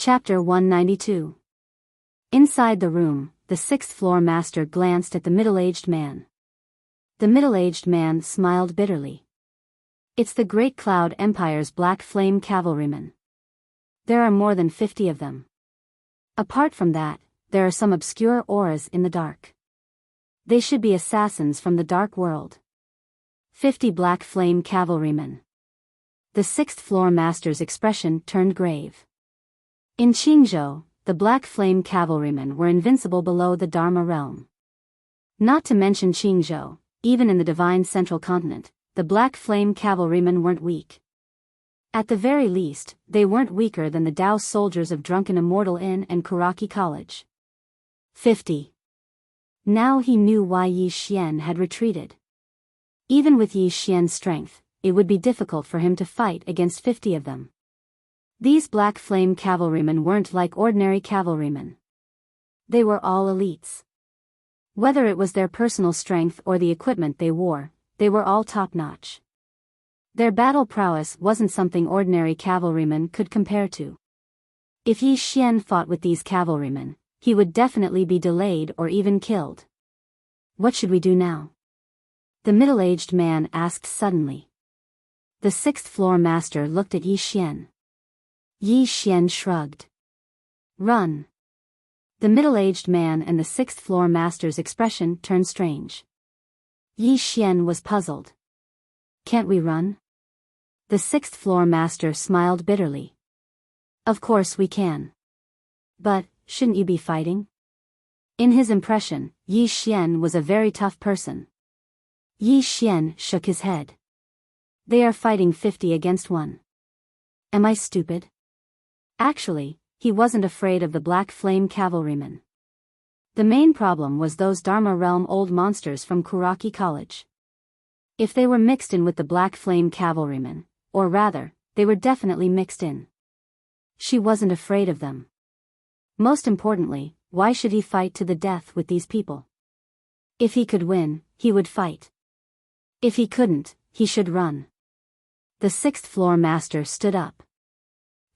Chapter 192. Inside the room, the sixth-floor master glanced at the middle-aged man. The middle-aged man smiled bitterly. It's the Great Cloud Empire's Black Flame Cavalrymen. There are more than 50 of them. Apart from that, there are some obscure auras in the dark. They should be assassins from the dark world. 50 Black Flame Cavalrymen. The sixth-floor master's expression turned grave. In Qingzhou, the Black Flame Cavalrymen were invincible below the Dharma realm. Not to mention Qingzhou, even in the Divine Central Continent, the Black Flame Cavalrymen weren't weak. At the very least, they weren't weaker than the Dao soldiers of Drunken Immortal Inn and Kuraki College. 50. Now he knew why Yi Xian had retreated. Even with Yi Xian's strength, it would be difficult for him to fight against 50 of them. These Black Flame Cavalrymen weren't like ordinary cavalrymen. They were all elites. Whether it was their personal strength or the equipment they wore, they were all top-notch. Their battle prowess wasn't something ordinary cavalrymen could compare to. If Yi Xian fought with these cavalrymen, he would definitely be delayed or even killed. What should we do now? The middle-aged man asked suddenly. The sixth-floor master looked at Yi Xian. Yi Xian shrugged. Run. The middle-aged man and the sixth-floor master's expression turned strange. Yi Xian was puzzled. Can't we run? The sixth-floor master smiled bitterly. Of course we can. But, shouldn't you be fighting? In his impression, Yi Xian was a very tough person. Yi Xian shook his head. They are fighting 50 against 1. Am I stupid? Actually, he wasn't afraid of the Black Flame Cavalrymen. The main problem was those Dharma Realm old monsters from Kuraki College. If they were mixed in with the Black Flame Cavalrymen, or rather, they were definitely mixed in. She wasn't afraid of them. Most importantly, why should he fight to the death with these people? If he could win, he would fight. If he couldn't, he should run. The sixth-floor master stood up.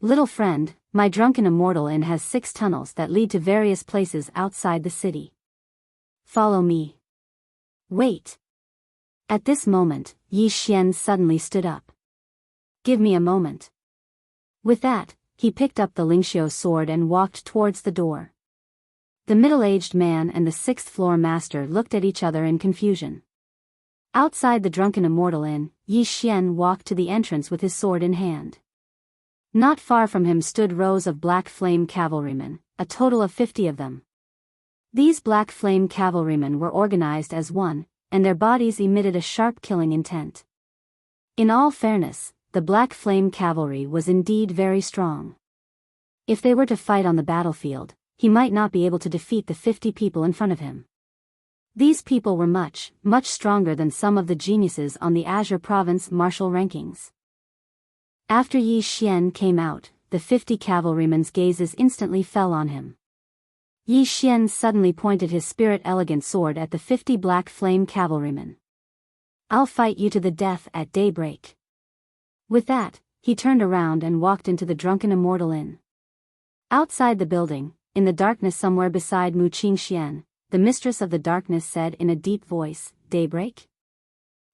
Little friend, my Drunken Immortal Inn has 6 tunnels that lead to various places outside the city. Follow me. Wait. At this moment, Yi Xian suddenly stood up. Give me a moment. With that, he picked up the Lingxiu sword and walked towards the door. The middle-aged man and the sixth-floor master looked at each other in confusion. Outside the Drunken Immortal Inn, Yi Xian walked to the entrance with his sword in hand. Not far from him stood rows of Black Flame Cavalrymen, a total of 50 of them. These Black Flame Cavalrymen were organized as one, and their bodies emitted a sharp killing intent. In all fairness, the Black Flame Cavalry was indeed very strong. If they were to fight on the battlefield, he might not be able to defeat the 50 people in front of him. These people were much, much stronger than some of the geniuses on the Azure Province martial rankings. After Yi Xian came out, the 50 cavalrymen's gazes instantly fell on him. Yi Xian suddenly pointed his spirit-elegant sword at the 50 Black Flame Cavalrymen. I'll fight you to the death at daybreak. With that, he turned around and walked into the Drunken Immortal Inn. Outside the building, in the darkness somewhere beside Mu Qingxian, the mistress of the darkness said in a deep voice, Daybreak?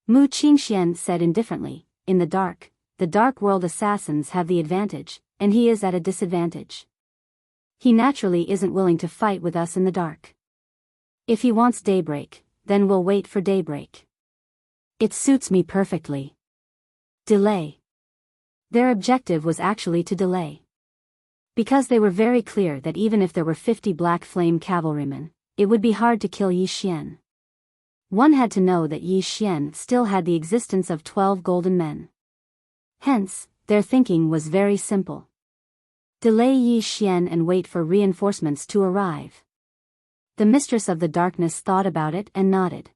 Mu Qingxian said indifferently, in the dark world assassins have the advantage, and he is at a disadvantage. He naturally isn't willing to fight with us in the dark. If he wants daybreak, then we'll wait for daybreak. It suits me perfectly. Delay. Their objective was actually to delay. Because they were very clear that even if there were 50 Black Flame Cavalrymen, it would be hard to kill Yi Xian. One had to know that Yi Xian still had the existence of 12 golden men. Hence, their thinking was very simple. Delay Yi Xian and wait for reinforcements to arrive. The mistress of the darkness thought about it and nodded.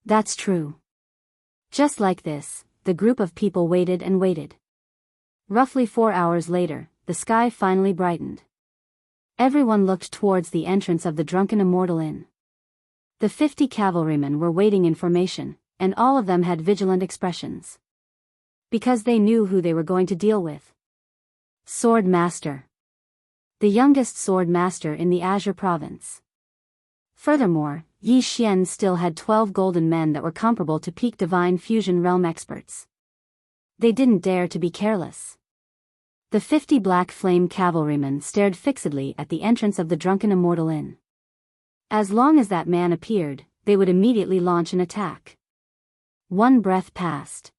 That's true. Just like this, the group of people waited and waited. Roughly 4 hours later, the sky finally brightened. Everyone looked towards the entrance of the Drunken Immortal Inn. The 50 cavalrymen were waiting in formation, and all of them had vigilant expressions. Because they knew who they were going to deal with. Sword Master. the youngest sword master in the Azure province. Furthermore, Yi Xian still had 12 golden men that were comparable to peak divine fusion realm experts. They didn't dare to be careless. The 50 black flame cavalrymen stared fixedly at the entrance of the drunken Immortal Inn. As long as that man appeared, they would immediately launch an attack. 1 breath passed.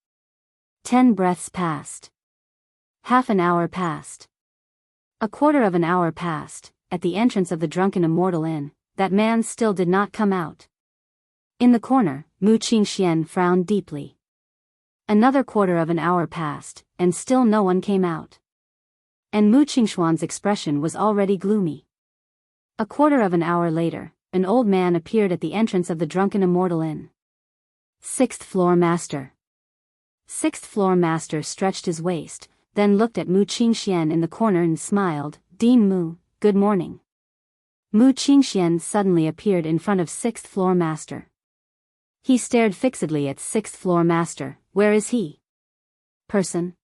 10 breaths passed. Half an hour passed. A quarter of an hour passed. At the entrance of the drunken Immortal Inn, that man still did not come out. In the corner, Mu Qingxian frowned deeply. Another quarter of an hour passed, and still no one came out. And Mu Qingxuan's expression was already gloomy. A quarter of an hour later, an old man appeared at the entrance of the drunken Immortal Inn. 6th floor master. 6th floor master stretched his waist, then looked at Mu Qingxian in the corner and smiled. Dean Mu, good morning. Mu Qingxian suddenly appeared in front of 6th floor master. He stared fixedly at 6th floor master. Where is he? Person.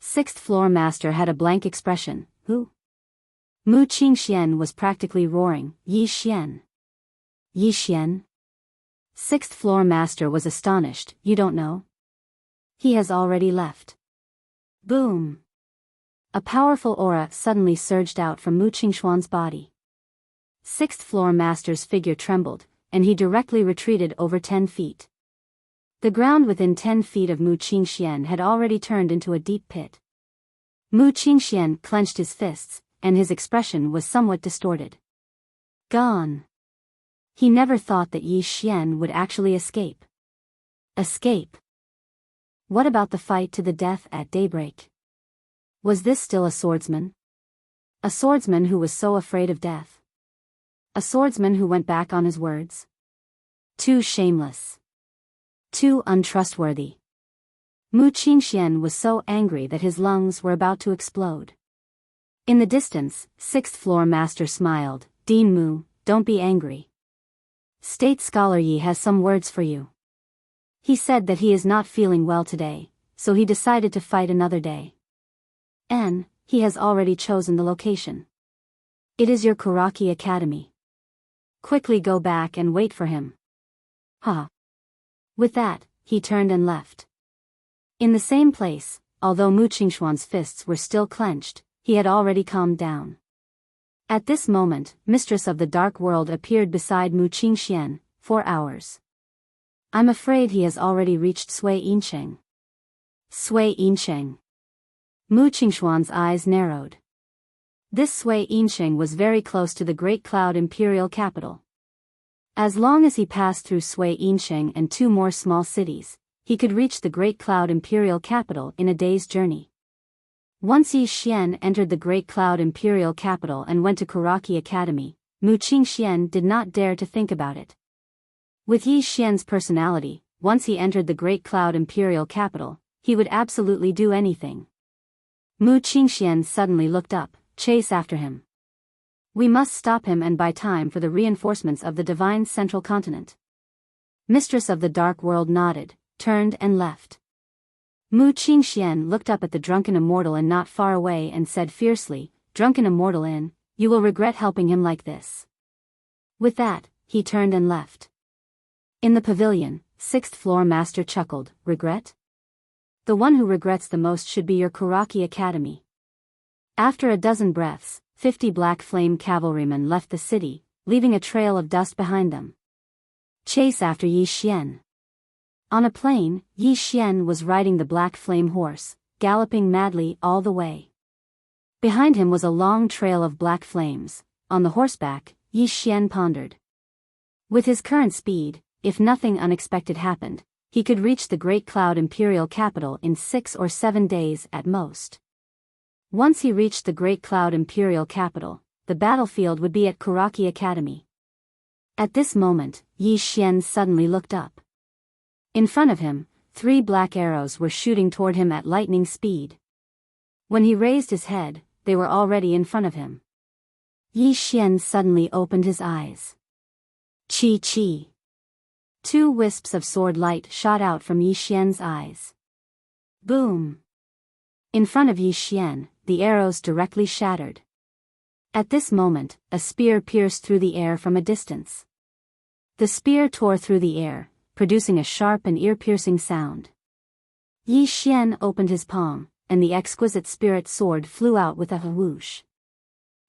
6th floor master had a blank expression. Who? Mu Qingxian was practically roaring. Yi Xian. Yi Xian? 6th floor master was astonished. You don't know? He has already left. Boom. A powerful aura suddenly surged out from Mu Qingxuan's body. 6th floor master's figure trembled, and he directly retreated over 10 feet. The ground within 10 feet of Mu Qingxian had already turned into a deep pit. Mu Qingxian clenched his fists, and his expression was somewhat distorted. Gone. He never thought that Yi Xian would actually escape. Escape? What about the fight to the death at daybreak? Was this still a swordsman? A swordsman who was so afraid of death? A swordsman who went back on his words? Too shameless. Too untrustworthy. Mu Qingxian was so angry that his lungs were about to explode. In the distance, 6th floor master smiled. Dean Mu, don't be angry. State Scholar Yi has some words for you. He said that he is not feeling well today, so he decided to fight another day. And he has already chosen the location. It is your Kuraki Academy. Quickly go back and wait for him. Ha. With that, he turned and left. In the same place, although Mu Qingxuan's fists were still clenched, he had already calmed down. At this moment, Mistress of the Dark World appeared beside Mu Qingxian. 4 hours. I'm afraid he has already reached Sui Yincheng. Sui Yincheng. Mu Qingxuan's eyes narrowed. This Sui Yincheng was very close to the Great Cloud Imperial capital. As long as he passed through Sui Yincheng and 2 more small cities, he could reach the Great Cloud Imperial capital in a day's journey. Once Yi Xian entered the Great Cloud Imperial capital and went to Kuraki Academy, Mu Qingxian did not dare to think about it. With Yi Xian's personality, once he entered the Great Cloud Imperial capital, he would absolutely do anything. Mu Qingxian suddenly looked up. Chase after him. We must stop him and buy time for the reinforcements of the divine central continent. Mistress of the Dark World nodded, turned and left. Mu Qingxian looked up at the drunken Immortal Inn not far away and said fiercely, Drunken Immortal Inn, you will regret helping him like this. With that, he turned and left. In the pavilion, 6th floor master chuckled. Regret? The one who regrets the most should be your Kuraki Academy. After a dozen breaths, 50 black flame cavalrymen left the city, leaving a trail of dust behind them. Chase after Yi Xian. On a plain, Yi Xian was riding the black flame horse, galloping madly all the way. Behind him was a long trail of black flames. On the horseback, Yi Xian pondered. With his current speed, if nothing unexpected happened, he could reach the Great Cloud Imperial capital in 6 or 7 days at most. Once he reached the Great Cloud Imperial capital, the battlefield would be at Kuraki Academy. At this moment, Yi Xian suddenly looked up. In front of him, 3 black arrows were shooting toward him at lightning speed. When he raised his head, they were already in front of him. Yi Xian suddenly opened his eyes. Chi Chi. 2 wisps of sword light shot out from Yi Xian's eyes. Boom. In front of Yi Xian, the arrows directly shattered. At this moment, a spear pierced through the air from a distance. The spear tore through the air, producing a sharp and ear-piercing sound. Yi Xian opened his palm, and the exquisite spirit sword flew out with a whoosh.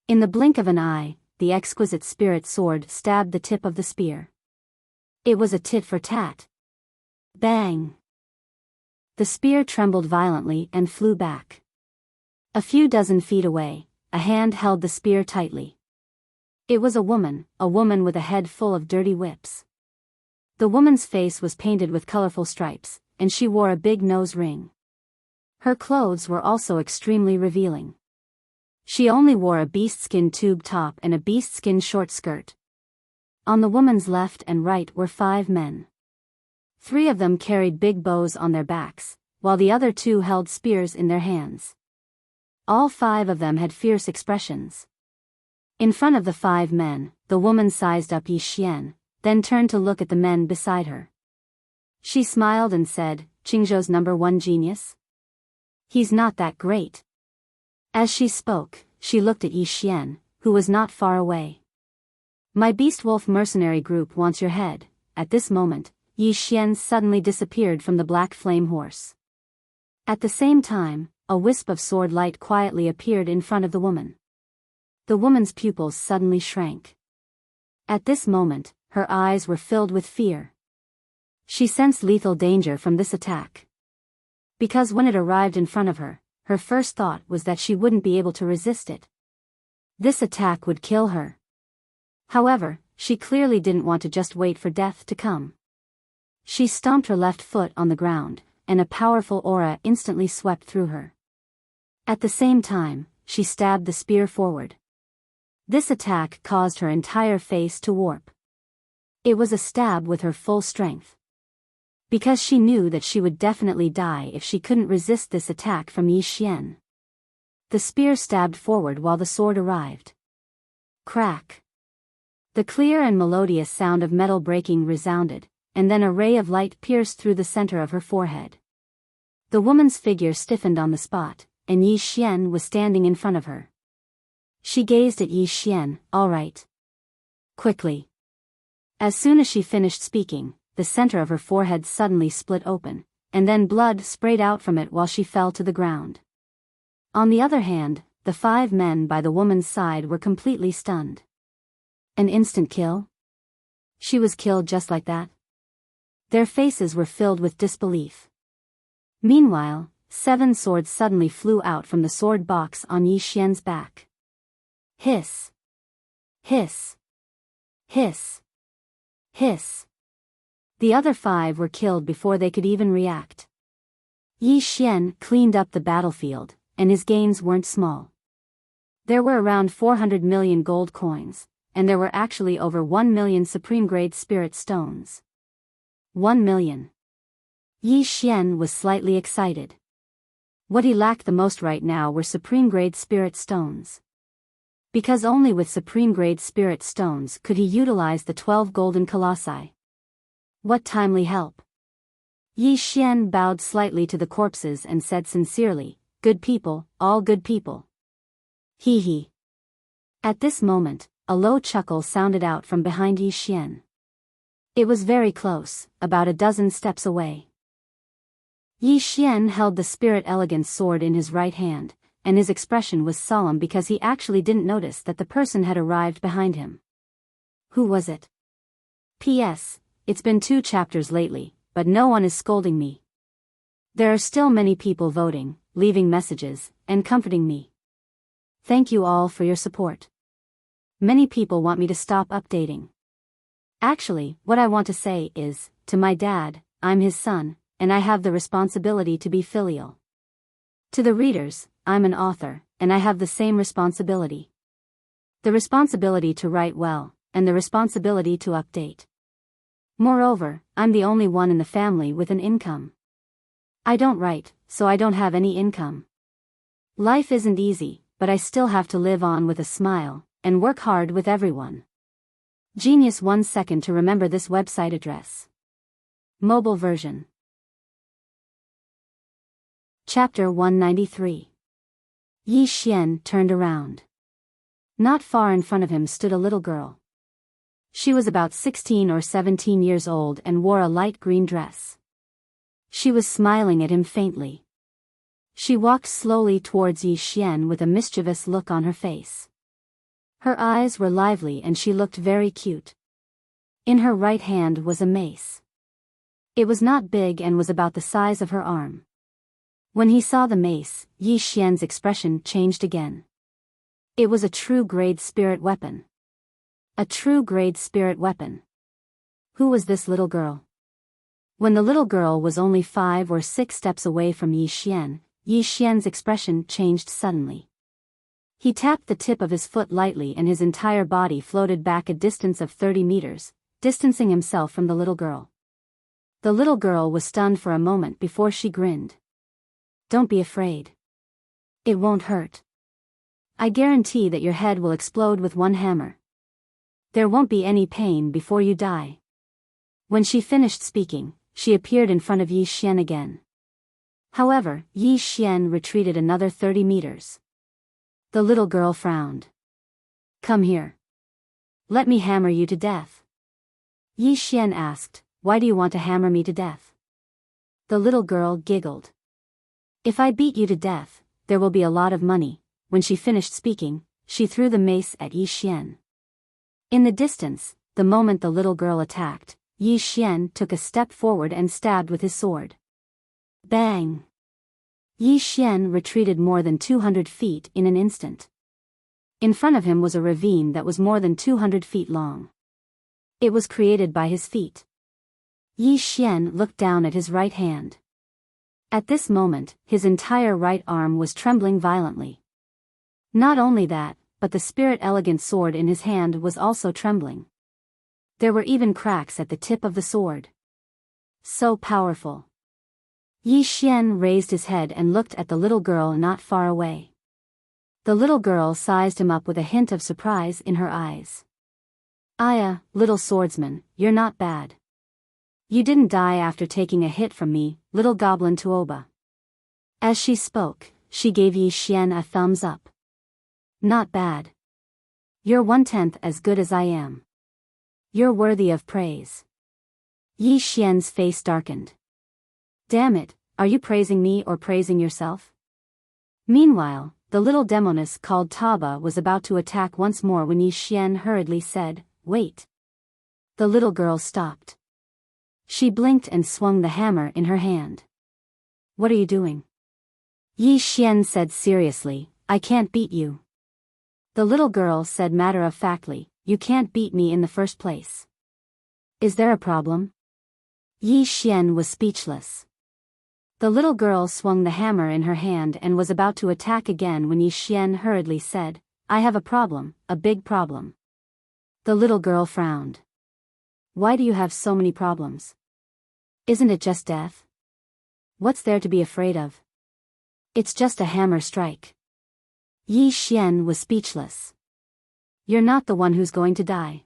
In the blink of an eye, the exquisite spirit sword stabbed the tip of the spear. It was a tit for tat. Bang! The spear trembled violently and flew back. A few dozen feet away, a hand held the spear tightly. It was a woman with a head full of dirty whips. The woman's face was painted with colorful stripes, and she wore a big nose ring. Her clothes were also extremely revealing. She only wore a beast-skin tube top and a beast-skin short skirt. On the woman's left and right were 5 men. 3 of them carried big bows on their backs, while the other 2 held spears in their hands. All 5 of them had fierce expressions. In front of the 5 men, the woman sized up Yi Xian, then turned to look at the men beside her. She smiled and said, "Qingzhou's #1 genius? He's not that great." As she spoke, she looked at Yi Xian, who was not far away. "My beast wolf mercenary group wants your head." At this moment, Yi Xian suddenly disappeared from the black flame horse. At the same time, a wisp of sword light quietly appeared in front of the woman. The woman's pupils suddenly shrank. At this moment, her eyes were filled with fear. She sensed lethal danger from this attack. Because when it arrived in front of her, her first thought was that she wouldn't be able to resist it. This attack would kill her. However, she clearly didn't want to just wait for death to come. She stomped her left foot on the ground, and a powerful aura instantly swept through her. At the same time, she stabbed the spear forward. This attack caused her entire face to warp. It was a stab with her full strength. Because she knew that she would definitely die if she couldn't resist this attack from Yi Xian. The spear stabbed forward while the sword arrived. Crack! The clear and melodious sound of metal breaking resounded, and then a ray of light pierced through the center of her forehead. The woman's figure stiffened on the spot, and Yi Xian was standing in front of her. She gazed at Yi Xian. "All right." Quickly. As soon as she finished speaking, the center of her forehead suddenly split open, and then blood sprayed out from it while she fell to the ground. On the other hand, the 5 men by the woman's side were completely stunned. An instant kill? She was killed just like that? Their faces were filled with disbelief. Meanwhile, 7 swords suddenly flew out from the sword box on Yi Xian's back. Hiss! Hiss! Hiss! Hiss! The other 5 were killed before they could even react. Yi Xian cleaned up the battlefield, and his gains weren't small. There were around 400 million gold coins, and there were actually over 1 million supreme-grade spirit stones. 1 million. Yi Xian was slightly excited. What he lacked the most right now were supreme-grade spirit stones. Because only with supreme-grade spirit stones could he utilize the 12 golden colossi. What timely help! Yi Xian bowed slightly to the corpses and said sincerely, "Good people, all good people." Hee hee. At this moment, a low chuckle sounded out from behind Yi Xian. It was very close, about a dozen steps away. Yi Xian held the spirit elegance sword in his right hand, and his expression was solemn because he actually didn't notice that the person had arrived behind him. Who was it? P.S. It's been 2 chapters lately, but no one is scolding me. There are still many people voting, leaving messages, and comforting me. Thank you all for your support. Many people want me to stop updating. Actually, what I want to say is, to my dad, I'm his son, and I have the responsibility to be filial. To the readers, I'm an author, and I have the same responsibility. The responsibility to write well, and the responsibility to update. Moreover, I'm the only one in the family with an income. I don't write, so I don't have any income. Life isn't easy, but I still have to live on with a smile, and work hard with everyone. Genius 1 second to remember this website address. Mobile version. Chapter 193. Yi Xian turned around. Not far in front of him stood a little girl. She was about 16 or 17 years old and wore a light green dress. She was smiling at him faintly. She walked slowly towards Yi Xian with a mischievous look on her face. Her eyes were lively and she looked very cute. In her right hand was a mace. It was not big and was about the size of her arm. When he saw the mace, Yi Xian's expression changed again. It was a true grade spirit weapon. A true grade spirit weapon. Who was this little girl? When the little girl was only 5 or 6 steps away from Yi Xian's expression changed suddenly. He tapped the tip of his foot lightly and his entire body floated back a distance of 30 meters, distancing himself from the little girl. The little girl was stunned for a moment before she grinned. Don't be afraid. It won't hurt. I guarantee that your head will explode with one hammer. There won't be any pain before you die. When she finished speaking, she appeared in front of Yi Xian again. However, Yi Xian retreated another 30 meters. The little girl frowned. Come here. Let me hammer you to death. Yi Xian asked, why do you want to hammer me to death? The little girl giggled. If I beat you to death, there will be a lot of money. When she finished speaking, she threw the mace at Yi Xian. In the distance, the moment the little girl attacked, Yi Xian took a step forward and stabbed with his sword. Bang! Yi Xian retreated more than 200 feet in an instant. In front of him was a ravine that was more than 200 feet long. It was created by his feet. Yi Xian looked down at his right hand. At this moment, his entire right arm was trembling violently. Not only that, but the spirit elegant sword in his hand was also trembling. There were even cracks at the tip of the sword. So powerful. Yi Xian raised his head and looked at the little girl not far away. The little girl sized him up with a hint of surprise in her eyes. Aya, little swordsman, you're not bad. You didn't die after taking a hit from me, little goblin Tuoba. As she spoke, she gave Yi Xian a thumbs up. Not bad. You're 1/10 as good as I am. You're worthy of praise. Yi Xian's face darkened. Damn it, are you praising me or praising yourself? Meanwhile, the little demoness called Taba was about to attack once more when Yi Xian hurriedly said, wait. The little girl stopped. She blinked and swung the hammer in her hand. What are you doing? Yi Xian said seriously, I can't beat you. The little girl said matter-of-factly, you can't beat me in the first place. Is there a problem? Yi Xian was speechless. The little girl swung the hammer in her hand and was about to attack again when Yi Xian hurriedly said, I have a problem, a big problem. The little girl frowned. Why do you have so many problems? Isn't it just death? What's there to be afraid of? It's just a hammer strike. Yi Xian was speechless. You're not the one who's going to die.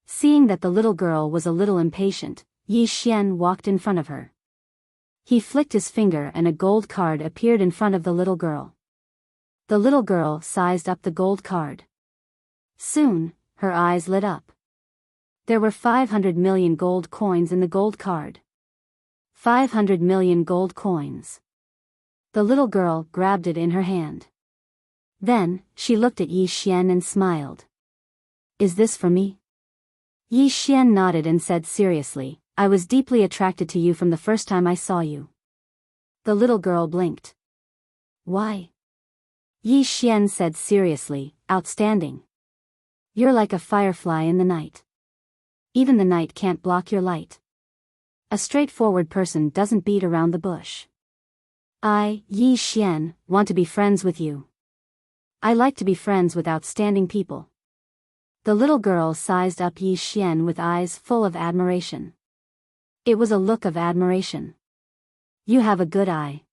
Seeing that the little girl was a little impatient, Yi Xian walked in front of her. He flicked his finger and a gold card appeared in front of the little girl. The little girl sized up the gold card. Soon, her eyes lit up. There were 500 million gold coins in the gold card. 500 million gold coins. The little girl grabbed it in her hand. Then, she looked at Yi Xian and smiled. Is this for me? Yi Xian nodded and said seriously, I was deeply attracted to you from the first time I saw you. The little girl blinked. Why? Yi Xian said seriously, outstanding. You're like a firefly in the night. Even the night can't block your light. A straightforward person doesn't beat around the bush. I, Yi Xian, want to be friends with you. I like to be friends with outstanding people. The little girl sized up Yi Xian with eyes full of admiration. It was a look of admiration. You have a good eye.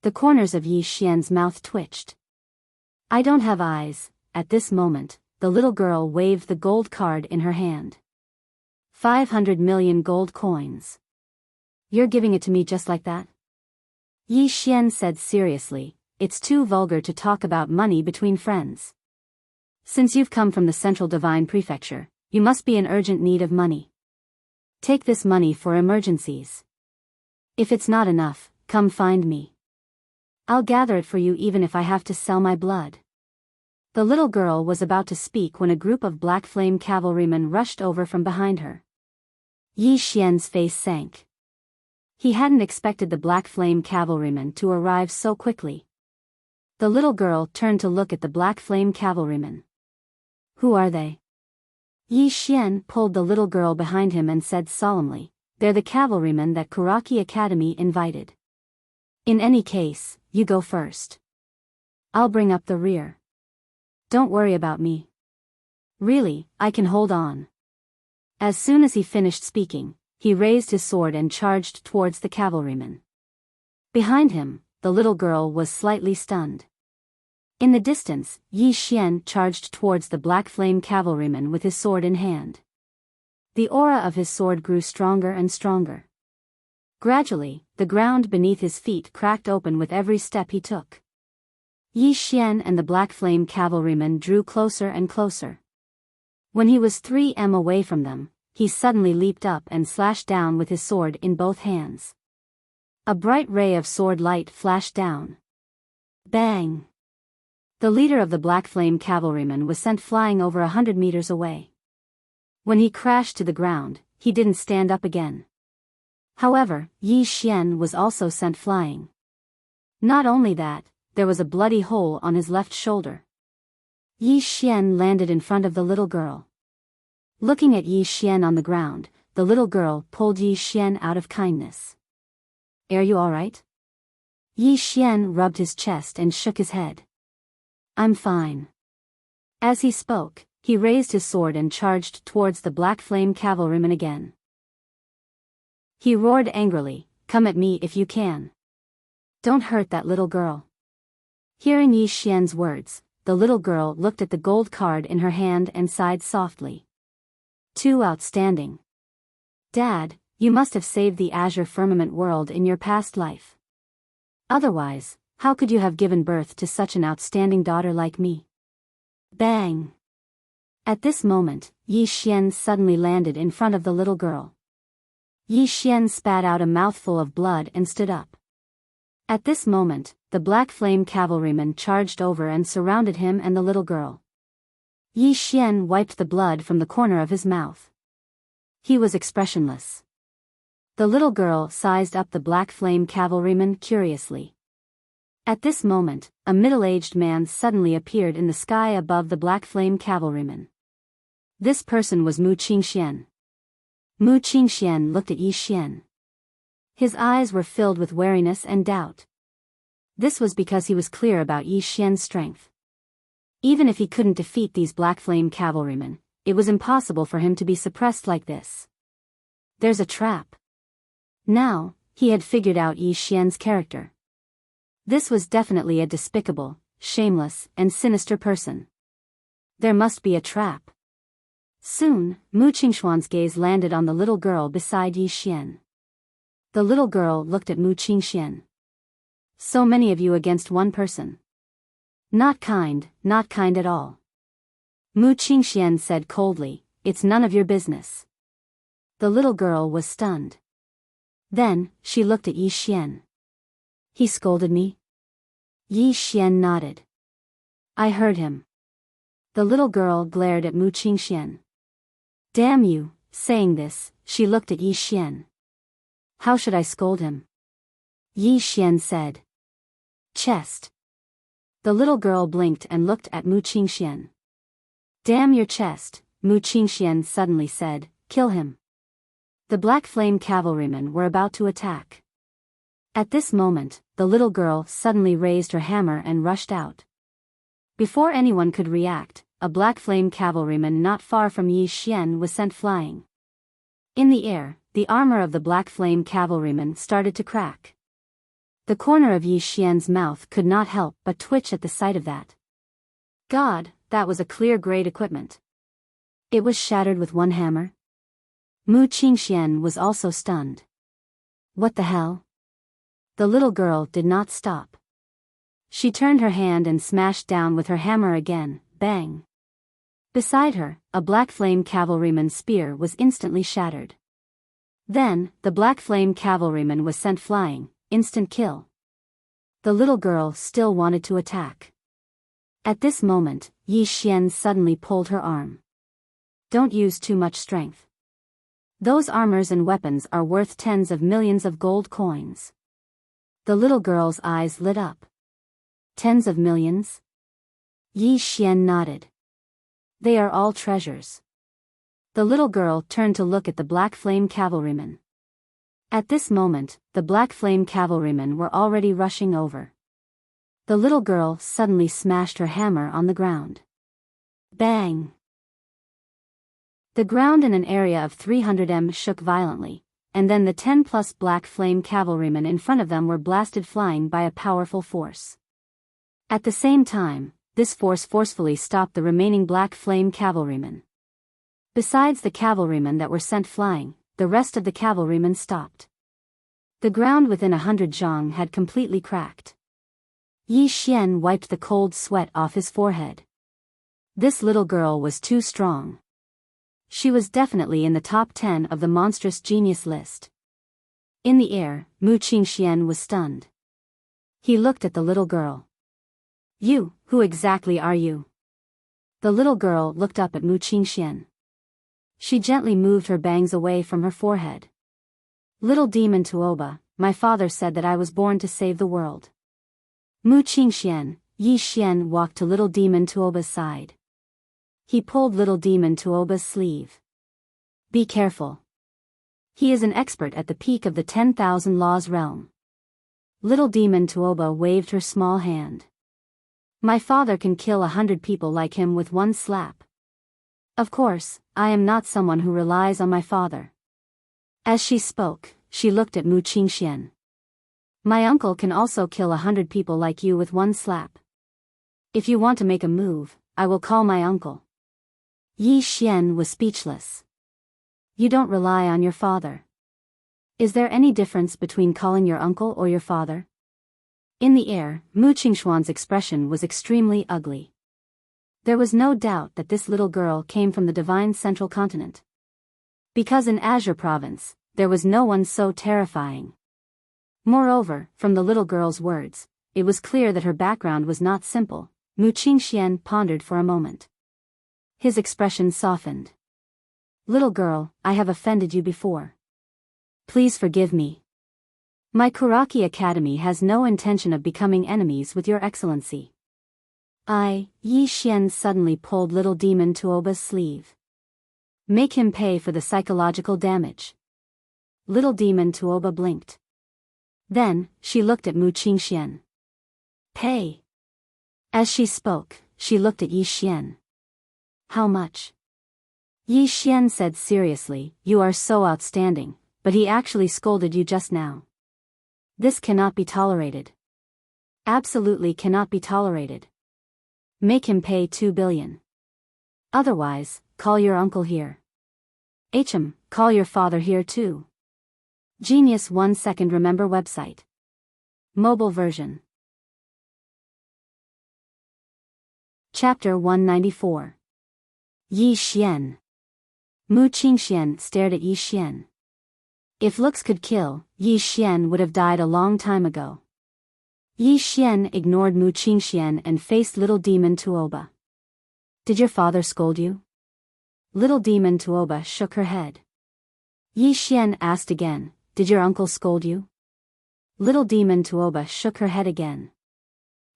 The corners of Yi Xian's mouth twitched. I don't have eyes. At this moment, the little girl waved the gold card in her hand. 500 million gold coins. You're giving it to me just like that? Yi Xian said seriously, it's too vulgar to talk about money between friends. Since you've come from the Central Divine Prefecture, you must be in urgent need of money. Take this money for emergencies. If it's not enough, come find me. I'll gather it for you even if I have to sell my blood." The little girl was about to speak when a group of black flame cavalrymen rushed over from behind her. Yi Xian's face sank. He hadn't expected the black flame cavalrymen to arrive so quickly. The little girl turned to look at the black flame cavalrymen. "Who are they?" Yi Xian pulled the little girl behind him and said solemnly, "They're the cavalrymen that Kuraki Academy invited. In any case, you go first. I'll bring up the rear. Don't worry about me. Really, I can hold on." As soon as he finished speaking, he raised his sword and charged towards the cavalryman. Behind him, the little girl was slightly stunned. In the distance, Yi Xian charged towards the black flame cavalryman with his sword in hand. The aura of his sword grew stronger and stronger. Gradually, the ground beneath his feet cracked open with every step he took. Yi Xian and the black flame cavalryman drew closer and closer. When he was 3 m away from them, he suddenly leaped up and slashed down with his sword in both hands. A bright ray of sword light flashed down. Bang! The leader of the black flame cavalryman was sent flying over 100 meters away. When he crashed to the ground, he didn't stand up again. However, Yi Xian was also sent flying. Not only that, there was a bloody hole on his left shoulder. Yi Xian landed in front of the little girl. Looking at Yi Xian on the ground, the little girl pulled Yi Xian out of kindness. "Are you all right?" Yi Xian rubbed his chest and shook his head. "I'm fine." As he spoke, he raised his sword and charged towards the black flame cavalryman again. He roared angrily, "Come at me if you can. Don't hurt that little girl." Hearing Yi Xian's words, the little girl looked at the gold card in her hand and sighed softly. "Too outstanding. Dad, you must have saved the Azure Firmament world in your past life. Otherwise, how could you have given birth to such an outstanding daughter like me?" Bang! At this moment, Yi Xian suddenly landed in front of the little girl. Yi Xian spat out a mouthful of blood and stood up. At this moment, the black flame cavalryman charged over and surrounded him and the little girl. Yi Xian wiped the blood from the corner of his mouth. He was expressionless. The little girl sized up the black flame cavalryman curiously. At this moment, a middle-aged man suddenly appeared in the sky above the black flame cavalryman. This person was Mu Qingxian. Mu Qingxian looked at Yi Xian. His eyes were filled with wariness and doubt. This was because he was clear about Yi Xian's strength. Even if he couldn't defeat these black flame cavalrymen, it was impossible for him to be suppressed like this. There's a trap. Now, he had figured out Yi Xian's character. This was definitely a despicable, shameless, and sinister person. There must be a trap. Soon, Mu Qingxuan's gaze landed on the little girl beside Yi Xian. The little girl looked at Mu Qingxian. "So many of you against one person. Not kind at all." Mu Qingxian said coldly, "It's none of your business." The little girl was stunned. Then, she looked at Yi Xian. "He scolded me?" Yi Xian nodded. "I heard him." The little girl glared at Mu Qingxian. "Damn you," saying this, she looked at Yi Xian. "How should I scold him?" Yi Xian said. "Chest." The little girl blinked and looked at Mu Qingxian. "Damn your chest," Mu Qingxian suddenly said, "Kill him." The black flame cavalrymen were about to attack. At this moment, the little girl suddenly raised her hammer and rushed out. Before anyone could react, a black flame cavalryman not far from Yi Xian was sent flying. In the air, the armor of the black flame cavalryman started to crack. The corner of Yi Xian's mouth could not help but twitch at the sight of that. God, that was a clear grade equipment. It was shattered with one hammer. Mu Qingxian was also stunned. What the hell? The little girl did not stop. She turned her hand and smashed down with her hammer again, bang. Beside her, a black flame cavalryman's spear was instantly shattered. Then, the black flame cavalryman was sent flying, instant kill. The little girl still wanted to attack. At this moment, Yi Xian suddenly pulled her arm. Don't use too much strength. Those armors and weapons are worth tens of millions of gold coins. The little girl's eyes lit up. Tens of millions? Yi Xian nodded. They are all treasures. The little girl turned to look at the black flame cavalrymen. At this moment, the black flame cavalrymen were already rushing over. The little girl suddenly smashed her hammer on the ground. Bang! The ground in an area of 300 m shook violently, and then the 10+ black flame cavalrymen in front of them were blasted flying by a powerful force. At the same time, this force forcefully stopped the remaining black flame cavalrymen. Besides the cavalrymen that were sent flying, the rest of the cavalrymen stopped. The ground within 100 zhang had completely cracked. Yi Xian wiped the cold sweat off his forehead. This little girl was too strong. She was definitely in the top 10 of the monstrous genius list. In the air, Mu Qingxian was stunned. He looked at the little girl. You, who exactly are you? The little girl looked up at Mu Qingxian. She gently moved her bangs away from her forehead. Little demon Tuoba, my father said that I was born to save the world. Mu Qingxian, Yi Xian walked to little demon Tuoba's side. He pulled little demon Tuoba's sleeve. Be careful. He is an expert at the peak of the 10,000 laws realm. Little demon Tuoba waved her small hand. My father can kill 100 people like him with one slap. Of course, I am not someone who relies on my father. As she spoke, she looked at Mu Qingxian. My uncle can also kill 100 people like you with one slap. If you want to make a move, I will call my uncle. Yi Xian was speechless. You don't rely on your father. Is there any difference between calling your uncle or your father? In the air, Mu Qingshuan's expression was extremely ugly. There was no doubt that this little girl came from the divine central continent. Because in Azure province, there was no one so terrifying. Moreover, from the little girl's words, it was clear that her background was not simple. Mu Qingxian pondered for a moment. His expression softened. Little girl, I have offended you before. Please forgive me. My Kuraki Academy has no intention of becoming enemies with your excellency. Yi Xian suddenly pulled little demon Tuoba's sleeve. Make him pay for the psychological damage. Little demon Tuoba blinked. Then, she looked at Mu Qingxian. Pay. As she spoke, she looked at Yi Xian. How much? Yi Xian said seriously, you are so outstanding, but he actually scolded you just now. This cannot be tolerated. Absolutely cannot be tolerated. Make him pay 2 billion. Otherwise, call your uncle here. Call your father here too. Genius 1 second remember website. Mobile version. Chapter 194. Yi Xian. Mu Qingxian stared at Yi Xian. If looks could kill, Yi Xian would have died a long time ago. Yi Xian ignored Mu Qingxian and faced little demon Tuoba. Did your father scold you? Little demon Tuoba shook her head. Yi Xian asked again, did your uncle scold you? Little demon Tuoba shook her head again.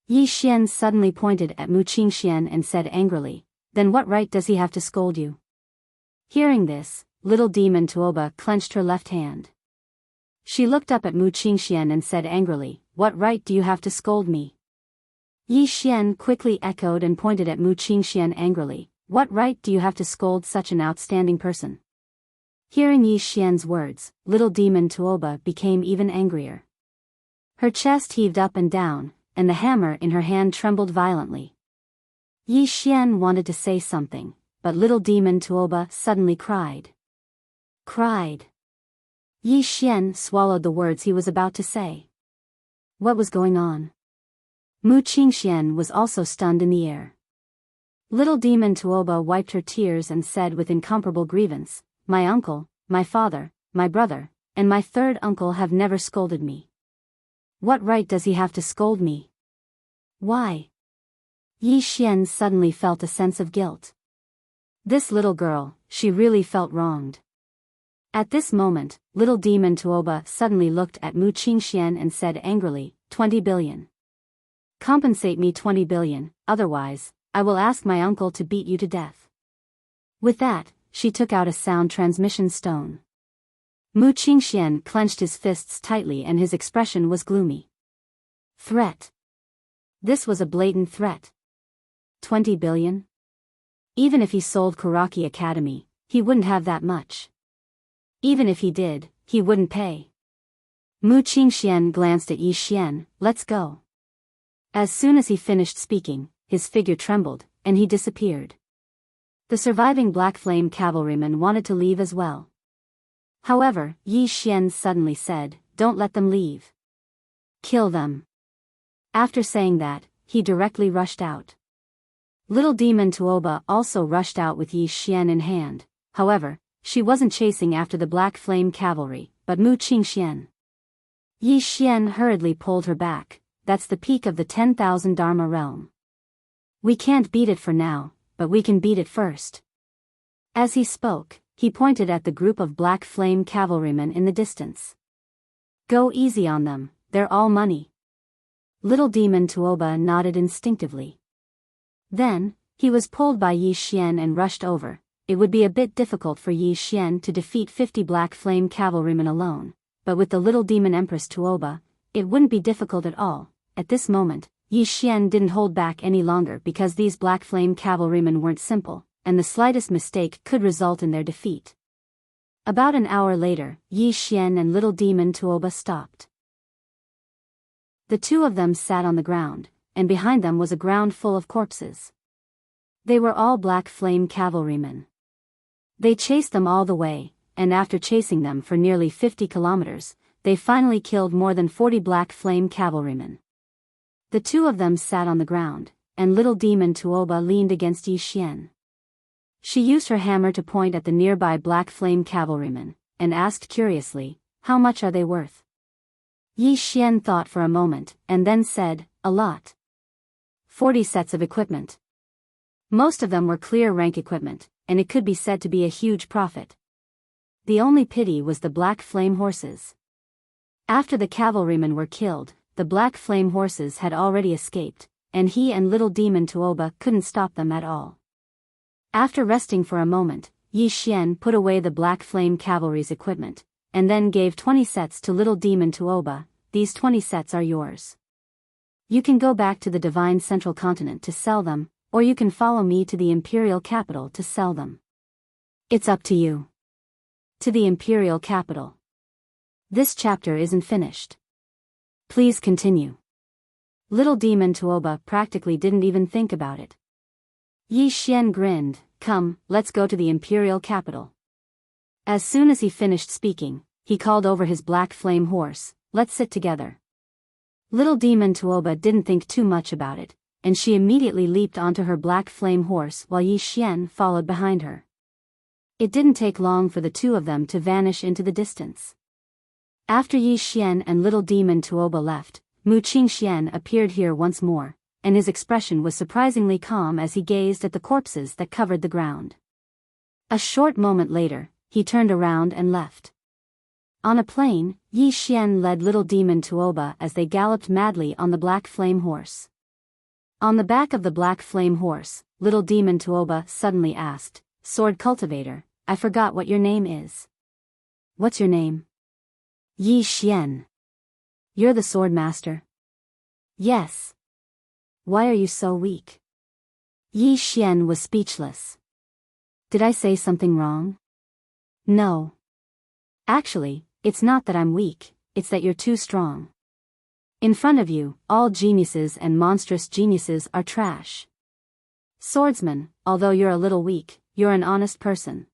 Yi Xian suddenly pointed at Mu Qingxian and said angrily, then what right does he have to scold you? Hearing this, little demon Tuoba clenched her left hand. She looked up at Mu Qingxian and said angrily, what right do you have to scold me? Yi Xian quickly echoed and pointed at Mu Qingxian angrily, what right do you have to scold such an outstanding person? Hearing Yi Xian's words, little demon Tuoba became even angrier. Her chest heaved up and down, and the hammer in her hand trembled violently. Yi Xian wanted to say something, but little demon Tuoba suddenly cried. Yi Xian swallowed the words he was about to say. What was going on? Mu Qingxian was also stunned in the air. Little demon Tuoba wiped her tears and said with incomparable grievance, "My uncle, my father, my brother, and my third uncle have never scolded me. What right does he have to scold me? Why?" Yi Xian suddenly felt a sense of guilt. This little girl, she really felt wronged. At this moment, little demon Tuoba suddenly looked at Mu Qingxian and said angrily, 20 billion. Compensate me 20 billion, otherwise, I will ask my uncle to beat you to death. With that, she took out a sound transmission stone. Mu Qingxian clenched his fists tightly and his expression was gloomy. Threat. This was a blatant threat. 20 billion? Even if he sold Kuraki Academy, he wouldn't have that much. Even if he did, he wouldn't pay. Mu Qingxian glanced at Yi Xian, "Let's go." As soon as he finished speaking, his figure trembled, and he disappeared. The surviving Black Flame cavalrymen wanted to leave as well. However, Yi Xian suddenly said, "Don't let them leave. Kill them." After saying that, he directly rushed out. Little demon Tuoba also rushed out with Yi Xian in hand. However, she wasn't chasing after the Black Flame cavalry, but Mu Qingxian. Yi Xian hurriedly pulled her back. "That's the peak of the 10,000 Dharma realm. We can't beat it for now, but we can beat it first." As he spoke, he pointed at the group of Black Flame cavalrymen in the distance. "Go easy on them, they're all money." Little demon Tuoba nodded instinctively. Then, he was pulled by Yi Xian and rushed over. It would be a bit difficult for Yi Xian to defeat 50 Black Flame cavalrymen alone, but with the little demon Empress Tuoba, it wouldn't be difficult at all. At this moment, Yi Xian didn't hold back any longer because these Black Flame cavalrymen weren't simple, and the slightest mistake could result in their defeat. About an hour later, Yi Xian and little demon Tuoba stopped. The two of them sat on the ground, and behind them was a ground full of corpses. They were all Black Flame cavalrymen. They chased them all the way, and after chasing them for nearly 50 kilometers, they finally killed more than 40 Black Flame cavalrymen. The two of them sat on the ground, and little demon Tuoba leaned against Yi Xian. She used her hammer to point at the nearby Black Flame cavalrymen, and asked curiously, "How much are they worth?" Yi Xian thought for a moment, and then said, "A lot. 40 sets of equipment." Most of them were clear rank equipment, and it could be said to be a huge profit. The only pity was the Black Flame horses. After the cavalrymen were killed, the Black Flame horses had already escaped, and he and little demon Tuoba couldn't stop them at all. After resting for a moment, Yi Xian put away the Black Flame cavalry's equipment, and then gave 20 sets to little demon Tuoba. "These 20 sets are yours. You can go back to the Divine Central Continent to sell them, or you can follow me to the Imperial Capital to sell them. It's up to you." To the Imperial Capital. This chapter isn't finished. Please continue. Little demon Tuoba practically didn't even think about it. Yi Xian grinned, "Come, let's go to the Imperial Capital." As soon as he finished speaking, he called over his Black Flame horse, "Let's sit together." Little demon Tuoba didn't think too much about it, and she immediately leaped onto her Black Flame horse while Yi Xian followed behind her. It didn't take long for the two of them to vanish into the distance. After Yi Xian and little demon Tuoba left, Mu Qingxian appeared here once more, and his expression was surprisingly calm as he gazed at the corpses that covered the ground. A short moment later, he turned around and left. On a plain, Yi Xian led little demon Tuoba as they galloped madly on the Black Flame horse. On the back of the Black Flame horse, little demon Tuoba suddenly asked, "Sword cultivator, I forgot what your name is." "What's your name?" "Yi Xian." "You're the sword master?" "Yes." "Why are you so weak?" Yi Xian was speechless. "Did I say something wrong?" "No. Actually, it's not that I'm weak, it's that you're too strong. In front of you, all geniuses and monstrous geniuses are trash. Swordsman, although you're a little weak, you're an honest person."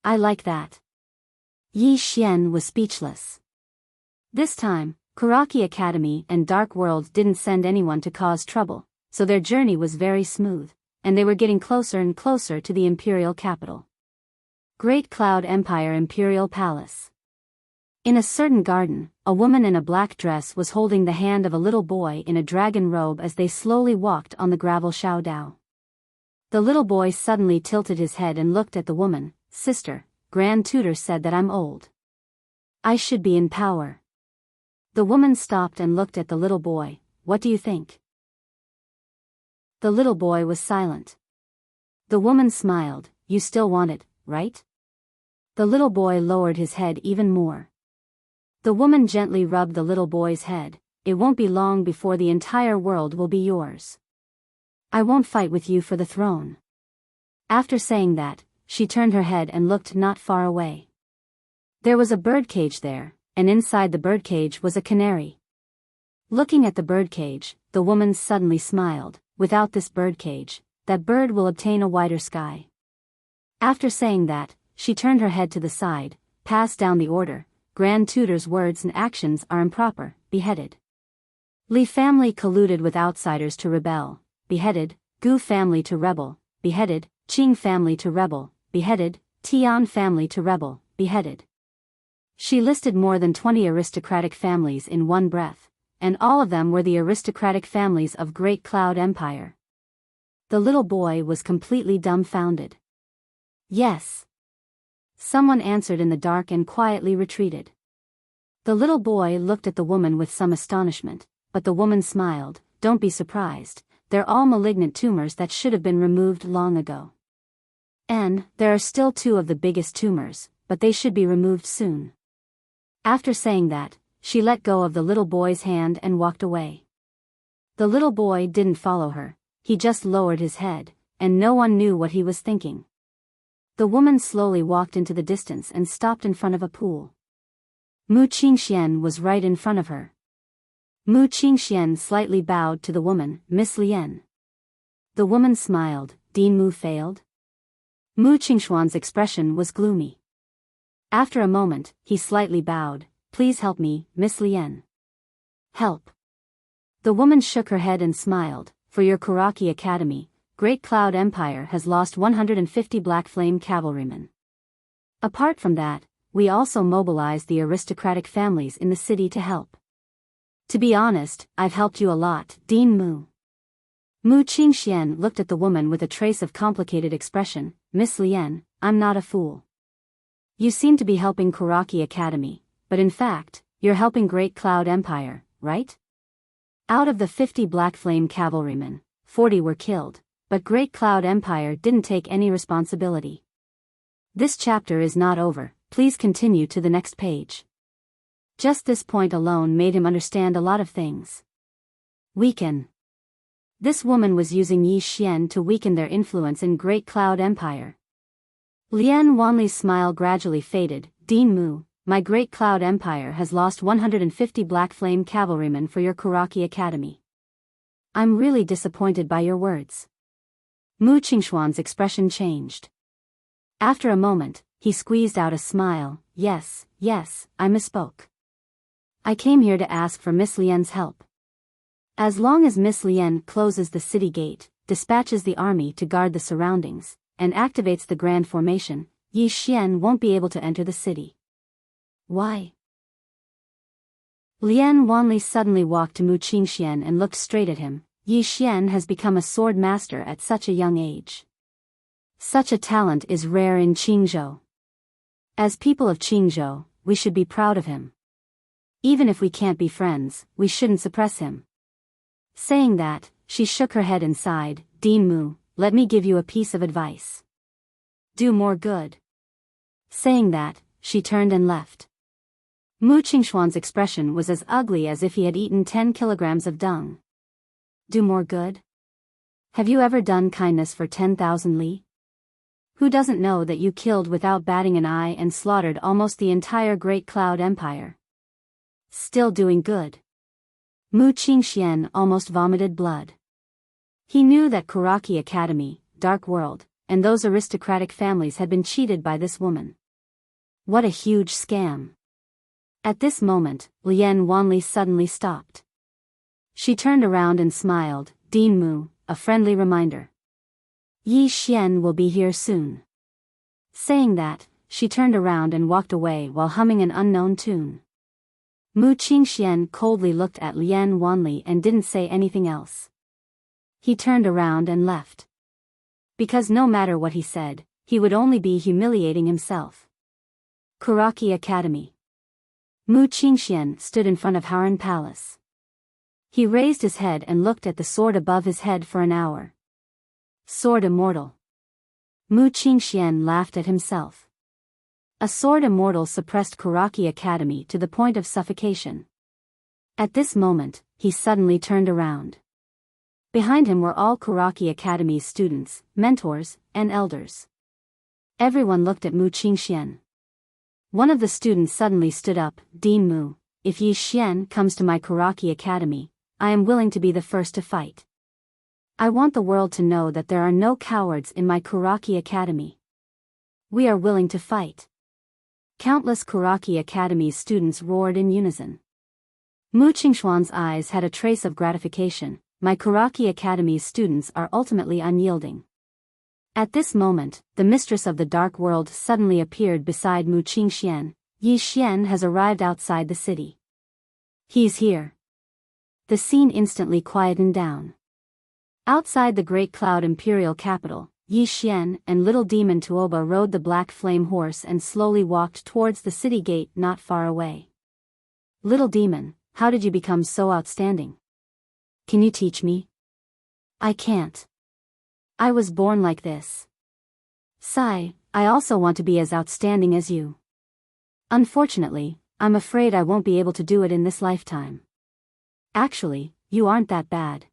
"I like that." Yi Xian was speechless. This time, Kuraki Academy and Dark World didn't send anyone to cause trouble, so their journey was very smooth, and they were getting closer and closer to the imperial capital. Great Cloud Empire Imperial Palace. In a certain garden, a woman in a black dress was holding the hand of a little boy in a dragon robe as they slowly walked on the gravel Xiaodao. The little boy suddenly tilted his head and looked at the woman. Sister, Grand Tutor said that I'm old. I should be in power. The woman stopped and looked at the little boy. What do you think? The little boy was silent. The woman smiled. You still want it, right? The little boy lowered his head even more. The woman gently rubbed the little boy's head. It won't be long before the entire world will be yours. I won't fight with you for the throne. After saying that, she turned her head and looked not far away. There was a birdcage there, and inside the birdcage was a canary. Looking at the birdcage, the woman suddenly smiled. Without this birdcage, that bird will obtain a wider sky. After saying that, she turned her head to the side, passed down the order. Grand Tutor's words and actions are improper, beheaded. Li family colluded with outsiders to rebel, beheaded. Gu family to rebel, beheaded. Qing family to rebel, beheaded. Tian family to rebel, beheaded. She listed more than 20 aristocratic families in one breath, and all of them were the aristocratic families of Great Cloud Empire. The little boy was completely dumbfounded. Yes. Someone answered in the dark and quietly retreated. The little boy looked at the woman with some astonishment, but the woman smiled. Don't be surprised, they're all malignant tumors that should have been removed long ago. And there are still 2 of the biggest tumors, but they should be removed soon. After saying that, she let go of the little boy's hand and walked away. The little boy didn't follow her, he just lowered his head, and no one knew what he was thinking. The woman slowly walked into the distance and stopped in front of a pool. Mu Qingxian was right in front of her. Mu Qingxian slightly bowed to the woman. Miss Lian. The woman smiled. Dean Mu failed? Mu Qingxuan's expression was gloomy. After a moment, he slightly bowed. Please help me, Miss Lian. Help. The woman shook her head and smiled. For your Kuraki Academy, Great Cloud Empire has lost 150 Black Flame cavalrymen. Apart from that, we also mobilized the aristocratic families in the city to help. To be honest, I've helped you a lot, Dean Mu. Mu Qingxian looked at the woman with a trace of complicated expression. Miss Lian, I'm not a fool. You seem to be helping Kuraki Academy, but in fact, you're helping Great Cloud Empire, right? Out of the 50 Black Flame cavalrymen, 40 were killed, but Great Cloud Empire didn't take any responsibility. This chapter is not over, please continue to the next page. Just this point alone made him understand a lot of things. Weaken. This woman was using Yi Xian to weaken their influence in Great Cloud Empire. Lian Wanli's smile gradually faded. Dean Mu, my Great Cloud Empire has lost 150 Black Flame cavalrymen for your Kuraki Academy. I'm really disappointed by your words. Mu Qingxuan's expression changed. After a moment, he squeezed out a smile. Yes, I misspoke. I came here to ask for Miss Lian's help. As long as Miss Lian closes the city gate, dispatches the army to guard the surroundings, and activates the Grand Formation, Yi Xian won't be able to enter the city. Why? Lian Wanli suddenly walked to Mu Qingxian and looked straight at him. Yi Xian has become a sword master at such a young age. Such a talent is rare in Qingzhou. As people of Qingzhou, we should be proud of him. Even if we can't be friends, we shouldn't suppress him. Saying that, she shook her head and sighed. Dean Mu, let me give you a piece of advice. Do more good. Saying that, she turned and left. Mu Qingxuan's expression was as ugly as if he had eaten 10 kilograms of dung. Do more good? Have you ever done kindness for 10,000 li? Who doesn't know that you killed without batting an eye and slaughtered almost the entire Great Cloud Empire? Still doing good. Mu Qingxian almost vomited blood. He knew that Kuraki Academy, Dark World, and those aristocratic families had been cheated by this woman. What a huge scam. At this moment, Lian Wanli suddenly stopped. She turned around and smiled. Dean Mu, a friendly reminder. Yi Xian will be here soon. Saying that, she turned around and walked away while humming an unknown tune. Mu Qingxian coldly looked at Lian Wanli and didn't say anything else. He turned around and left. Because no matter what he said, he would only be humiliating himself. Kuraki Academy. Mu Qingxian stood in front of Haran Palace. He raised his head and looked at the sword above his head for an hour. Sword Immortal. Mu Qingxian laughed at himself. A sword immortal suppressed Kuraki Academy to the point of suffocation. At this moment, he suddenly turned around. Behind him were all Kuraki Academy's students, mentors, and elders. Everyone looked at Mu Qingxian. One of the students suddenly stood up. Dean Mu, if Yi Xian comes to my Kuraki Academy, I am willing to be the first to fight. I want the world to know that there are no cowards in my Kuraki Academy. We are willing to fight. Countless Kuraki Academy students roared in unison. Mu Qingshuan's eyes had a trace of gratification. My Kuraki Academy's students are ultimately unyielding. At this moment, the mistress of the dark world suddenly appeared beside Mu Qingxian. Yi Xian has arrived outside the city. He's here. The scene instantly quietened down. Outside the Great Cloud Imperial capital, Yi Xian and little demon Tuoba rode the black flame horse and slowly walked towards the city gate not far away. Little demon, how did you become so outstanding? Can you teach me? I can't. I was born like this. Sigh, I also want to be as outstanding as you. Unfortunately, I'm afraid I won't be able to do it in this lifetime. Actually, you aren't that bad.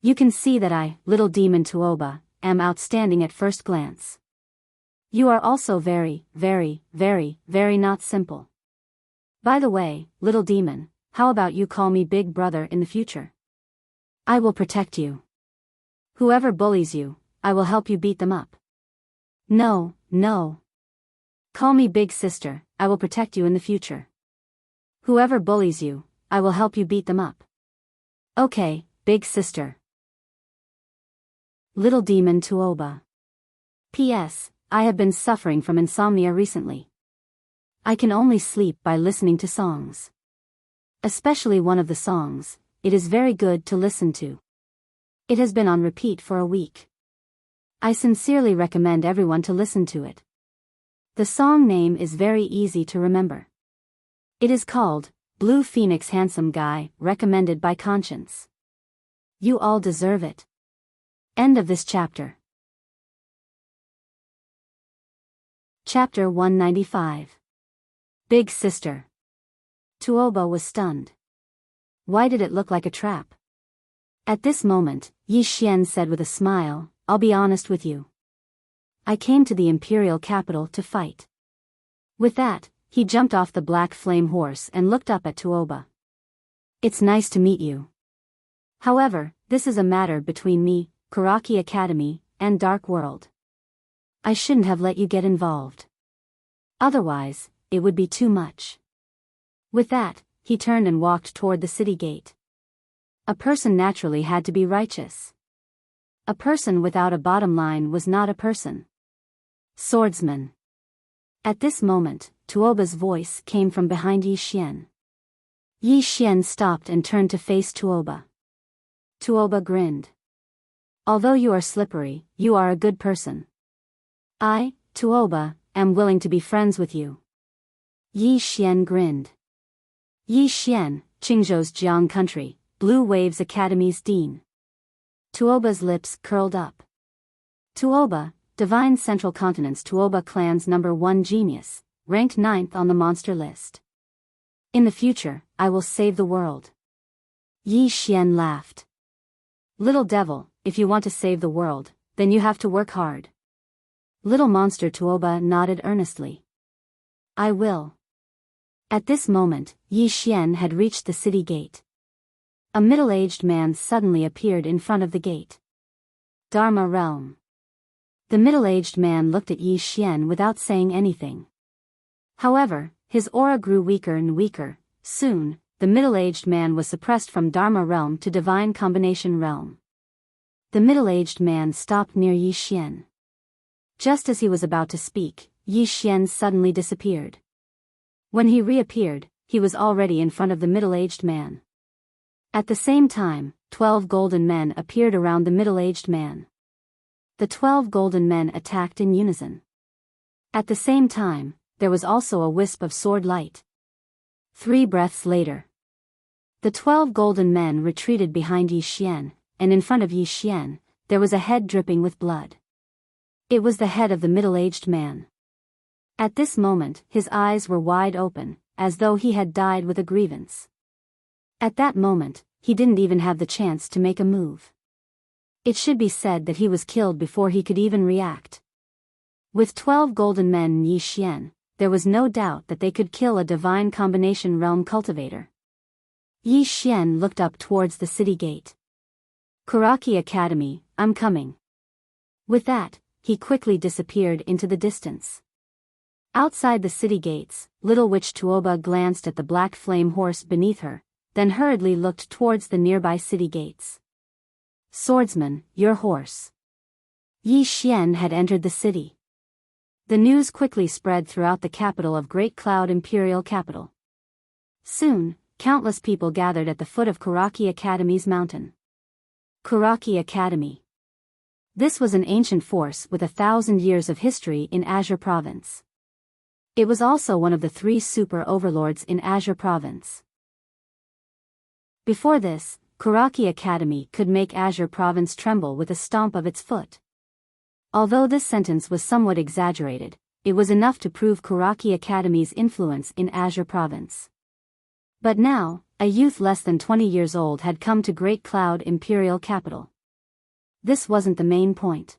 You can see that I, little demon Tuoba, am outstanding at first glance. You are also very, very, very, very not simple. By the way, little demon, how about you call me big brother in the future? I will protect you. Whoever bullies you, I will help you beat them up. No, no. Call me big sister, I will protect you in the future. Whoever bullies you, I will help you beat them up. Okay, big sister. Little demon Tuoba. P.S. I have been suffering from insomnia recently. I can only sleep by listening to songs. Especially one of the songs, it is very good to listen to. It has been on repeat for a week. I sincerely recommend everyone to listen to it. The song name is very easy to remember. It is called, Blue Phoenix Handsome Guy, recommended by Conscience. You all deserve it. End of this chapter. Chapter 195. Big Sister. Tuoba was stunned. Why did it look like a trap? At this moment, Yi Xian said with a smile, I'll be honest with you. I came to the imperial capital to fight. With that, he jumped off the black flame horse and looked up at Tuoba. It's nice to meet you. However, this is a matter between me, Kuraki Academy, and Dark World. I shouldn't have let you get involved. Otherwise, it would be too much. With that, he turned and walked toward the city gate. A person naturally had to be righteous. A person without a bottom line was not a person. Swordsman. At this moment, Tuoba's voice came from behind Yi Xian. Yi Xian stopped and turned to face Tuoba. Tuoba grinned. Although you are slippery, you are a good person. I, Tuoba, am willing to be friends with you. Yi Xian grinned. Yi Xian, Qingzhou's Jiang Country, Blue Waves Academy's dean. Tuoba's lips curled up. Tuoba, Divine Central Continent's Tuoba clan's #1 genius, ranked 9th on the monster list. In the future, I will save the world. Yi Xian laughed. Little devil, if you want to save the world, then you have to work hard. Little monster Tuoba nodded earnestly. I will. At this moment, Yi Xian had reached the city gate. A middle-aged man suddenly appeared in front of the gate. Dharma Realm. The middle-aged man looked at Yi Xian without saying anything. However, His aura grew weaker and weaker. Soon, the middle-aged man was suppressed from Dharma realm to divine combination realm. The middle-aged man stopped near Yi Xian. Just as he was about to speak, Yi Xian suddenly disappeared. When he reappeared, he was already in front of the middle-aged man. At the same time, 12 golden men appeared around the middle-aged man. The 12 golden men attacked in unison. At the same time, there was also a wisp of sword light. 3 breaths later, the 12 golden men retreated behind Yi Xian, and in front of Yi Xian, there was a head dripping with blood. It was the head of the middle-aged man. At this moment, his eyes were wide open, as though he had died with a grievance. At that moment, he didn't even have the chance to make a move. It should be said that he was killed before he could even react. With 12 golden men in Yi Xian, there was no doubt that they could kill a divine combination realm cultivator. Yi Xian looked up towards the city gate. Kuraki Academy, I'm coming. With that, he quickly disappeared into the distance. Outside the city gates, little witch Tuoba glanced at the black flame horse beneath her, then hurriedly looked towards the nearby city gates. Swordsman, your horse. Yi Xian had entered the city. The news quickly spread throughout the capital of Great Cloud Imperial Capital. Soon, countless people gathered at the foot of Kuraki Academy's mountain. Kuraki Academy. This was an ancient force with 1,000 years of history in Azure Province. It was also one of the 3 super overlords in Azure Province. Before this, Kuraki Academy could make Azure Province tremble with a stomp of its foot. Although this sentence was somewhat exaggerated, it was enough to prove Kuraki Academy's influence in Azure Province. But now, a youth less than 20 years old had come to Great Cloud Imperial Capital. This wasn't the main point.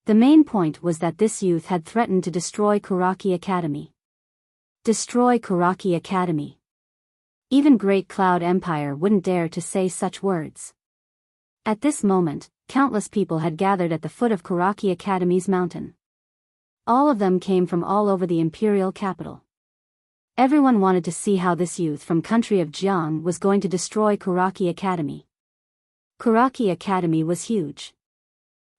The main point was that this youth had threatened to destroy Kuraki Academy. Destroy Kuraki Academy. Even Great Cloud Empire wouldn't dare to say such words. At this moment, countless people had gathered at the foot of Kuraki Academy's mountain. All of them came from all over the imperial capital. Everyone wanted to see how this youth from country of Jiang was going to destroy Kuraki Academy. Kuraki Academy was huge.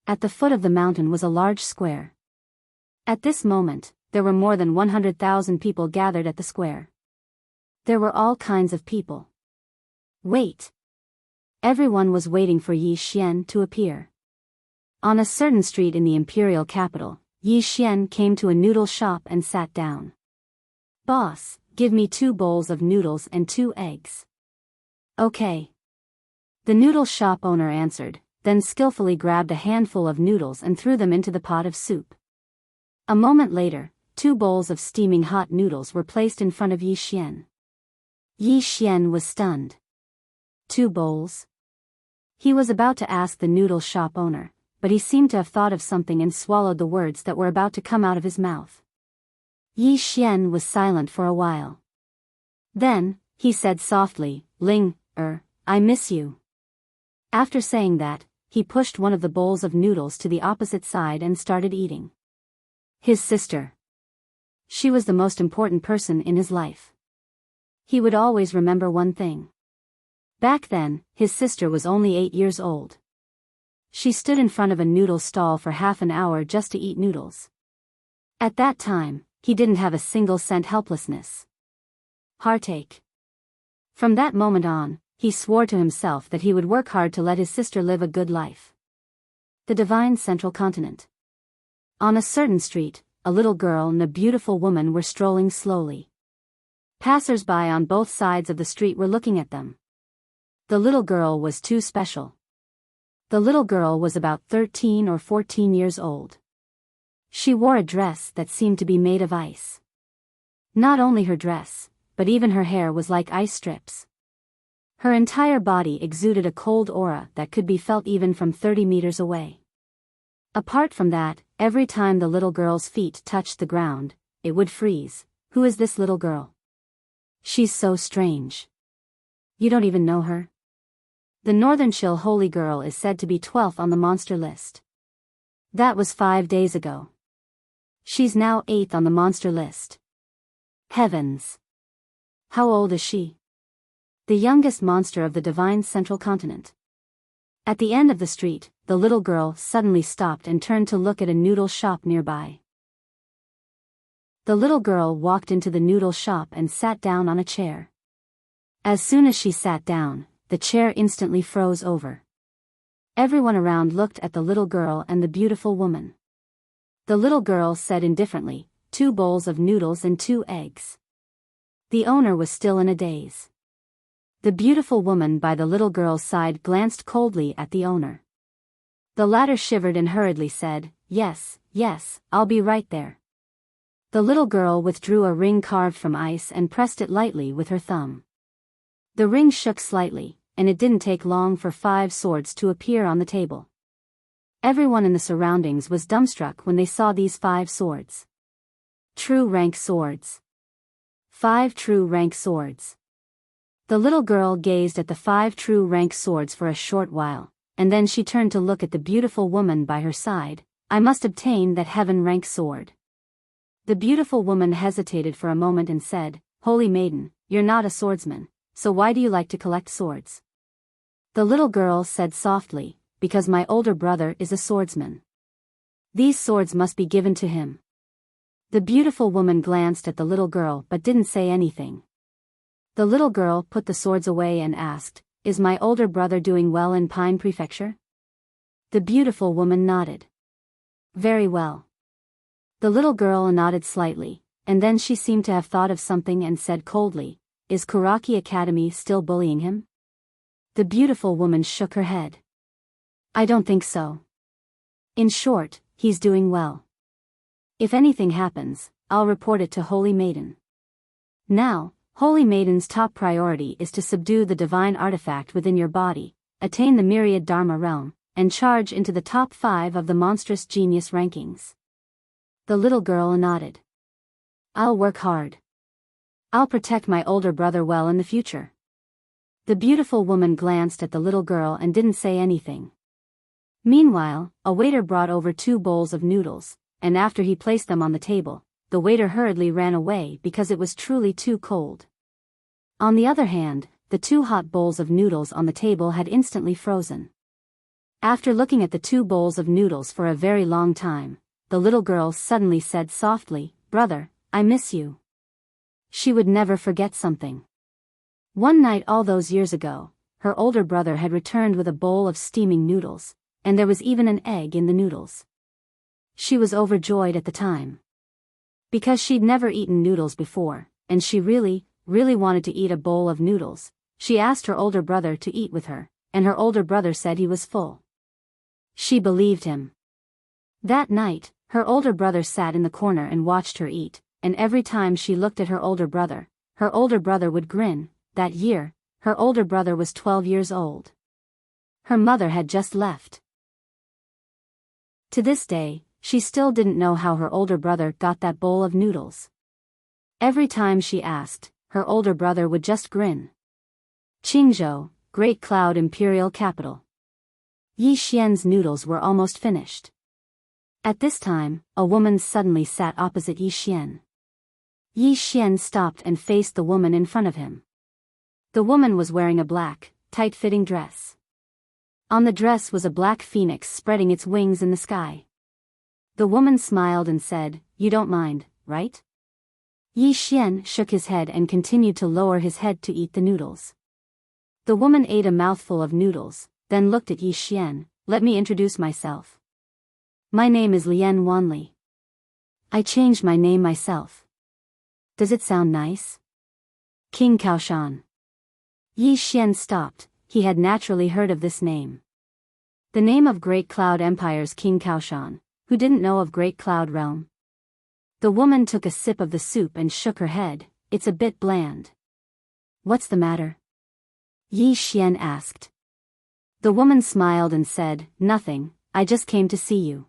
At the foot of the mountain was a large square. At this moment, there were more than 100,000 people gathered at the square. There were all kinds of people. Wait. Everyone was waiting for Yi Xian to appear. On a certain street in the imperial capital, Yi Xian came to a noodle shop and sat down. Boss, give me 2 bowls of noodles and 2 eggs. Okay. The noodle shop owner answered, then skillfully grabbed a handful of noodles and threw them into the pot of soup. A moment later, 2 bowls of steaming hot noodles were placed in front of Yi Xian. Yi Xian was stunned. 2 bowls? He was about to ask the noodle shop owner, but he seemed to have thought of something and swallowed the words that were about to come out of his mouth. Yi Xian was silent for a while. Then, he said softly, I miss you. After saying that, he pushed one of the bowls of noodles to the opposite side and started eating. His sister. She was the most important person in his life. He would always remember one thing. Back then, his sister was only 8 years old. She stood in front of a noodle stall for half an hour just to eat noodles. At that time, he didn't have a single cent helplessness. Heartache. From that moment on, he swore to himself that he would work hard to let his sister live a good life. The divine central continent. On a certain street, a little girl and a beautiful woman were strolling slowly. Passers-by on both sides of the street were looking at them. The little girl was too special. The little girl was about 13 or 14 years old. She wore a dress that seemed to be made of ice. Not only her dress, but even her hair was like ice strips. Her entire body exuded a cold aura that could be felt even from 30 meters away. Apart from that, every time the little girl's feet touched the ground, it would freeze. Who is this little girl? She's so strange. You don't even know her? The Northern Chill Holy Girl is said to be 12th on the monster list. That was 5 days ago. She's now 8th on the monster list. Heavens! How old is she? The youngest monster of the divine central continent. At the end of the street, the little girl suddenly stopped and turned to look at a noodle shop nearby. The little girl walked into the noodle shop and sat down on a chair. As soon as she sat down, the chair instantly froze over. Everyone around looked at the little girl and the beautiful woman. The little girl said indifferently, 2 bowls of noodles and 2 eggs. The owner was still in a daze. The beautiful woman by the little girl's side glanced coldly at the owner. The latter shivered and hurriedly said, "Yes, yes, I'll be right there." The little girl withdrew a ring carved from ice and pressed it lightly with her thumb. The ring shook slightly, and it didn't take long for 5 swords to appear on the table. Everyone in the surroundings was dumbstruck when they saw these 5 swords. True rank swords. 5 true rank swords. The little girl gazed at the 5 true rank swords for a short while, and then she turned to look at the beautiful woman by her side. "I must obtain that heaven rank sword." The beautiful woman hesitated for a moment and said, "Holy maiden, you're not a swordsman, so why do you like to collect swords?" The little girl said softly, "Because my older brother is a swordsman. These swords must be given to him." The beautiful woman glanced at the little girl but didn't say anything. The little girl put the swords away and asked, "Is my older brother doing well in Pine Prefecture?" The beautiful woman nodded. "Very well." The little girl nodded slightly, and then she seemed to have thought of something and said coldly, "Is Kuraki Academy still bullying him?" The beautiful woman shook her head. "I don't think so. In short, he's doing well. If anything happens, I'll report it to Holy Maiden. Now, Holy Maiden's top priority is to subdue the divine artifact within your body, attain the myriad Dharma realm, and charge into the top 5 of the monstrous genius rankings." The little girl nodded. "I'll work hard. I'll protect my older brother well in the future." The beautiful woman glanced at the little girl and didn't say anything. Meanwhile, a waiter brought over 2 bowls of noodles, and after he placed them on the table, the waiter hurriedly ran away because it was truly too cold. On the other hand, the 2 hot bowls of noodles on the table had instantly frozen. After looking at the 2 bowls of noodles for a very long time, the little girl suddenly said softly, "Brother, I miss you." She would never forget something. One night all those years ago, her older brother had returned with a bowl of steaming noodles, and there was even an egg in the noodles. She was overjoyed at the time. Because she'd never eaten noodles before, and she really wanted to eat a bowl of noodles, she asked her older brother to eat with her, and her older brother said he was full. She believed him. That night, her older brother sat in the corner and watched her eat, and every time she looked at her older brother would grin. That year, her older brother was 12 years old. Her mother had just left. To this day, she still didn't know how her older brother got that bowl of noodles. Every time she asked, her older brother would just grin. Qingzhou, Great Cloud Imperial Capital. Yi Xian's noodles were almost finished. At this time, a woman suddenly sat opposite Yi Xian. Yi Xian stopped and faced the woman in front of him. The woman was wearing a black, tight-fitting dress. On the dress was a black phoenix spreading its wings in the sky. The woman smiled and said, "You don't mind, right?" Yi Xian shook his head and continued to lower his head to eat the noodles. The woman ate a mouthful of noodles, then looked at Yi Xian. "Let me introduce myself. My name is Lian Wanli. I changed my name myself. Does it sound nice? King Kaoshan." Yi Xian stopped. He had naturally heard of this name. The name of Great Cloud Empire's King Kaoshan, who didn't know of Great Cloud Realm? The woman took a sip of the soup and shook her head. "It's a bit bland." "What's the matter?" Yi Xian asked. The woman smiled and said, "Nothing, I just came to see you."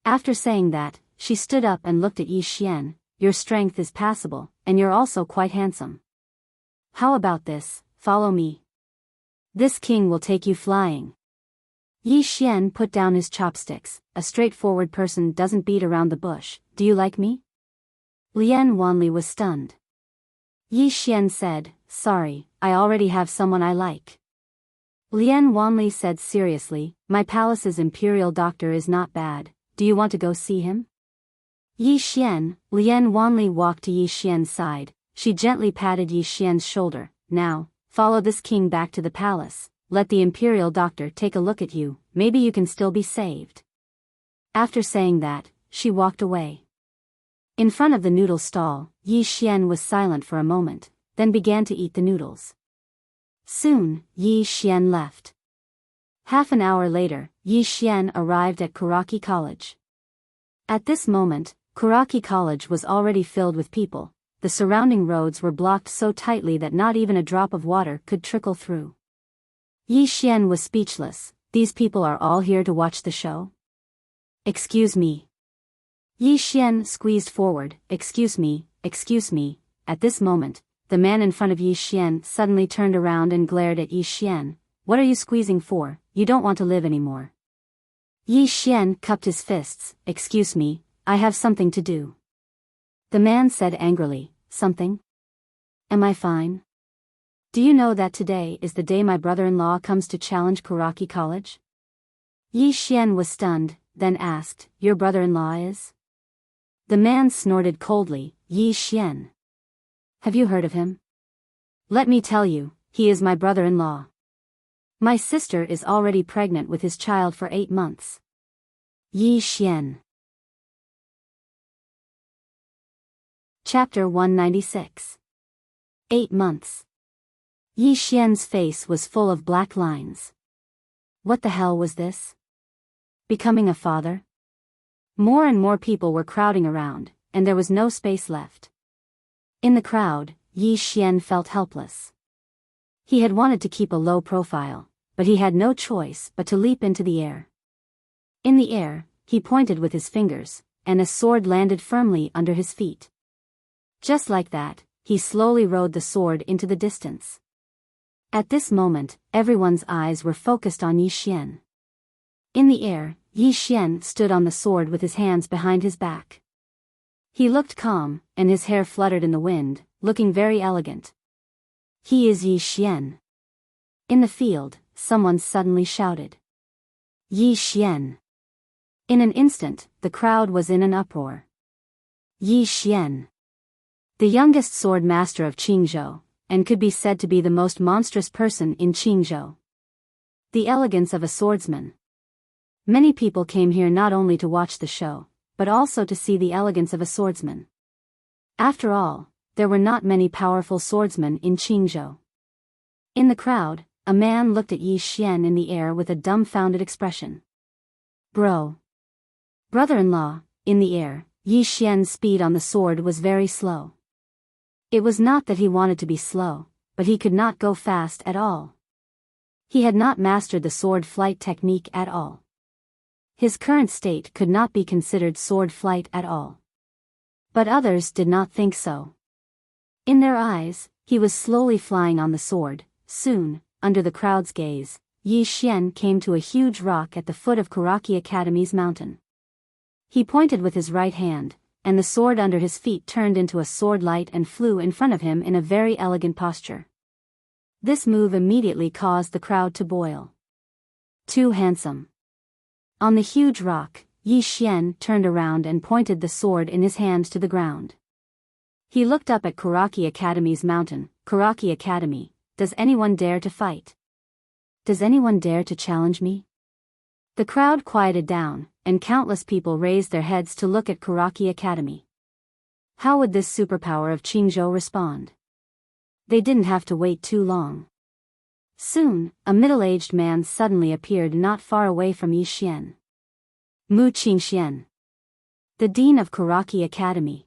After saying that, she stood up and looked at Yi Xian. "Your strength is passable, and you're also quite handsome. How about this? Follow me. This king will take you flying." Yi Xian put down his chopsticks. "A straightforward person doesn't beat around the bush. Do you like me?" Lian Wanli was stunned. Yi Xian said, "Sorry, I already have someone I like." Lian Wanli said seriously, "My palace's imperial doctor is not bad, do you want to go see him?" Yi Xian, Lian Wanli walked to Yi Xian's side, she gently patted Yi Xian's shoulder, "Now, follow this king back to the palace, let the imperial doctor take a look at you, maybe you can still be saved." After saying that, she walked away. In front of the noodle stall, Yi Xian was silent for a moment, then began to eat the noodles. Soon, Yi Xian left. Half an hour later, Yi Xian arrived at Kuraki College. At this moment, Kuraki College was already filled with people. The surrounding roads were blocked so tightly that not even a drop of water could trickle through. Yi Xian was speechless. These people are all here to watch the show? "Excuse me." Yi Xian squeezed forward, excuse me. At this moment, the man in front of Yi Xian suddenly turned around and glared at Yi Xian. "What are you squeezing for? You don't want to live anymore." Yi Xian cupped his fists. "Excuse me, I have something to do." The man said angrily, "Something? Am I fine? Do you know that today is the day my brother-in-law comes to challenge Kuraki College?" Yi Xian was stunned, then asked, "Your brother-in-law is?" The man snorted coldly, "Yi Xian. Have you heard of him? Let me tell you, he is my brother-in-law. My sister is already pregnant with his child for 8 months. Yi Xian." Chapter 196. 8 months. Yi Xian's face was full of black lines. What the hell was this? Becoming a father? More and more people were crowding around, and there was no space left. In the crowd, Yi Xian felt helpless. He had wanted to keep a low profile, but he had no choice but to leap into the air. In the air, he pointed with his fingers, and a sword landed firmly under his feet. Just like that, he slowly rode the sword into the distance. At this moment, everyone's eyes were focused on Yi Xian. In the air, Yi Xian stood on the sword with his hands behind his back. He looked calm, and his hair fluttered in the wind, looking very elegant. "He is Yi Xian." In the field, someone suddenly shouted, "Yi Xian." In an instant, the crowd was in an uproar. Yi Xian, the youngest sword master of Qingzhou, and could be said to be the most monstrous person in Qingzhou. The elegance of a swordsman. Many people came here not only to watch the show, but also to see the elegance of a swordsman. After all, there were not many powerful swordsmen in Qingzhou. In the crowd, a man looked at Yi Xian in the air with a dumbfounded expression. "Bro. Brother-in-law." In the air, Yi Xian's speed on the sword was very slow. It was not that he wanted to be slow, but he could not go fast at all. He had not mastered the sword flight technique at all. His current state could not be considered sword flight at all. But others did not think so. In their eyes, he was slowly flying on the sword. Soon, under the crowd's gaze, Yi Xian came to a huge rock at the foot of Kuraki Academy's mountain. He pointed with his right hand, and the sword under his feet turned into a sword light and flew in front of him in a very elegant posture. This move immediately caused the crowd to boil. Too handsome. On the huge rock, Yi Xian turned around and pointed the sword in his hand to the ground. He looked up at Kuraki Academy's mountain. "Kuraki Academy, does anyone dare to fight? Does anyone dare to challenge me?" The crowd quieted down, and countless people raised their heads to look at Kuraki Academy. How would this superpower of Qingzhou respond? They didn't have to wait too long. Soon, a middle-aged man suddenly appeared not far away from Yi Xian. Mu Qingxian, the dean of Kuraki Academy.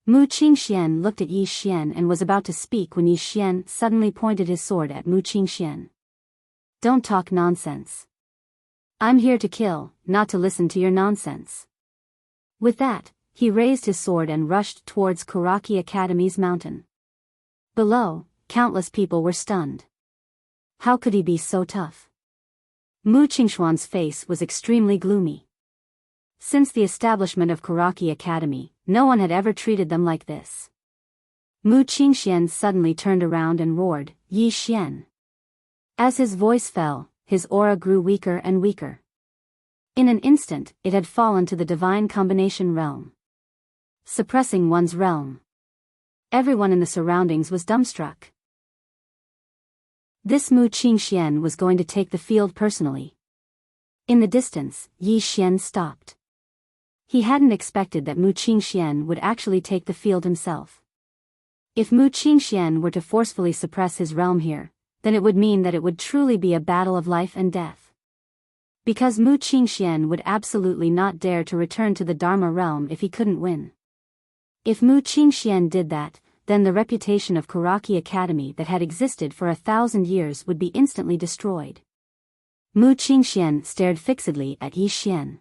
Mu Qingxian looked at Yi Xian and was about to speak when Yi Xian suddenly pointed his sword at Mu Qingxian. "Don't talk nonsense. I'm here to kill, not to listen to your nonsense." With that, he raised his sword and rushed towards Kuraki Academy's mountain. Below, countless people were stunned. How could he be so tough? Mu Qingxuan's face was extremely gloomy. Since the establishment of Karaki Academy, no one had ever treated them like this. Mu Qingxian suddenly turned around and roared, "Yi Xian!" As his voice fell, his aura grew weaker and weaker. In an instant, it had fallen to the divine combination realm. Suppressing one's realm. Everyone in the surroundings was dumbstruck. This Mu Qingxian was going to take the field personally. In the distance, Yi Xian stopped. He hadn't expected that Mu Qingxian would actually take the field himself. If Mu Qingxian were to forcefully suppress his realm here, then it would mean that it would truly be a battle of life and death. Because Mu Qingxian would absolutely not dare to return to the Dharma realm if he couldn't win. If Mu Qingxian did that, then the reputation of Karaki Academy that had existed for 1,000 years would be instantly destroyed. Mu Qingxian stared fixedly at Yi Xian.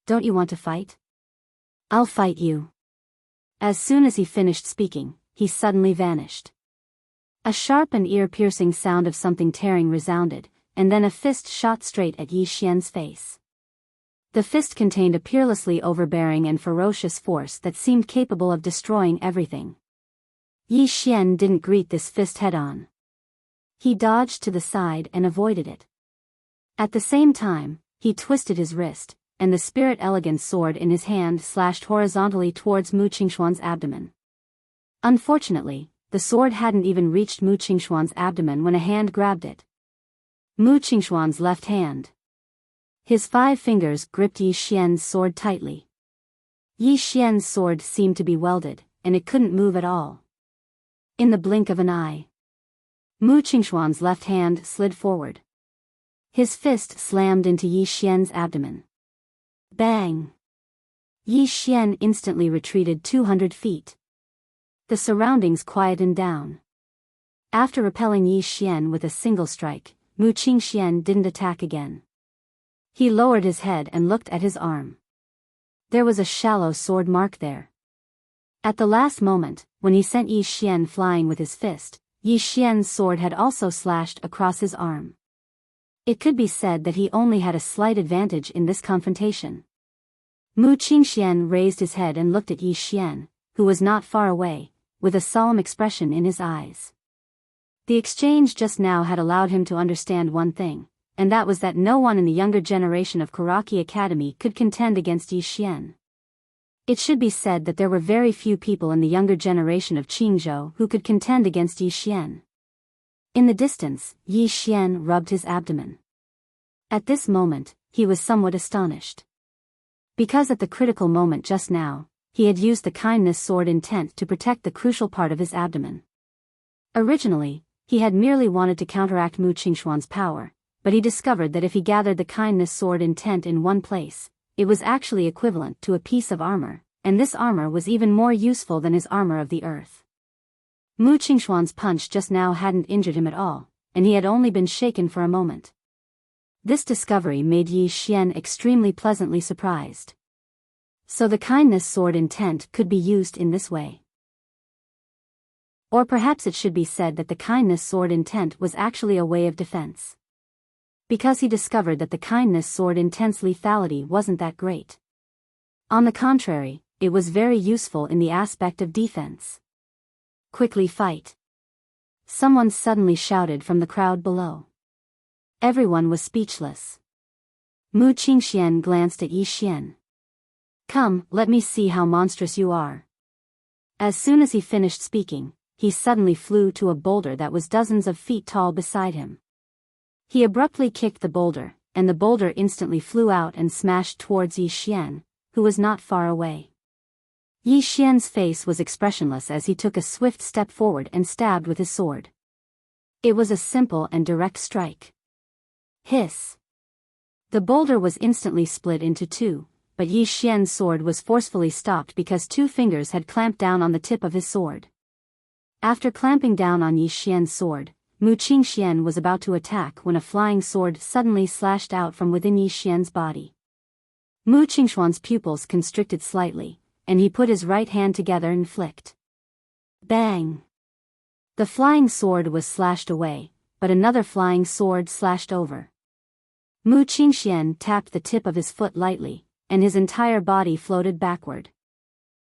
"Don't you want to fight? I'll fight you." As soon as he finished speaking, he suddenly vanished. A sharp and ear-piercing sound of something tearing resounded, and then a fist shot straight at Yi Xian's face. The fist contained a peerlessly overbearing and ferocious force that seemed capable of destroying everything. Yi Xian didn't greet this fist head-on. He dodged to the side and avoided it. At the same time, he twisted his wrist, and the spirit elegance sword in his hand slashed horizontally towards Mu Qingxuan's abdomen. Unfortunately, the sword hadn't even reached Mu Qingxuan's abdomen when a hand grabbed it. Mu Qingxuan's left hand. His 5 fingers gripped Yi Xian's sword tightly. Yi Xian's sword seemed to be welded, and it couldn't move at all. In the blink of an eye, Mu Qingxuan's left hand slid forward. His fist slammed into Yi Xian's abdomen. Bang! Yi Xian instantly retreated 200 feet. The surroundings quietened down. After repelling Yi Xian with a single strike, Mu Qingxian didn't attack again. He lowered his head and looked at his arm. There was a shallow sword mark there. At the last moment, when he sent Yi Xian flying with his fist, Yi Xian's sword had also slashed across his arm. It could be said that he only had a slight advantage in this confrontation. Mu Qingxian raised his head and looked at Yi Xian, who was not far away, with a solemn expression in his eyes. The exchange just now had allowed him to understand one thing, and that was that no one in the younger generation of Karaki Academy could contend against Yi Xian. It should be said that there were very few people in the younger generation of Qingzhou who could contend against Yi Xian. In the distance, Yi Xian rubbed his abdomen. At this moment, he was somewhat astonished. Because at the critical moment just now, he had used the kindness sword intent to protect the crucial part of his abdomen. Originally, he had merely wanted to counteract Mu Qingxuan's power, but he discovered that if he gathered the kindness sword intent in one place, it was actually equivalent to a piece of armor, and this armor was even more useful than his armor of the earth. Mu Qingxuan's punch just now hadn't injured him at all, and he had only been shaken for a moment. This discovery made Yi Xian extremely pleasantly surprised. So the kindness sword intent could be used in this way. Or perhaps it should be said that the kindness sword intent was actually a way of defense. Because he discovered that the kindness sword intent's lethality wasn't that great. On the contrary, it was very useful in the aspect of defense. "Quickly fight!" Someone suddenly shouted from the crowd below. Everyone was speechless. Mu Qingxian glanced at Yi Xian. "Come, let me see how monstrous you are." As soon as he finished speaking, he suddenly flew to a boulder that was dozens of feet tall beside him. He abruptly kicked the boulder, and the boulder instantly flew out and smashed towards Yi Xian, who was not far away. Yi Xian's face was expressionless as he took a swift step forward and stabbed with his sword. It was a simple and direct strike. Hiss! The boulder was instantly split into 2, but Yi Xian's sword was forcefully stopped because 2 fingers had clamped down on the tip of his sword. After clamping down on Yi Xian's sword, Mu Qingxian was about to attack when a flying sword suddenly slashed out from within Yi Xian's body. Mu Qingxuan's pupils constricted slightly, and he put his right hand together and flicked. Bang! The flying sword was slashed away, but another flying sword slashed over. Mu Qingxian tapped the tip of his foot lightly, and his entire body floated backward.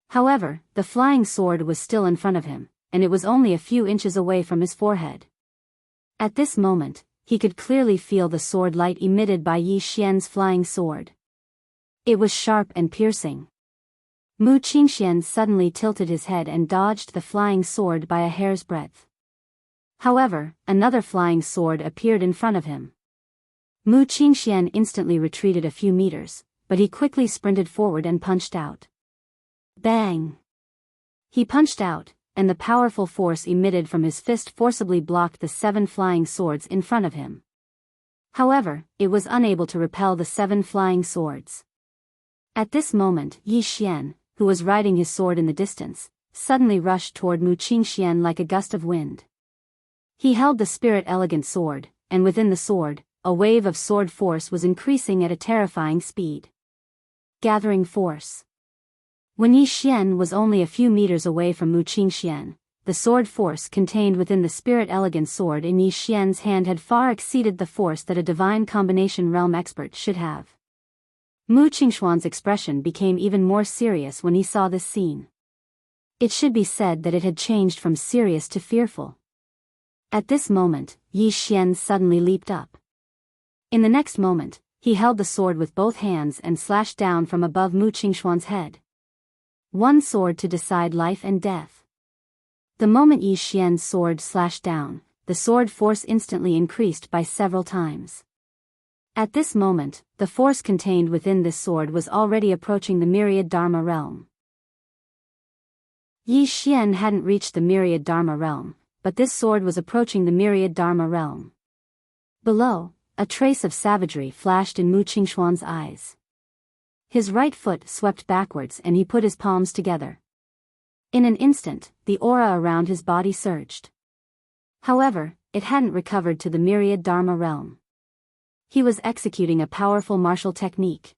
However, the flying sword was still in front of him, and it was only a few inches away from his forehead. At this moment, he could clearly feel the sword light emitted by Yi Xian's flying sword. It was sharp and piercing. Mu Qingxian suddenly tilted his head and dodged the flying sword by a hair's breadth. However, another flying sword appeared in front of him. Mu Qingxian instantly retreated a few meters, but he quickly sprinted forward and punched out. Bang! He punched out, and the powerful force emitted from his fist forcibly blocked the 7 flying swords in front of him. However, it was unable to repel the 7 flying swords. At this moment, Yi Xian, who was riding his sword in the distance, suddenly rushed toward Mu Qingxian like a gust of wind. He held the spirit elegant sword, and within the sword, a wave of sword force was increasing at a terrifying speed. Gathering force. When Yi Xian was only a few meters away from Mu Qingxian, the sword force contained within the spirit elegant sword in Yi Xian's hand had far exceeded the force that a divine combination realm expert should have. Mu Qingxuan's expression became even more serious when he saw this scene. It should be said that it had changed from serious to fearful. At this moment, Yi Xian suddenly leaped up. In the next moment, he held the sword with both hands and slashed down from above Mu Qingxuan's head. One sword to decide life and death. The moment Yi Xian's sword slashed down, the sword force instantly increased by several times. At this moment, the force contained within this sword was already approaching the myriad Dharma realm. Yi Xian hadn't reached the myriad Dharma realm, but this sword was approaching the myriad Dharma realm. Below, a trace of savagery flashed in Mu Qingxuan's eyes. His right foot swept backwards and he put his palms together. In an instant, the aura around his body surged. However, it hadn't recovered to the myriad Dharma realm. He was executing a powerful martial technique.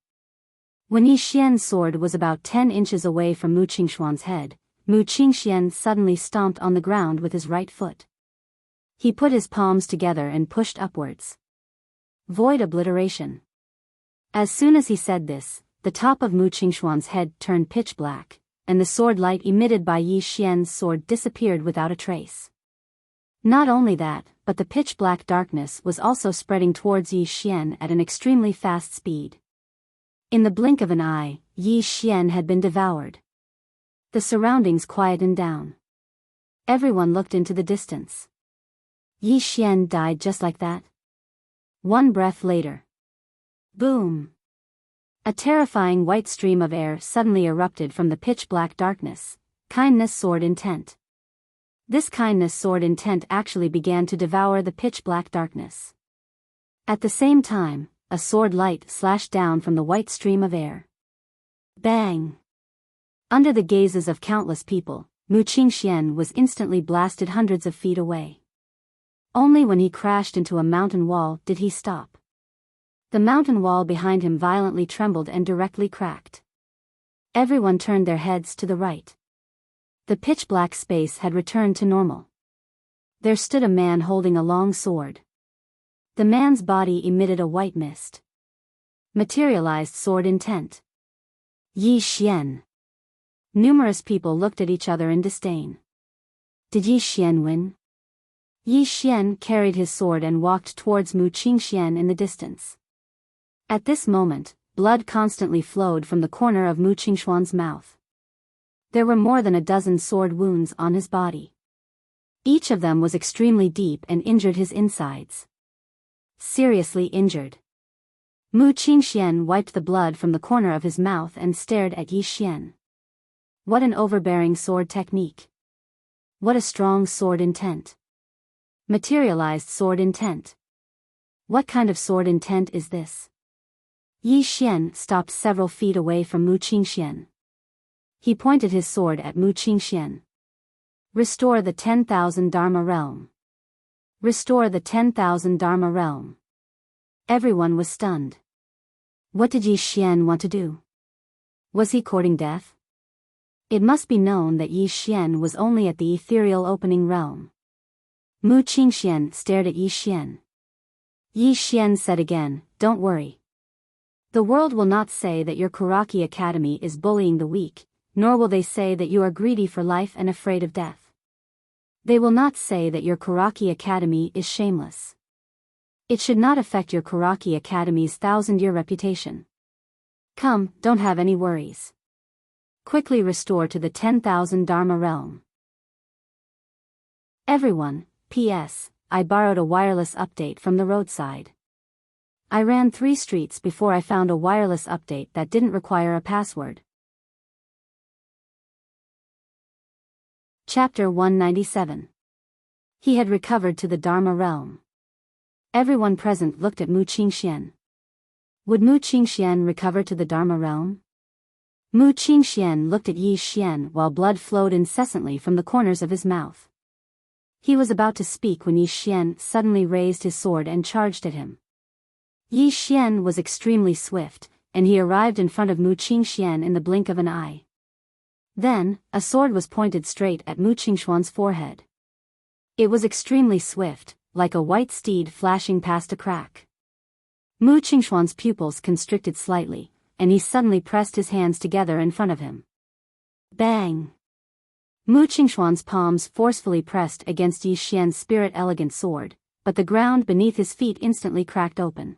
When Yi Xian's sword was about 10 inches away from Mu Qingxuan's head, Mu Qingxian suddenly stomped on the ground with his right foot. He put his palms together and pushed upwards. Void obliteration. As soon as he said this, the top of Mu Qingxuan's head turned pitch black, and the sword light emitted by Yi Xian's sword disappeared without a trace. Not only that, but the pitch black darkness was also spreading towards Yi Xian at an extremely fast speed. In the blink of an eye, Yi Xian had been devoured. The surroundings quietened down. Everyone looked into the distance. Yi Xian died just like that. One breath later. Boom! A terrifying white stream of air suddenly erupted from the pitch-black darkness. Kindness sword intent. This kindness sword intent actually began to devour the pitch-black darkness. At the same time, a sword light slashed down from the white stream of air. Bang! Under the gazes of countless people, Mu Qingxian was instantly blasted hundreds of feet away. Only when he crashed into a mountain wall did he stop. The mountain wall behind him violently trembled and directly cracked. Everyone turned their heads to the right. The pitch-black space had returned to normal. There stood a man holding a long sword. The man's body emitted a white mist. Materialized sword intent. Yi Xian. Numerous people looked at each other in disdain. Did Yi Xian win? Yi Xian carried his sword and walked towards Mu Qingxian in the distance. At this moment, blood constantly flowed from the corner of Mu Qingxuan's mouth. There were more than a dozen sword wounds on his body. Each of them was extremely deep and injured his insides. Seriously injured. Mu Qingxian wiped the blood from the corner of his mouth and stared at Yi Xian. What an overbearing sword technique. What a strong sword intent. Materialized sword intent. What kind of sword intent is this? Yi Xian stopped several feet away from Mu Qingxian. He pointed his sword at Mu Qingxian. Restore the 10,000 Dharma realm. Restore the 10,000 Dharma realm. Everyone was stunned. What did Yi Xian want to do? Was he courting death? It must be known that Yi Xian was only at the ethereal opening realm. Mu Qingxian stared at Yi Xian. Yi Xian said again, "Don't worry. The world will not say that your Kuraki Academy is bullying the weak, nor will they say that you are greedy for life and afraid of death. They will not say that your Kuraki Academy is shameless. It should not affect your Kuraki Academy's 1,000-year reputation. Come, don't have any worries. Quickly restore to the 10,000 Dharma realm. Everyone, P.S. I borrowed a wireless update from the roadside. I ran 3 streets before I found a wireless update that didn't require a password. Chapter 197. He had recovered to the Dharma realm. Everyone present looked at Mu Qingxian. Would Mu Qingxian recover to the Dharma realm? Mu Qingxian looked at Yi Xian while blood flowed incessantly from the corners of his mouth. He was about to speak when Yi Xian suddenly raised his sword and charged at him. Yi Xian was extremely swift, and he arrived in front of Mu Qingxian in the blink of an eye. Then, a sword was pointed straight at Mu Qingxuan's forehead. It was extremely swift, like a white steed flashing past a crack. Mu Qingxuan's pupils constricted slightly, and he suddenly pressed his hands together in front of him. Bang! Mu Qingxuan's palms forcefully pressed against Yi Xian's spirit-elegant sword, but the ground beneath his feet instantly cracked open.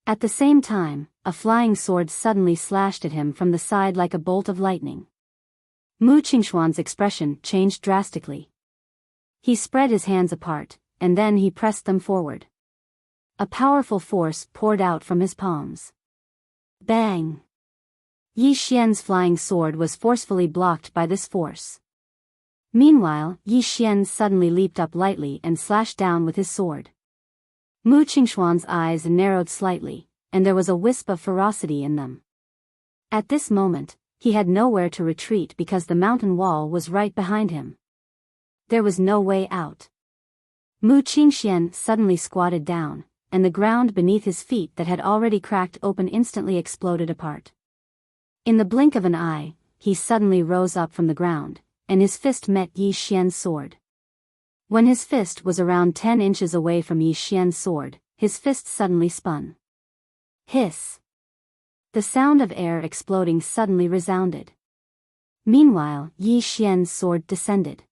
At the same time, a flying sword suddenly slashed at him from the side like a bolt of lightning. Mu Qingxuan's expression changed drastically. He spread his hands apart, and then he pressed them forward. A powerful force poured out from his palms. Bang! Yi Xian's flying sword was forcefully blocked by this force. Meanwhile, Yi Xian suddenly leaped up lightly and slashed down with his sword. Mu Qingxuan's eyes narrowed slightly, and there was a wisp of ferocity in them. At this moment, he had nowhere to retreat because the mountain wall was right behind him. There was no way out. Mu Qingxian suddenly squatted down, and the ground beneath his feet that had already cracked open instantly exploded apart. In the blink of an eye, he suddenly rose up from the ground, and his fist met Yi Xian's sword. When his fist was around 10 inches away from Yi Xian's sword, his fist suddenly spun. Hiss! The sound of air exploding suddenly resounded. Meanwhile, Yi Xian's sword descended.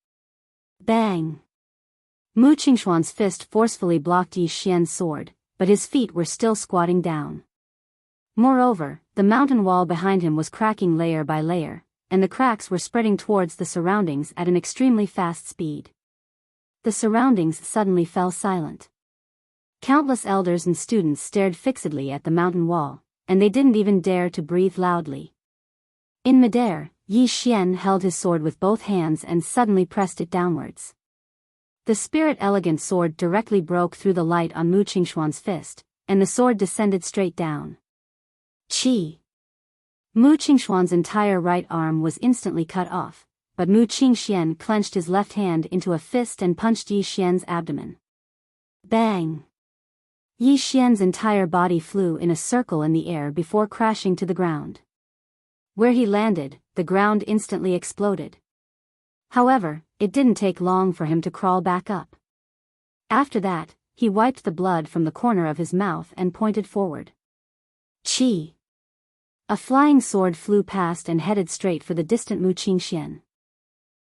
Bang! Mu Qingxuan's fist forcefully blocked Yi Xian's sword, but his feet were still squatting down. Moreover, the mountain wall behind him was cracking layer by layer, and the cracks were spreading towards the surroundings at an extremely fast speed. The surroundings suddenly fell silent. Countless elders and students stared fixedly at the mountain wall, and they didn't even dare to breathe loudly. In midair, Yi Xian held his sword with both hands and suddenly pressed it downwards. The spirit-elegant sword directly broke through the light on Mu Qingxuan's fist, and the sword descended straight down. Chi! Mu Qingxuan's entire right arm was instantly cut off, but Mu Qingxian clenched his left hand into a fist and punched Yi Xian's abdomen. Bang! Yi Xian's entire body flew in a circle in the air before crashing to the ground. Where he landed, the ground instantly exploded. However, it didn't take long for him to crawl back up. After that, he wiped the blood from the corner of his mouth and pointed forward. Chi! A flying sword flew past and headed straight for the distant Mu Qingxian.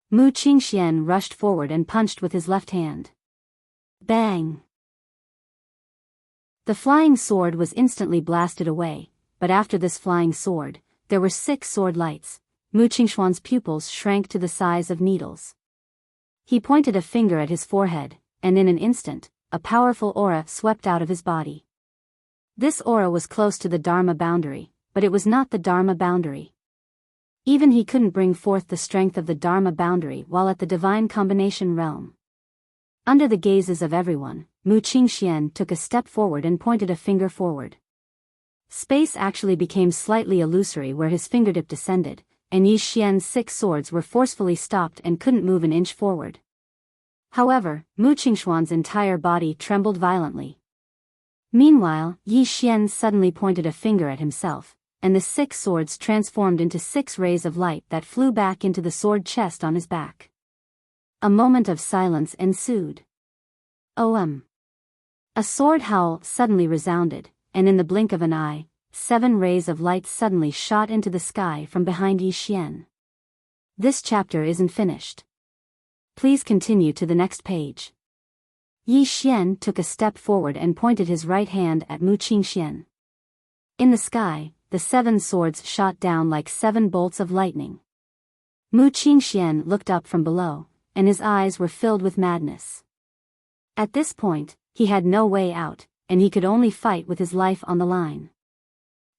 Mu Qingxian rushed forward and punched with his left hand. Bang! The flying sword was instantly blasted away, but after this flying sword, there were 6 sword lights. Mu Qingxuan's pupils shrank to the size of needles. He pointed a finger at his forehead, and in an instant, a powerful aura swept out of his body. This aura was close to the Dharma boundary, but it was not the Dharma boundary. Even he couldn't bring forth the strength of the Dharma boundary while at the divine combination realm. Under the gazes of everyone, Mu Qingxian took a step forward and pointed a finger forward. Space actually became slightly illusory where his fingertip descended, and Yi Xian's 6 swords were forcefully stopped and couldn't move an inch forward. However, Mu Qingxuan's entire body trembled violently. Meanwhile, Yi Xian suddenly pointed a finger at himself, and the 6 swords transformed into 6 rays of light that flew back into the sword chest on his back. A moment of silence ensued. A sword howl suddenly resounded, and in the blink of an eye, 7 rays of light suddenly shot into the sky from behind Yi Xian. This chapter isn't finished. Please continue to the next page. Yi Xian took a step forward and pointed his right hand at Mu Qingxian. In the sky, the 7 swords shot down like 7 bolts of lightning. Mu Qingxian looked up from below, and his eyes were filled with madness. At this point, he had no way out, and he could only fight with his life on the line.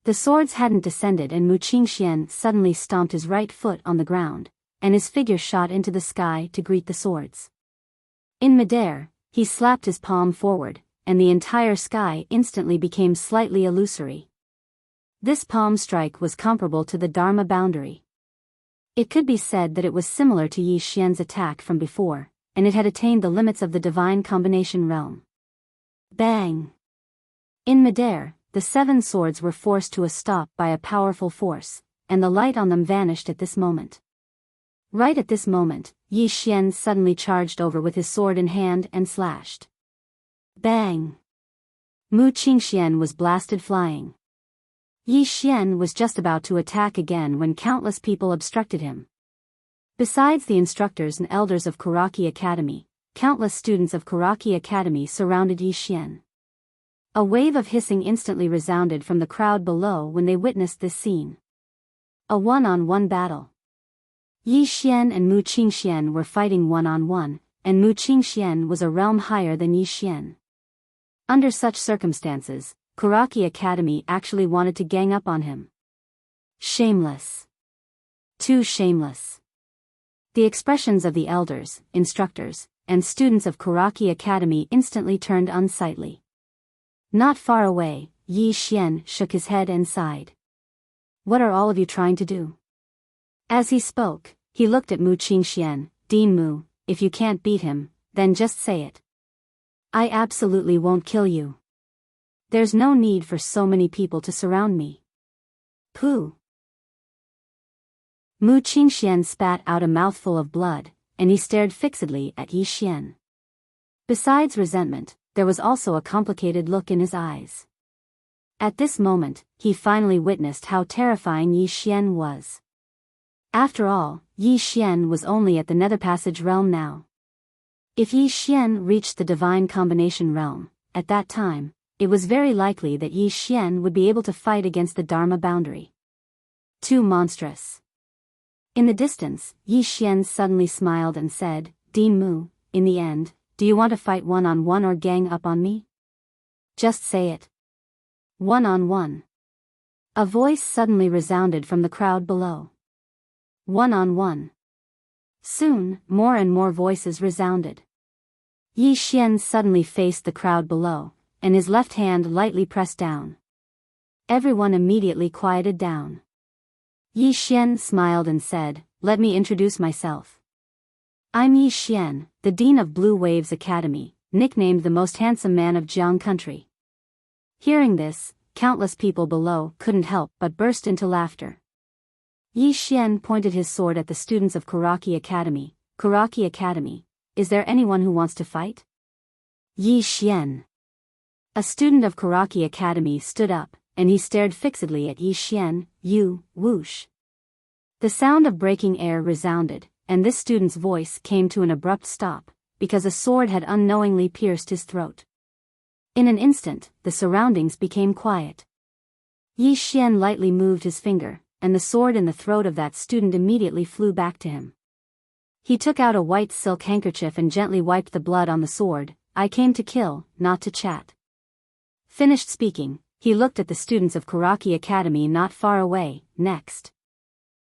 The swords hadn't descended and Mu Qingxian suddenly stomped his right foot on the ground, and his figure shot into the sky to greet the swords. In midair, he slapped his palm forward, and the entire sky instantly became slightly illusory. This palm strike was comparable to the Dharma boundary. It could be said that it was similar to Yi Xian's attack from before, and it had attained the limits of the divine combination realm. Bang! In midair, the 7 swords were forced to a stop by a powerful force, and the light on them vanished at this moment. Right at this moment, Yi Xian suddenly charged over with his sword in hand and slashed. Bang! Mu Qingxian was blasted flying. Yi Xian was just about to attack again when countless people obstructed him. Besides the instructors and elders of Kuraki Academy, countless students of Kuraki Academy surrounded Yi Xian. A wave of hissing instantly resounded from the crowd below when they witnessed this scene. A one-on-one battle. Yi Xian and Mu Qingxian were fighting one-on-one, and Mu Qingxian was a realm higher than Yi Xian. Under such circumstances, Kuraki Academy actually wanted to gang up on him. Shameless. Too shameless. The expressions of the elders, instructors, and students of Kuraki Academy instantly turned unsightly. Not far away, Yi Xian shook his head and sighed. What are all of you trying to do? As he spoke, he looked at Mu Qingxian. Dean Mu, if you can't beat him, then just say it. I absolutely won't kill you. There's no need for so many people to surround me. Pooh. Mu Qingxian spat out a mouthful of blood, and he stared fixedly at Yi Xian. Besides resentment, there was also a complicated look in his eyes. At this moment, he finally witnessed how terrifying Yi Xian was. After all, Yi Xian was only at the Nether Passage realm now. If Yi Xian reached the divine combination realm, at that time, it was very likely that Yi Xian would be able to fight against the Dharma boundary. Too monstrous. In the distance, Yi Xian suddenly smiled and said, Dean Mu, in the end, do you want to fight one-on-one or gang up on me? Just say it. One-on-one. A voice suddenly resounded from the crowd below. One-on-one. Soon, more and more voices resounded. Yi Xian suddenly faced the crowd below, and his left hand lightly pressed down. Everyone immediately quieted down. Yi Xian smiled and said, Let me introduce myself. I'm Yi Xian, the Dean of Blue Waves Academy, nicknamed the most handsome man of Jiang country. Hearing this, countless people below couldn't help but burst into laughter. Yi Xian pointed his sword at the students of Kuraki Academy. Kuraki Academy, is there anyone who wants to fight? Yi Xian. A student of Kuraki Academy stood up, and he stared fixedly at Yi Xian. Whoosh. The sound of breaking air resounded, and this student's voice came to an abrupt stop, because a sword had unknowingly pierced his throat. In an instant, the surroundings became quiet. Yi Xian lightly moved his finger, and the sword in the throat of that student immediately flew back to him. He took out a white silk handkerchief and gently wiped the blood on the sword. I came to kill, not to chat. Finished speaking, he looked at the students of Kuraki Academy not far away. Next.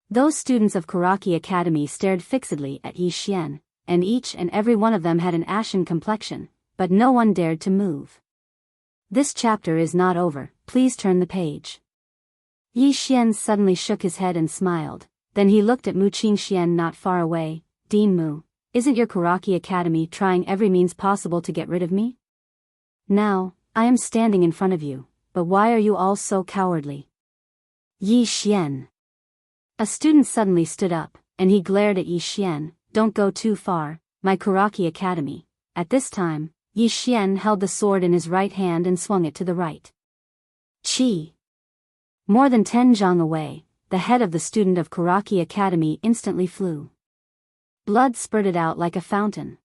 Those students of Kuraki Academy stared fixedly at Yi Xian, and each and every one of them had an ashen complexion, but no one dared to move. This chapter is not over, please turn the page. Yi Xian suddenly shook his head and smiled, then he looked at Mu Qingxian not far away. Dean Mu, isn't your Kuraki Academy trying every means possible to get rid of me? Now, I am standing in front of you, but why are you all so cowardly? Yi Xian. A student suddenly stood up, and he glared at Yi Xian. Don't go too far, my Kuraki Academy. At this time, Yi Xian held the sword in his right hand and swung it to the right. Chi. More than 10 zhang away, the head of the student of Karaki Academy instantly flew. Blood spurted out like a fountain.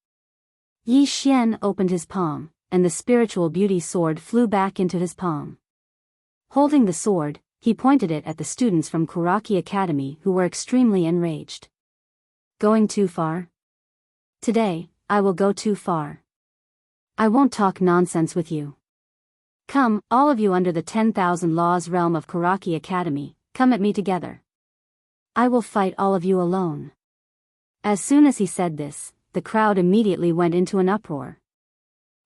Yi Xian opened his palm, and the spiritual beauty sword flew back into his palm. Holding the sword, he pointed it at the students from Karaki Academy who were extremely enraged. Going too far? Today, I will go too far. I won't talk nonsense with you. Come, all of you under the 10,000 laws realm of Karaki Academy, come at me together. I will fight all of you alone. As soon as he said this, the crowd immediately went into an uproar.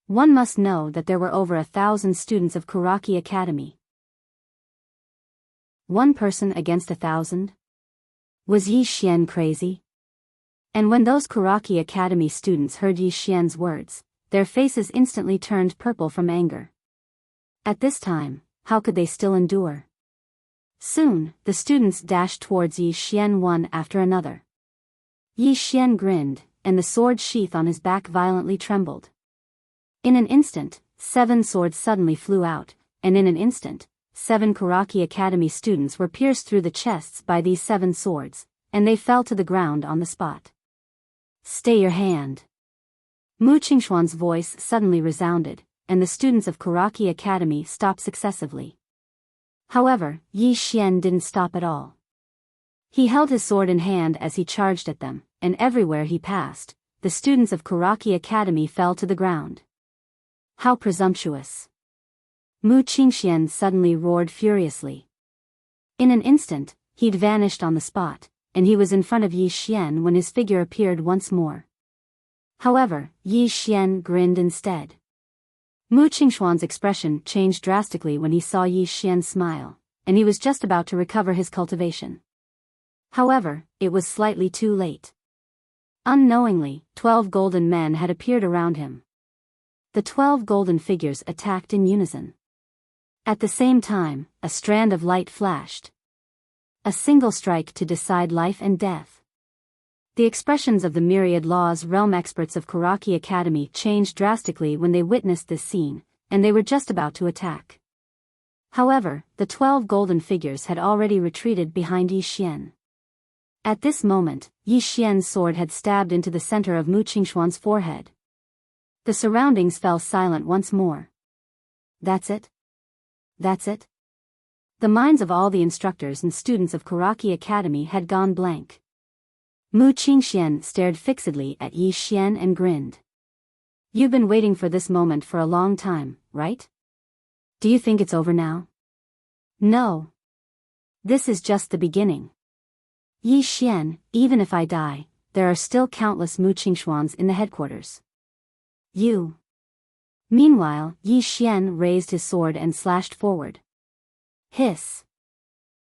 One must know that there were over 1,000 students of Karaki Academy. One person against 1,000? Was Yi Xian crazy? And when those Karaki Academy students heard Yi Xian's words, their faces instantly turned purple from anger. At this time, how could they still endure? Soon, the students dashed towards Yi Xian one after another. Yi Xian grinned, and the sword sheath on his back violently trembled. In an instant, 7 swords suddenly flew out, and in an instant, 7 Karaki Academy students were pierced through the chests by these 7 swords, and they fell to the ground on the spot. Stay your hand. Mu Qingxuan's voice suddenly resounded, and the students of Karaki Academy stopped successively. However, Yi Xian didn't stop at all. He held his sword in hand as he charged at them, and everywhere he passed, the students of Karaki Academy fell to the ground. How presumptuous! Mu Qingxian suddenly roared furiously. In an instant, he'd vanished on the spot, and he was in front of Yi Xian when his figure appeared once more. However, Yi Xian grinned instead. Mu Qingxuan's expression changed drastically when he saw Yi Xian smile, and he was just about to recover his cultivation. However, it was slightly too late. Unknowingly, 12 golden men had appeared around him. The 12 golden figures attacked in unison. At the same time, a strand of light flashed. A single strike to decide life and death. The expressions of the myriad laws realm experts of Karaki Academy changed drastically when they witnessed this scene, and they were just about to attack. However, the 12 golden figures had already retreated behind Yi Xian. At this moment, Yi Xian's sword had stabbed into the center of Mu Qingxuan's forehead. The surroundings fell silent once more. That's it? That's it? The minds of all the instructors and students of Karaki Academy had gone blank. Mu Qingxian stared fixedly at Yi Xian and grinned. You've been waiting for this moment for a long time, right? Do you think it's over now? No. This is just the beginning. Yi Xian, even if I die, there are still countless Mu Qingxuans in the headquarters. You. Meanwhile, Yi Xian raised his sword and slashed forward. Hiss.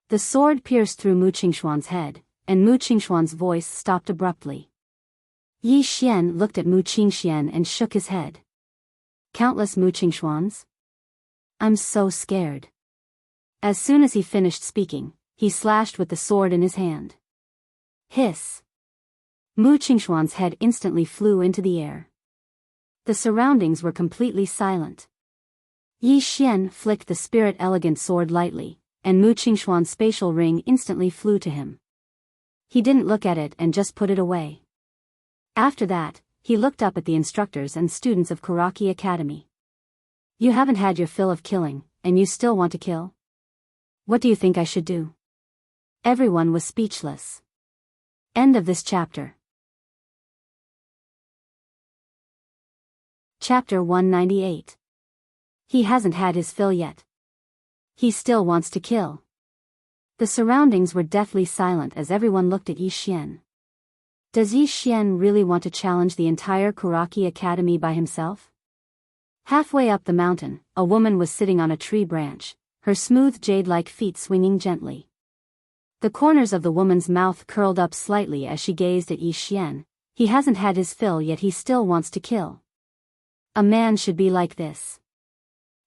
The sword pierced through Mu Qingxuan's head, and Mu Qingxuan's voice stopped abruptly. Yi Xian looked at Mu Qingxian and shook his head. Countless Mu Qingxuans? I'm so scared. As soon as he finished speaking, he slashed with the sword in his hand. Hiss. Mu Qingxuan's head instantly flew into the air. The surroundings were completely silent. Yi Xian flicked the spirit elegant sword lightly, and Mu Qingxuan's spatial ring instantly flew to him. He didn't look at it and just put it away. After that, he looked up at the instructors and students of Karaki Academy. You haven't had your fill of killing, and you still want to kill? What do you think I should do? Everyone was speechless. End of this chapter. Chapter 198. He hasn't had his fill yet. He still wants to kill. The surroundings were deathly silent as everyone looked at Yi Xian. Does Yi Xian really want to challenge the entire Karaki Academy by himself? Halfway up the mountain, a woman was sitting on a tree branch, her smooth jade-like feet swinging gently. The corners of the woman's mouth curled up slightly as she gazed at Yi Xian. He hasn't had his fill yet, he still wants to kill. A man should be like this.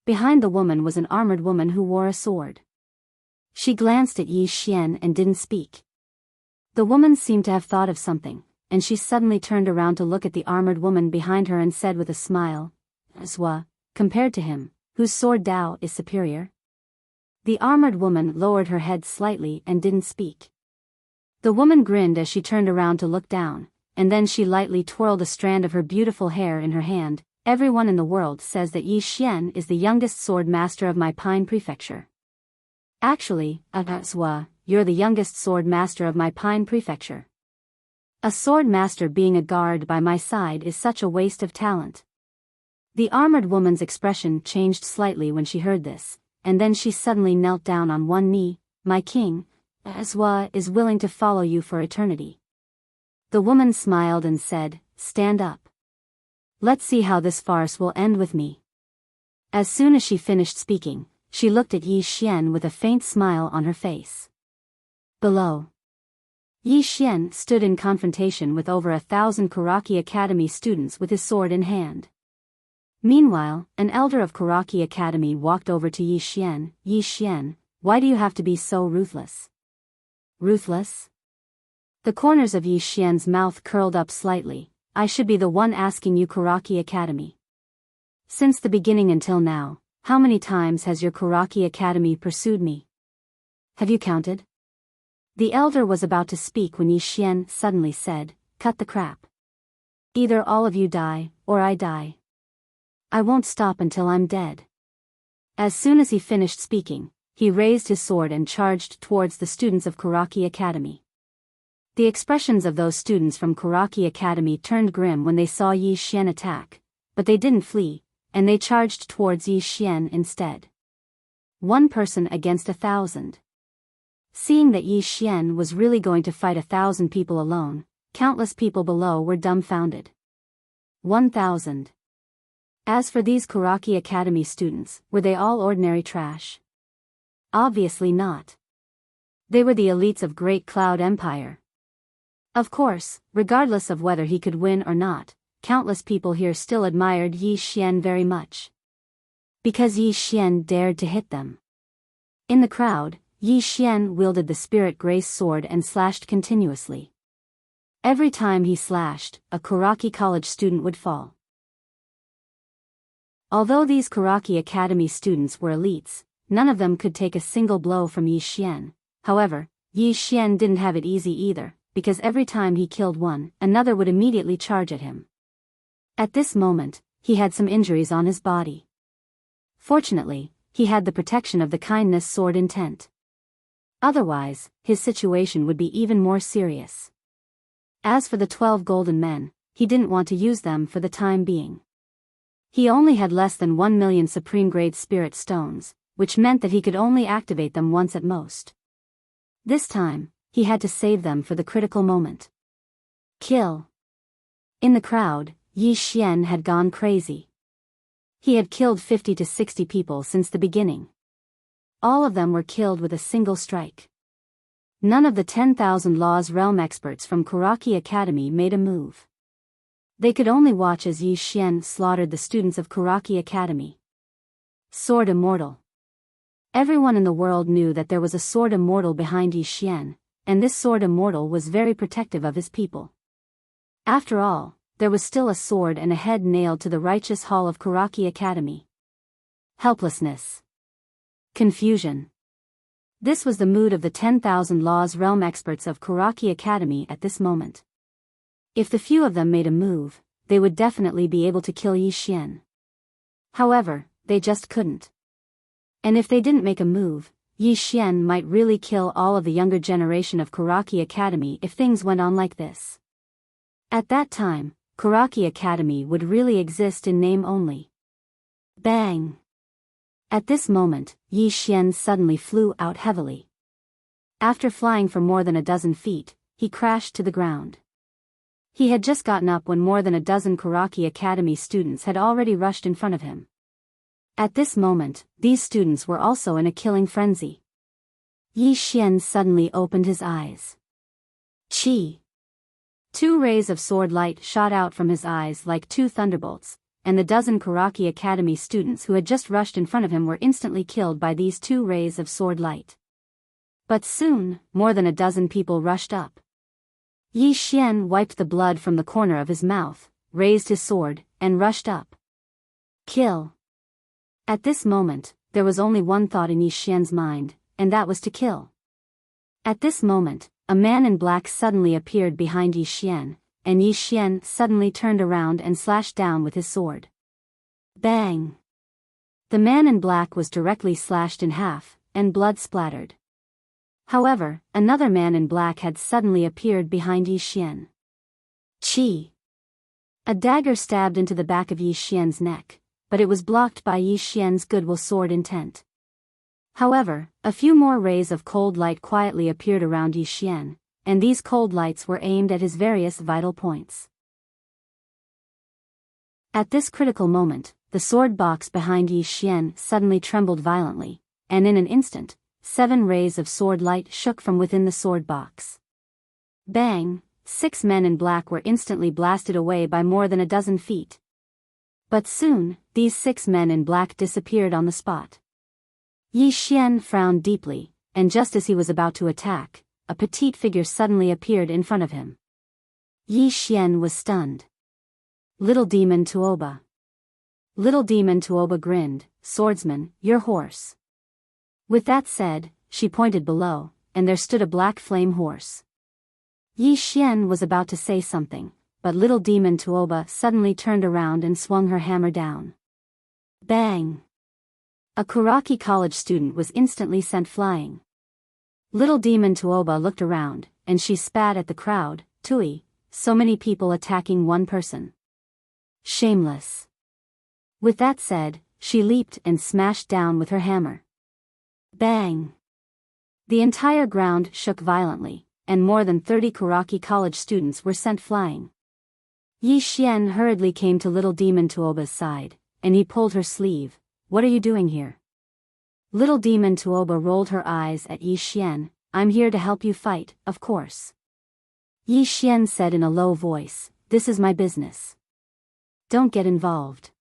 Behind the woman was an armored woman who wore a sword. She glanced at Yi Xian and didn't speak. The woman seemed to have thought of something, and she suddenly turned around to look at the armored woman behind her and said with a smile, Zwa, compared to him, whose sword Dao is superior? The armored woman lowered her head slightly and didn't speak. The woman grinned as she turned around to look down, and then she lightly twirled a strand of her beautiful hair in her hand. Everyone in the world says that Yi Xian is the youngest sword master of my Pine Prefecture. Actually, you're the youngest sword master of my Pine Prefecture. A sword master being a guard by my side is such a waste of talent. The armored woman's expression changed slightly when she heard this, and then she suddenly knelt down on one knee. My king, Aswa, is willing to follow you for eternity. The woman smiled and said, stand up. Let's see how this farce will end with me. As soon as she finished speaking, she looked at Yi Xian with a faint smile on her face. Below, Yi Xian stood in confrontation with over 1,000 Karaki Academy students with his sword in hand. Meanwhile, an elder of Karaki Academy walked over to Yi Xian. Yi Xian, why do you have to be so ruthless? Ruthless? The corners of Yi Xian's mouth curled up slightly. I should be the one asking you, Karaki Academy. Since the beginning until now, how many times has your Karaki Academy pursued me? Have you counted? The elder was about to speak when Yi Xian suddenly said, cut the crap. Either all of you die, or I die. I won't stop until I'm dead. As soon as he finished speaking, he raised his sword and charged towards the students of Karaki Academy. The expressions of those students from Karaki Academy turned grim when they saw Yi Xian attack, but they didn't flee, and they charged towards Yi Xian instead. One person against 1,000. Seeing that Yi Xian was really going to fight 1,000 people alone, countless people below were dumbfounded. 1,000. As for these Karaki Academy students, were they all ordinary trash? Obviously not. They were the elites of Great Cloud Empire. Of course, regardless of whether he could win or not, countless people here still admired Yi Xian very much. Because Yi Xian dared to hit them. In the crowd, Yi Xian wielded the Spirit Grace sword and slashed continuously. Every time he slashed, a Karaki College student would fall. Although these Karaki Academy students were elites, none of them could take a single blow from Yi Xian. However, Yi Xian didn't have it easy either, because every time he killed one, another would immediately charge at him. At this moment, he had some injuries on his body. Fortunately, he had the protection of the kindness sword intent. Otherwise, his situation would be even more serious. As for the 12 golden men, he didn't want to use them for the time being. He only had less than 1 million supreme-grade spirit stones, which meant that he could only activate them once at most. This time, he had to save them for the critical moment. Kill. In the crowd, Yi Xian had gone crazy. He had killed 50 to 60 people since the beginning. All of them were killed with a single strike. None of the 10,000 Law's Realm experts from Karaki Academy made a move. They could only watch as Yi Xian slaughtered the students of Karaki Academy. Sword Immortal. Everyone in the world knew that there was a Sword Immortal behind Yi Xian, and this Sword Immortal was very protective of his people. After all, there was still a sword and a head nailed to the righteous hall of Karaki Academy. Helplessness. Confusion. This was the mood of the 10,000 Law's Realm experts of Karaki Academy at this moment. If the few of them made a move, they would definitely be able to kill Yi Xian. However, they just couldn't. And if they didn't make a move, Yi Xian might really kill all of the younger generation of Karaki Academy if things went on like this. At that time, Karaki Academy would really exist in name only. Bang! At this moment, Yi Xian suddenly flew out heavily. After flying for more than a dozen feet, he crashed to the ground. He had just gotten up when more than a dozen Karaki Academy students had already rushed in front of him. At this moment, these students were also in a killing frenzy. Yi Xian suddenly opened his eyes. Chi! 2 rays of sword light shot out from his eyes like 2 thunderbolts, and the dozen Karaki Academy students who had just rushed in front of him were instantly killed by these 2 rays of sword light. But soon, more than a dozen people rushed up. Yi Xian wiped the blood from the corner of his mouth, raised his sword, and rushed up. Kill. At this moment, there was only one thought in Yi Xian's mind, and that was to kill. At this moment, a man in black suddenly appeared behind Yi Xian, and Yi Xian suddenly turned around and slashed down with his sword. Bang! The man in black was directly slashed in half, and blood splattered. However, another man in black had suddenly appeared behind Yi Xian. Chi! A dagger stabbed into the back of Yi Xian's neck, but it was blocked by Yi Xian's goodwill sword intent. However, a few more rays of cold light quietly appeared around Yi Xian, and these cold lights were aimed at his various vital points. At this critical moment, the sword box behind Yi Xian suddenly trembled violently, and in an instant, 7 rays of sword light shook from within the sword box. Bang! 6 men in black were instantly blasted away by more than a dozen feet. But soon, these 6 men in black disappeared on the spot. Yi Xian frowned deeply, and just as he was about to attack, a petite figure suddenly appeared in front of him. Yi Xian was stunned. Little Demon Tuoba. Little Demon Tuoba grinned, "Swordsman, your horse." With that said, she pointed below, and there stood a black flame horse. Yi Xian was about to say something, but Little Demon Tuoba suddenly turned around and swung her hammer down. Bang! A Kuraki college student was instantly sent flying. Little Demon Tuoba looked around, and she spat at the crowd. "Tui, so many people attacking one person. Shameless." With that said, she leaped and smashed down with her hammer. Bang! The entire ground shook violently, and more than 30 Kuraki college students were sent flying. Yi Xian hurriedly came to Little Demon Tuoba's side, and he pulled her sleeve. "What are you doing here?" Little Demon Tuoba rolled her eyes at Yi Xian. "I'm here to help you fight, of course." Yi Xian said in a low voice, "This is my business. Don't get involved."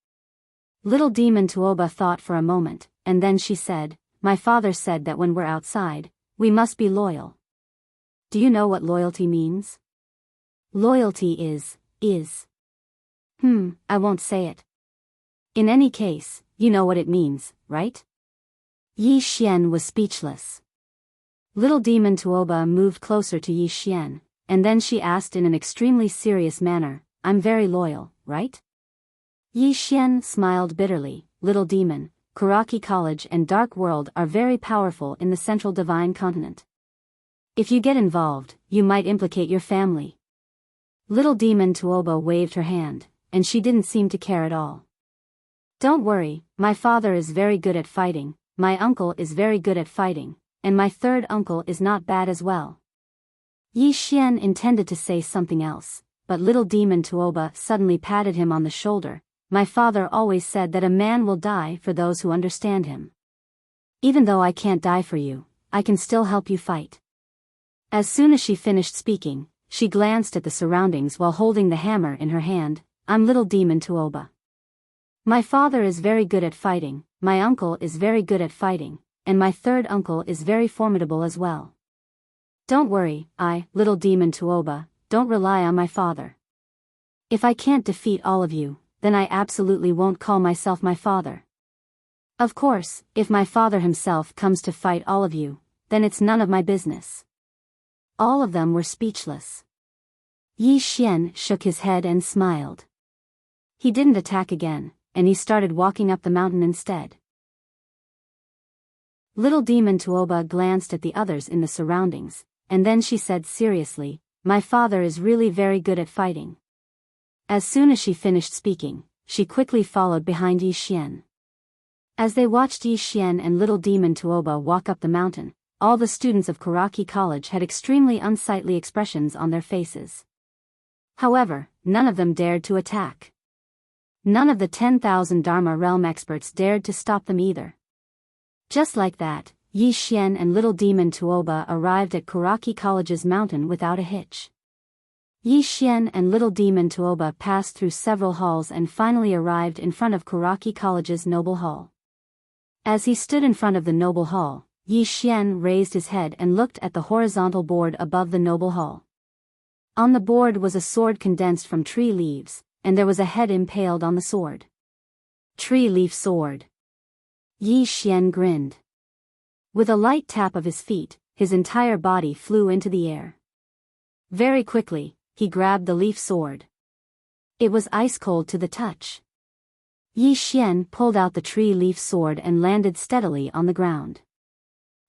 Little Demon Tuoba thought for a moment, and then she said, "My father said that when we're outside, we must be loyal. Do you know what loyalty means?" "Loyalty is. I won't say it. In any case, you know what it means, right?" Yi Xian was speechless. Little Demon Tuoba moved closer to Yi Xian, and then she asked in an extremely serious manner, "I'm very loyal, right?" Yi Xian smiled bitterly. "Little Demon, Kuraki College and Dark World are very powerful in the Central Divine Continent. If you get involved, you might implicate your family." Little Demon Tuoba waved her hand, and she didn't seem to care at all. "Don't worry, my father is very good at fighting, my uncle is very good at fighting, and my third uncle is not bad as well." Yi Xian intended to say something else, but Little Demon Tuoba suddenly patted him on the shoulder. "My father always said that a man will die for those who understand him. Even though I can't die for you, I can still help you fight." As soon as she finished speaking, she glanced at the surroundings while holding the hammer in her hand. "I'm Little Demon Tuoba. My father is very good at fighting, my uncle is very good at fighting, and my third uncle is very formidable as well. Don't worry, I, Little Demon Tuoba, don't rely on my father. If I can't defeat all of you, then I absolutely won't call myself my father. Of course, if my father himself comes to fight all of you, then it's none of my business." All of them were speechless. Yi Xian shook his head and smiled. He didn't attack again, and he started walking up the mountain instead. Little Demon Tuoba glanced at the others in the surroundings, and then she said seriously, "My father is really very good at fighting." As soon as she finished speaking, she quickly followed behind Yi Xian. As they watched Yi Xian and Little Demon Tuoba walk up the mountain, all the students of Kuraki College had extremely unsightly expressions on their faces. However, none of them dared to attack. None of the 10,000 Dharma Realm experts dared to stop them either. Just like that, Yi Xian and Little Demon Tuoba arrived at Kuraki College's mountain without a hitch. Yi Xian and Little Demon Tuoba passed through several halls and finally arrived in front of Kuraki College's Noble Hall. As he stood in front of the Noble Hall, Yi Xian raised his head and looked at the horizontal board above the Noble Hall. On the board was a sword condensed from tree leaves, and there was a head impaled on the sword. Tree leaf sword. Yi Xian grinned. With a light tap of his feet, his entire body flew into the air. Very quickly, he grabbed the leaf sword. It was ice cold to the touch. Yi Xian pulled out the tree leaf sword and landed steadily on the ground.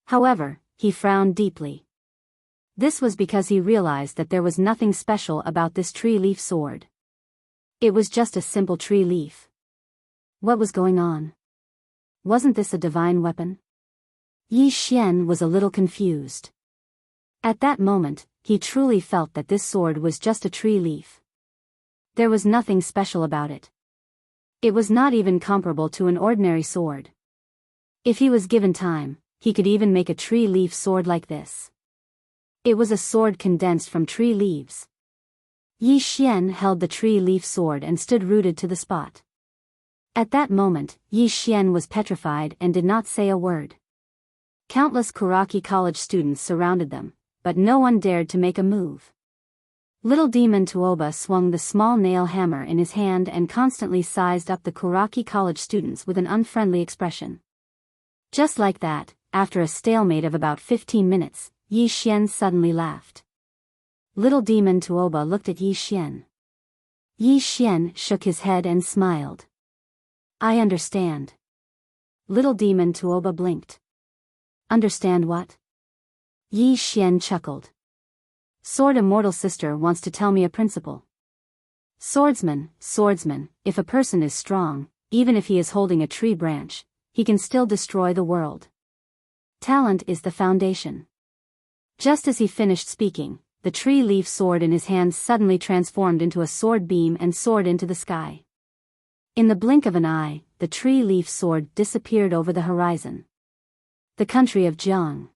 However, he frowned deeply. This was because he realized that there was nothing special about this tree leaf sword. It was just a simple tree leaf. What was going on? Wasn't this a divine weapon? Yi Xian was a little confused. At that moment, he truly felt that this sword was just a tree leaf. There was nothing special about it. It was not even comparable to an ordinary sword. If he was given time, he could even make a tree leaf sword like this. It was a sword condensed from tree leaves. Yi Xian held the tree leaf sword and stood rooted to the spot. At that moment, Yi Xian was petrified and did not say a word. Countless Kuraki College students surrounded them, but no one dared to make a move. Little Demon Tuoba swung the small nail hammer in his hand and constantly sized up the Kuraki College students with an unfriendly expression. Just like that, after a stalemate of about 15 minutes, Yi Xian suddenly laughed. Little Demon Tuoba looked at Yi Xian. Yi Xian shook his head and smiled. I understand. Little Demon Tuoba blinked. Understand what? Yi Xian chuckled. Sword Immortal sister wants to tell me a principle. Swordsman, if a person is strong, even if he is holding a tree branch, he can still destroy the world. Talent is the foundation. Just as he finished speaking, the tree leaf sword in his hands suddenly transformed into a sword beam and soared into the sky. In the blink of an eye, the tree leaf sword disappeared over the horizon. The country of Jiang.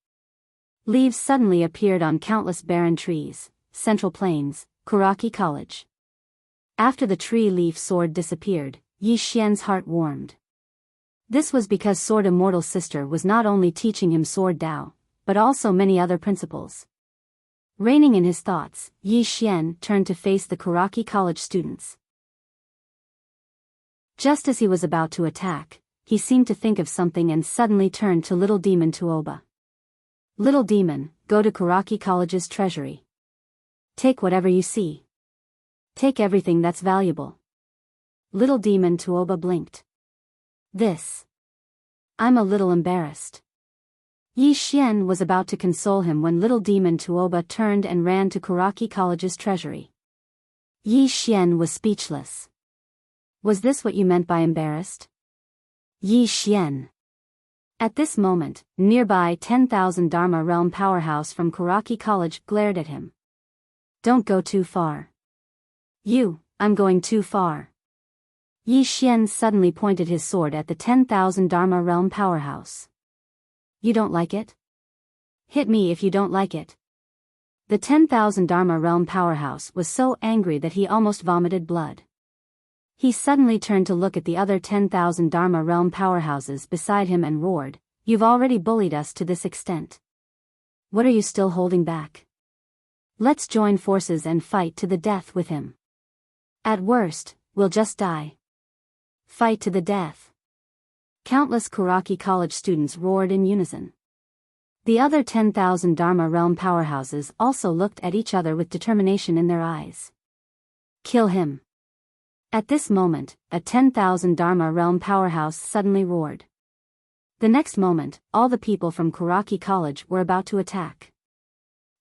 Leaves suddenly appeared on countless barren trees, central plains, Kuraki College. After the tree leaf sword disappeared, Yi Xian's heart warmed. This was because Sword Immortal's sister was not only teaching him Sword Dao, but also many other principles. Reigning in his thoughts, Yi Xian turned to face the Kuraki College students. Just as he was about to attack, he seemed to think of something and suddenly turned to Little Demon Tuoba. Little Demon, go to Kuraki College's treasury. Take whatever you see. Take everything that's valuable. Little Demon Tuoba blinked. I'm a little embarrassed. Yi Xian was about to console him when Little Demon Tuoba turned and ran to Kuraki College's treasury. Yi Xian was speechless. Was this what you meant by embarrassed? Yi Xian. At this moment, nearby 10,000 Dharma Realm powerhouse from Kuraki College glared at him. Don't go too far. I'm going too far. Yi Xian suddenly pointed his sword at the 10,000 Dharma Realm powerhouse. You don't like it? Hit me if you don't like it. The 10,000 Dharma Realm powerhouse was so angry that he almost vomited blood. He suddenly turned to look at the other 10,000 Dharma Realm powerhouses beside him and roared, You've already bullied us to this extent. What are you still holding back? Let's join forces and fight to the death with him. At worst, we'll just die. Fight to the death. Countless Kuraki College students roared in unison. The other 10,000 Dharma Realm powerhouses also looked at each other with determination in their eyes. Kill him. At this moment, a 10,000 Dharma Realm powerhouse suddenly roared. The next moment, all the people from Kuraki College were about to attack.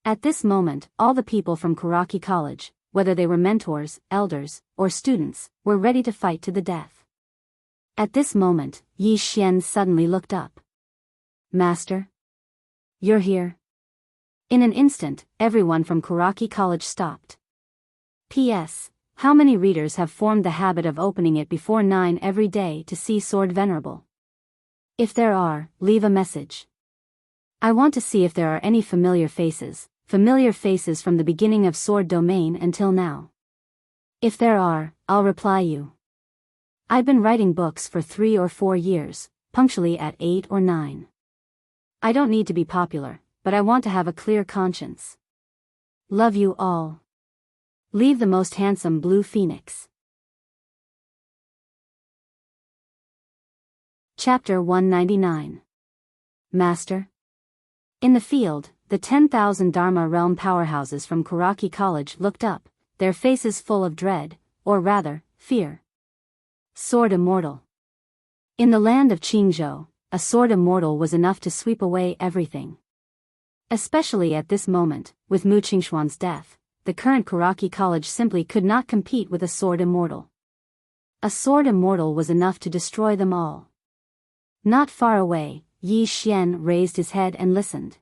At this moment, all the people from Kuraki College, whether they were mentors, elders, or students, were ready to fight to the death. At this moment, Yi Xian suddenly looked up. Master? You're here? In an instant, everyone from Kuraki College stopped. P.S. How many readers have formed the habit of opening it before 9 every day to see Sword Venerable? If there are, leave a message. I want to see if there are any familiar faces from the beginning of Sword Domain until now. If there are, I'll reply you. I've been writing books for 3 or 4 years, punctually at 8 or 9. I don't need to be popular, but I want to have a clear conscience. Love you all. Leave the most handsome blue phoenix. Chapter 199. Master. In the field, the 10,000 Dharma realm powerhouses from Kuraki College looked up, their faces full of dread, or rather, fear. Sword Immortal. In the land of Qingzhou, a sword immortal was enough to sweep away everything. Especially at this moment, with Mu Qingxuan's death, the current Kuraki College simply could not compete with a sword immortal. A sword immortal was enough to destroy them all. Not far away, Yi Xian raised his head and listened.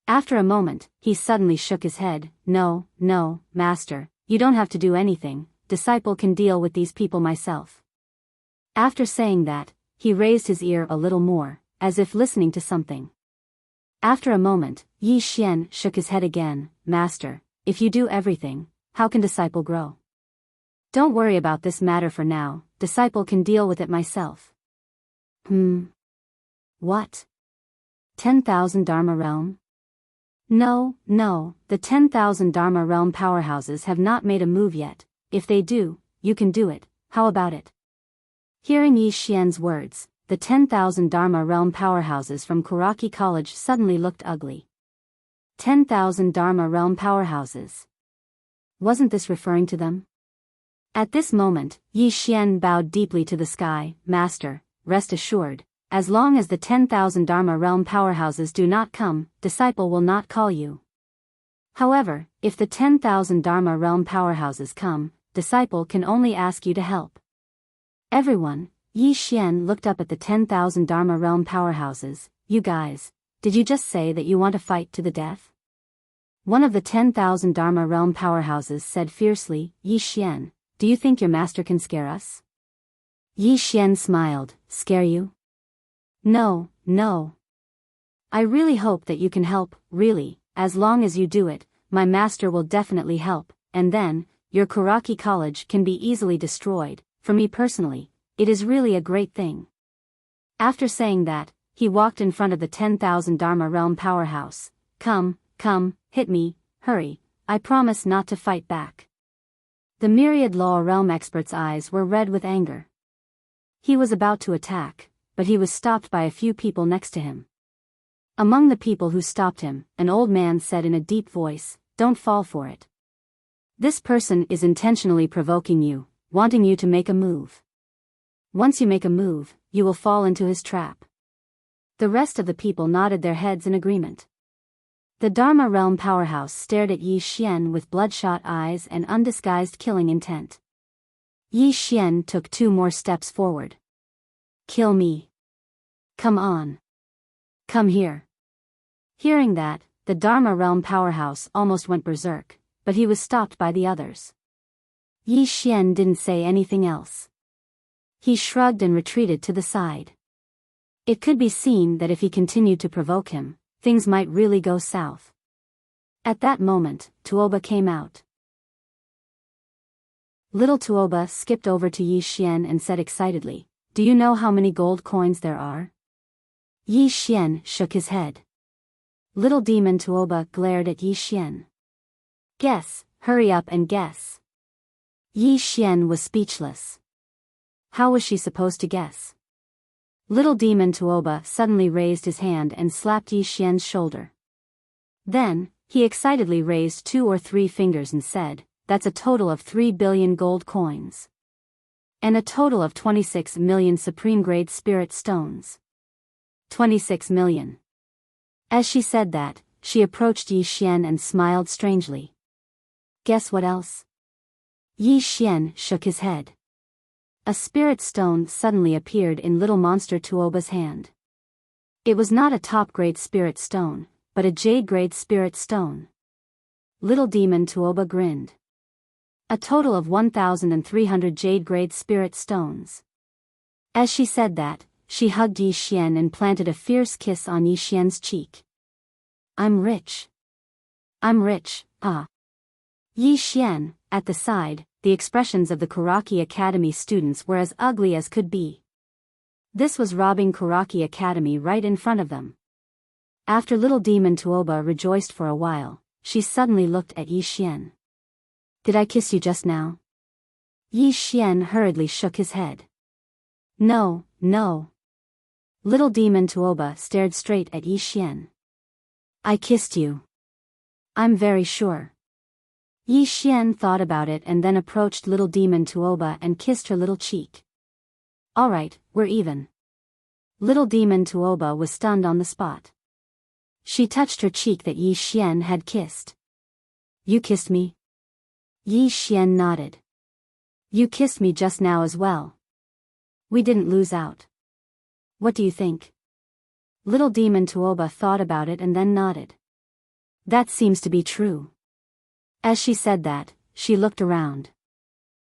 After a moment, he suddenly shook his head. No, master, you don't have to do anything, disciple can deal with these people myself. After saying that, he raised his ear a little more, as if listening to something. After a moment, Yi Xian shook his head again. Master, if you do everything, how can disciple grow? Don't worry about this matter for now, disciple can deal with it myself. What? 10,000 Dharma realm? No, the 10,000 Dharma realm powerhouses have not made a move yet. If they do, you can do it, how about it? Hearing Yi Xian's words, the 10,000 Dharma realm powerhouses from Kuraki College suddenly looked ugly. 10,000 Dharma realm powerhouses. Wasn't this referring to them? At this moment, Yi Xian bowed deeply to the sky. Master, rest assured, as long as the 10,000 Dharma realm powerhouses do not come, disciple will not call you. However, if the 10,000 Dharma realm powerhouses come, disciple can only ask you to help. Everyone, Yi Xian looked up at the 10,000 Dharma realm powerhouses. You guys, did you just say that you want to fight to the death? One of the 10,000 Dharma realm powerhouses said fiercely. Yi Xian, do you think your master can scare us? Yi Xian smiled. Scare you? No. I really hope that you can help, really, as long as you do it, my master will definitely help, and then, your Kuraki College can be easily destroyed. For me personally, it is really a great thing. After saying that, he walked in front of the 10,000 Dharma realm powerhouse. Come, hit me, hurry, I promise not to fight back. The myriad law realm expert's eyes were red with anger. He was about to attack, but he was stopped by a few people next to him. Among the people who stopped him, an old man said in a deep voice, don't fall for it. This person is intentionally provoking you, wanting you to make a move. Once you make a move, you will fall into his trap. The rest of the people nodded their heads in agreement. The Dharma realm powerhouse stared at Yi Xian with bloodshot eyes and undisguised killing intent. Yi Xian took 2 more steps forward. Kill me. Come on. Come here. Hearing that, the Dharma realm powerhouse almost went berserk, but he was stopped by the others. Yi Xian didn't say anything else. He shrugged and retreated to the side. It could be seen that if he continued to provoke him, things might really go south. At that moment, Tuoba came out. Little Tuoba skipped over to Yi Xian and said excitedly, do you know how many gold coins there are? Yi Xian shook his head. Little demon Tuoba glared at Yi Xian. Guess, hurry up and guess. Yi Xian was speechless. How was she supposed to guess? Little demon Tuoba suddenly raised his hand and slapped Yi Xian's shoulder. Then, he excitedly raised 2 or 3 fingers and said, that's a total of 3 billion gold coins. And a total of 26 million supreme-grade spirit stones. 26 million. As she said that, she approached Yi Xian and smiled strangely. Guess what else? Yi Xian shook his head. A spirit stone suddenly appeared in little monster Tuoba's hand. It was not a top-grade spirit stone, but a jade-grade spirit stone. Little demon Tuoba grinned. A total of 1,300 jade-grade spirit stones. As she said that, she hugged Yi Xian and planted a fierce kiss on Yi Xian's cheek. I'm rich. Ah. Yi Xian, at the side, the expressions of the Kuraki Academy students were as ugly as could be. This was robbing Kuraki Academy right in front of them. After little demon Tuoba rejoiced for a while, she suddenly looked at Yi Xian. Did I kiss you just now? Yi Xian hurriedly shook his head. No. Little Demon Tuoba stared straight at Yi Xian. I kissed you. I'm very sure. Yi Xian thought about it and then approached Little Demon Tuoba and kissed her little cheek. Alright, we're even. Little Demon Tuoba was stunned on the spot. She touched her cheek that Yi Xian had kissed. You kissed me? Yi Xian nodded. You kissed me just now as well. We didn't lose out. What do you think? Little Demon Tuoba thought about it and then nodded. That seems to be true. As she said that, she looked around.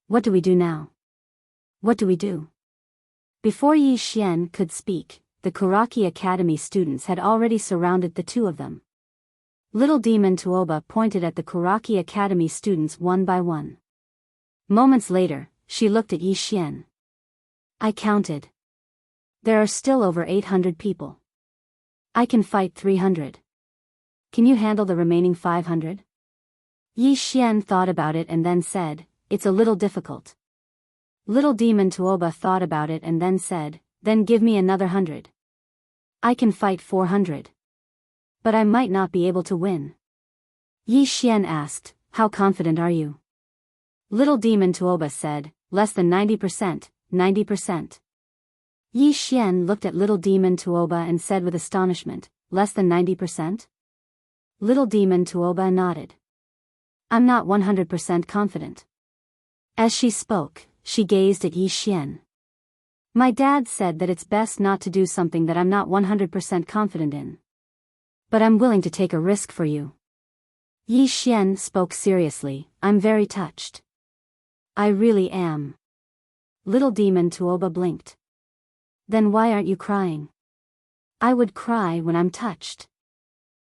What do we do now? What do we do? Before Yi Xian could speak, the Kuraki Academy students had already surrounded the two of them. Little Demon Tuoba pointed at the Kuraki Academy students one by one. Moments later, she looked at Yi Xian. I counted. There are still over 800 people. I can fight 300. Can you handle the remaining 500? Yi Xian thought about it and then said, it's a little difficult. Little Demon Tuoba thought about it and then said, then give me another 100. I can fight 400. But I might not be able to win. Yi Xian asked, how confident are you? Little Demon Tuoba said, less than 90%, 90%. Yi Xian looked at Little Demon Tuoba and said with astonishment, less than 90%? Little Demon Tuoba nodded. I'm not 100% confident. As she spoke, she gazed at Yi Xian. My dad said that it's best not to do something that I'm not 100% confident in. But I'm willing to take a risk for you. Yi Xian spoke seriously, I'm very touched. I really am. Little Demon Tuoba blinked. Then why aren't you crying? I would cry when I'm touched.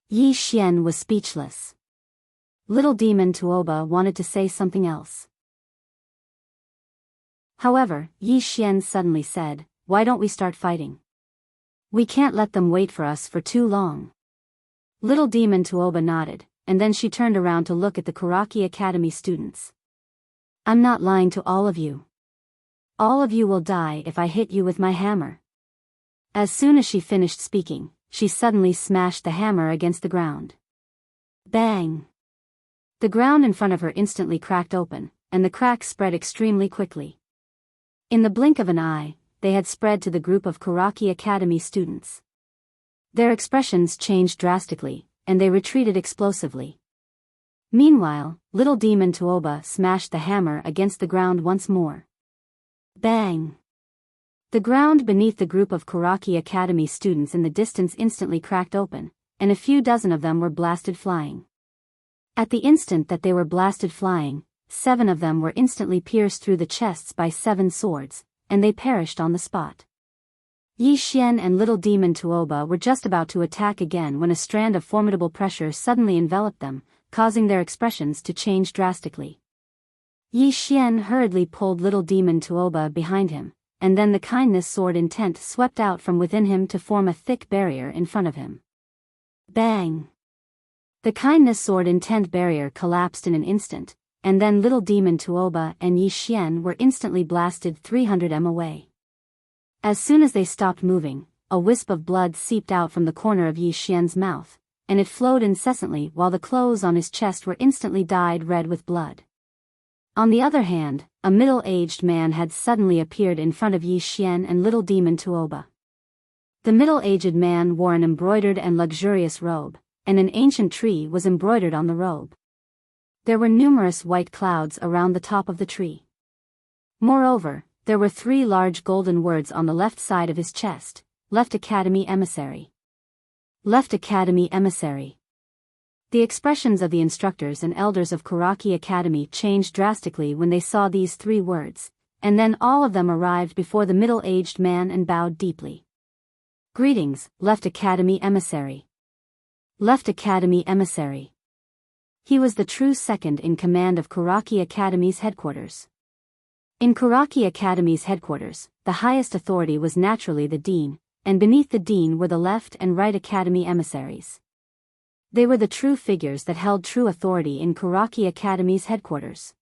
Yi Xian was speechless. Little Demon Tuoba wanted to say something else. However, Yi Xian suddenly said, why don't we start fighting? We can't let them wait for us for too long. Little Demon Tuoba nodded, and then she turned around to look at the Kuraki Academy students. I'm not lying to all of you. All of you will die if I hit you with my hammer. As soon as she finished speaking, she suddenly smashed the hammer against the ground. Bang! The ground in front of her instantly cracked open, and the crack spread extremely quickly. In the blink of an eye, they had spread to the group of Kuraki Academy students. Their expressions changed drastically, and they retreated explosively. Meanwhile, Little Demon Tuoba smashed the hammer against the ground once more. Bang! The ground beneath the group of Kuraki Academy students in the distance instantly cracked open, and a few dozen of them were blasted flying. At the instant that they were blasted flying, 7 of them were instantly pierced through the chests by 7 swords, and they perished on the spot. Yi Xian and Little Demon Tuoba were just about to attack again when a strand of formidable pressure suddenly enveloped them, causing their expressions to change drastically. Yi Xian hurriedly pulled Little Demon Tuoba behind him, and then the kindness sword intent swept out from within him to form a thick barrier in front of him. Bang! The kindness sword intent barrier collapsed in an instant, and then Little Demon Tuoba and Yi Xian were instantly blasted 300 m away. As soon as they stopped moving, a wisp of blood seeped out from the corner of Yi Xian's mouth, and it flowed incessantly while the clothes on his chest were instantly dyed red with blood. On the other hand, a middle-aged man had suddenly appeared in front of Yi Xian and Little Demon Tuoba. The middle-aged man wore an embroidered and luxurious robe, and an ancient tree was embroidered on the robe. There were numerous white clouds around the top of the tree. Moreover, there were 3 large golden words on the left side of his chest, Left Academy Emissary. Left Academy Emissary. The expressions of the instructors and elders of Kuraki Academy changed drastically when they saw these 3 words, and then all of them arrived before the middle-aged man and bowed deeply. Greetings, Left Academy Emissary. Left Academy Emissary. He was the true second in command of Kuraki Academy's headquarters. In Kuraki Academy's headquarters, the highest authority was naturally the dean, and beneath the dean were the left and right academy emissaries. They were the true figures that held true authority in Kuraki Academy's headquarters.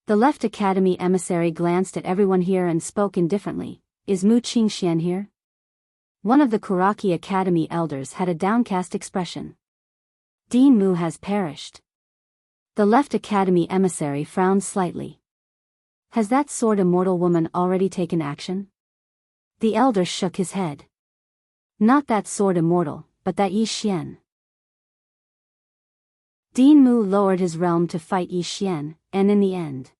The left academy emissary glanced at everyone here and spoke indifferently, Is Mu Qingxian here? One of the Kuraki Academy elders had a downcast expression. Dean Mu has perished. The left academy emissary frowned slightly. Has that sword immortal woman already taken action? The elder shook his head. Not that sword immortal, but that Yi Xian. Dean Mu lowered his realm to fight Yi Xian, and in the end.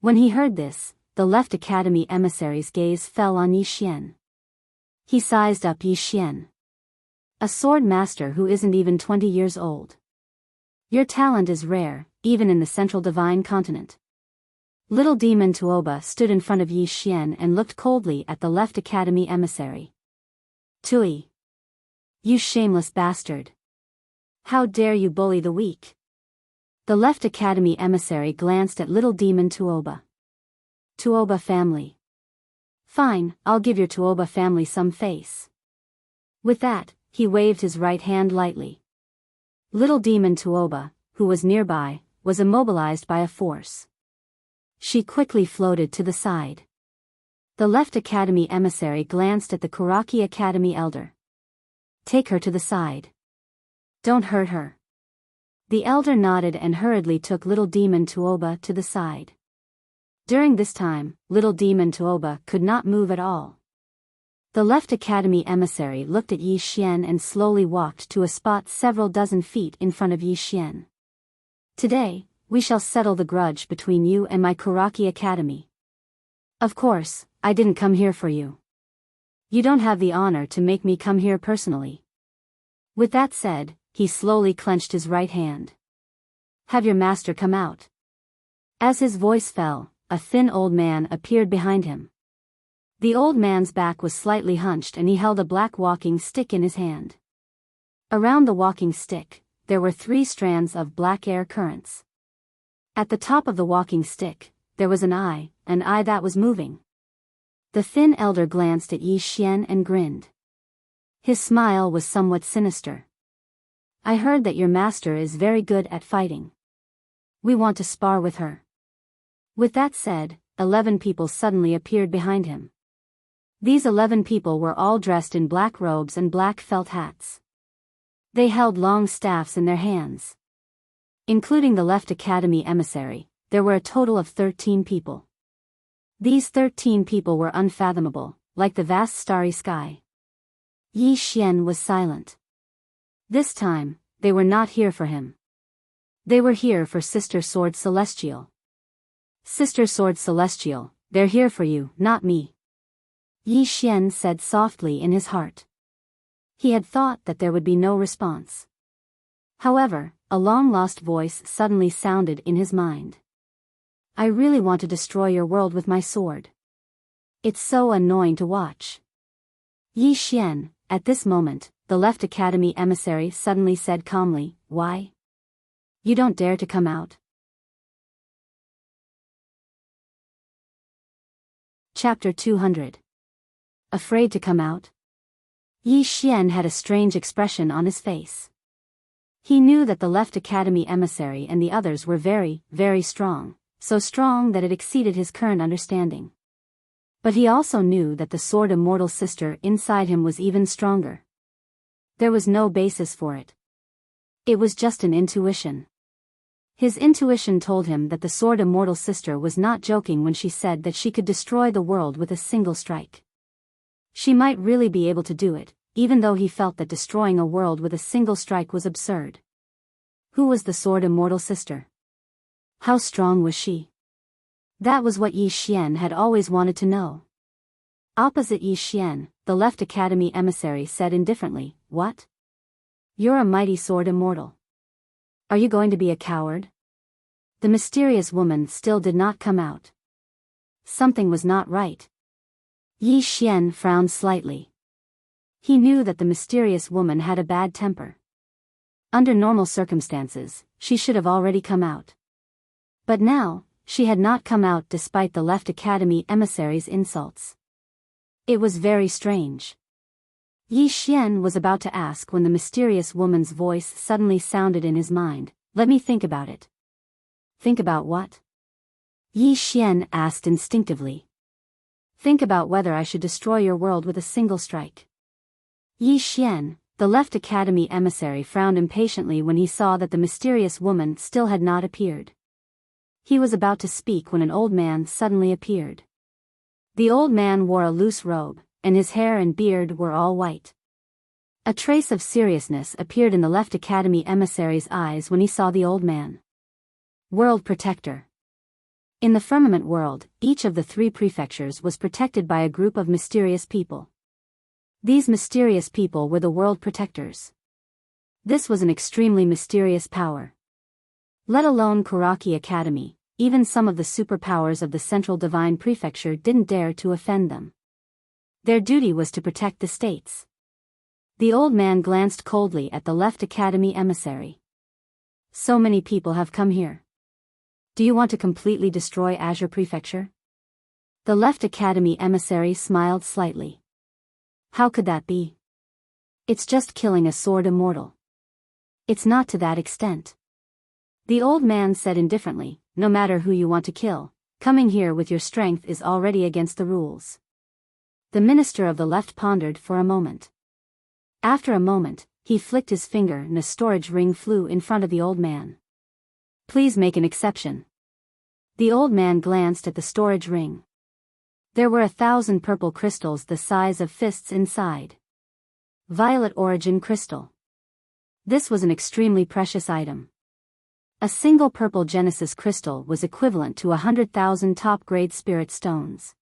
When he heard this, the left academy emissary's gaze fell on Yi Xian. He sized up Yi Xian. A sword master who isn't even 20 years old. Your talent is rare, even in the central divine continent. Little demon Tuoba stood in front of Yi Xian and looked coldly at the left academy emissary. Tui. You shameless bastard. How dare you bully the weak? The left academy emissary glanced at little demon Tuoba. Tuoba family. Fine, I'll give your Tuoba family some face. With that, he waved his right hand lightly. Little demon Tuoba, who was nearby, was immobilized by a force. She quickly floated to the side. The left academy emissary glanced at the Kuraki Academy elder. Take her to the side. Don't hurt her. The elder nodded and hurriedly took little demon Tuoba to the side. During this time, little demon Tuoba could not move at all. The left academy emissary looked at Yi Xian and slowly walked to a spot several dozen feet in front of Yi Xian. Today, we shall settle the grudge between you and my Kuraki Academy. Of course, I didn't come here for you. You don't have the honor to make me come here personally. With that said, he slowly clenched his right hand. Have your master come out. As his voice fell, a thin old man appeared behind him. The old man's back was slightly hunched and he held a black walking stick in his hand. Around the walking stick, there were 3 strands of black air currents. At the top of the walking stick, there was an eye that was moving. The thin elder glanced at Yi Xian and grinned. His smile was somewhat sinister. I heard that your master is very good at fighting. We want to spar with her. With that said, 11 people suddenly appeared behind him. These 11 people were all dressed in black robes and black felt hats. They held long staffs in their hands. Including the left academy emissary, there were a total of 13 people. These 13 people were unfathomable, like the vast starry sky. Yi Xian was silent. This time, they were not here for him. They were here for Sister Sword Celestial. Sister Sword Celestial, they're here for you, not me. Yi Xian said softly in his heart. He had thought that there would be no response. However, a long-lost voice suddenly sounded in his mind. I really want to destroy your world with my sword. It's so annoying to watch. Yi Xian, at this moment, the left academy emissary suddenly said calmly, why? You don't dare to come out. Chapter 200. Afraid to come out? Yi Xian had a strange expression on his face. He knew that the left academy emissary and the others were very, very strong, so strong that it exceeded his current understanding. But he also knew that the sword immortal sister inside him was even stronger. There was no basis for it. It was just an intuition. His intuition told him that the sword immortal sister was not joking when she said that she could destroy the world with a single strike. She might really be able to do it, even though he felt that destroying a world with a single strike was absurd. Who was the sword immortal sister? How strong was she? That was what Yi Xian had always wanted to know. Opposite Yi Xian, the left academy emissary said indifferently, what? You're a mighty sword immortal. Are you going to be a coward? The mysterious woman still did not come out. Something was not right. Yi Xian frowned slightly. He knew that the mysterious woman had a bad temper. Under normal circumstances, she should have already come out. But now, she had not come out despite the left academy emissary's insults. It was very strange. Yi Xian was about to ask when the mysterious woman's voice suddenly sounded in his mind, let me think about it. Think about what? Yi Xian asked instinctively. Think about whether I should destroy your world with a single strike. Yi Xian, the left academy emissary, frowned impatiently when he saw that the mysterious woman still had not appeared. He was about to speak when an old man suddenly appeared. The old man wore a loose robe, and his hair and beard were all white. A trace of seriousness appeared in the left academy emissary's eyes when he saw the old man. World Protector. In the firmament world, each of the 3 prefectures was protected by a group of mysterious people. These mysterious people were the world protectors. This was an extremely mysterious power. Let alone Kuraki Academy, even some of the superpowers of the Central Divine Prefecture didn't dare to offend them. Their duty was to protect the states. The old man glanced coldly at the left academy emissary. So many people have come here. Do you want to completely destroy Azure Prefecture? The left academy emissary smiled slightly. How could that be? It's just killing a sword immortal. It's not to that extent. The old man said indifferently, no matter who you want to kill, coming here with your strength is already against the rules. The minister of the left pondered for a moment. After a moment, he flicked his finger and a storage ring flew in front of the old man. Please make an exception. The old man glanced at the storage ring. There were 1,000 purple crystals the size of fists inside. Violet origin crystal. This was an extremely precious item. A single purple Genesis crystal was equivalent to 100,000 top-grade spirit stones.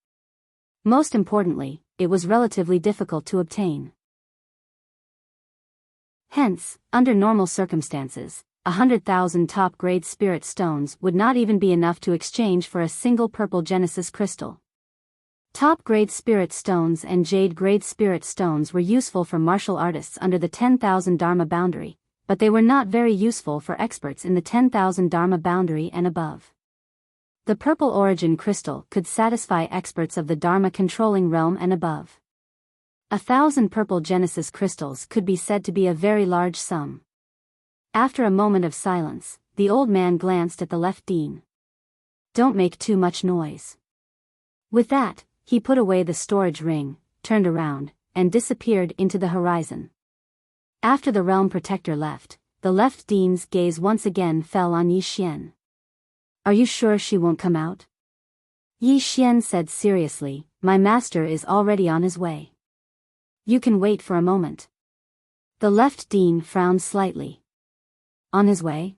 Most importantly, it was relatively difficult to obtain. Hence, under normal circumstances, 100,000 top-grade spirit stones would not even be enough to exchange for a single purple Genesis crystal. Top-grade spirit stones and jade-grade spirit stones were useful for martial artists under the 10,000 Dharma boundary, but they were not very useful for experts in the 10,000 Dharma boundary and above. The purple origin crystal could satisfy experts of the Dharma controlling realm and above. 1,000 purple Genesis crystals could be said to be a very large sum. After a moment of silence, the old man glanced at the left dean. Don't make too much noise. With that, he put away the storage ring, turned around, and disappeared into the horizon. After the realm protector left, the left dean's gaze once again fell on Yi Xian. Are you sure she won't come out? Yi Xian said seriously, my master is already on his way. You can wait for a moment. The left dean frowned slightly. On his way?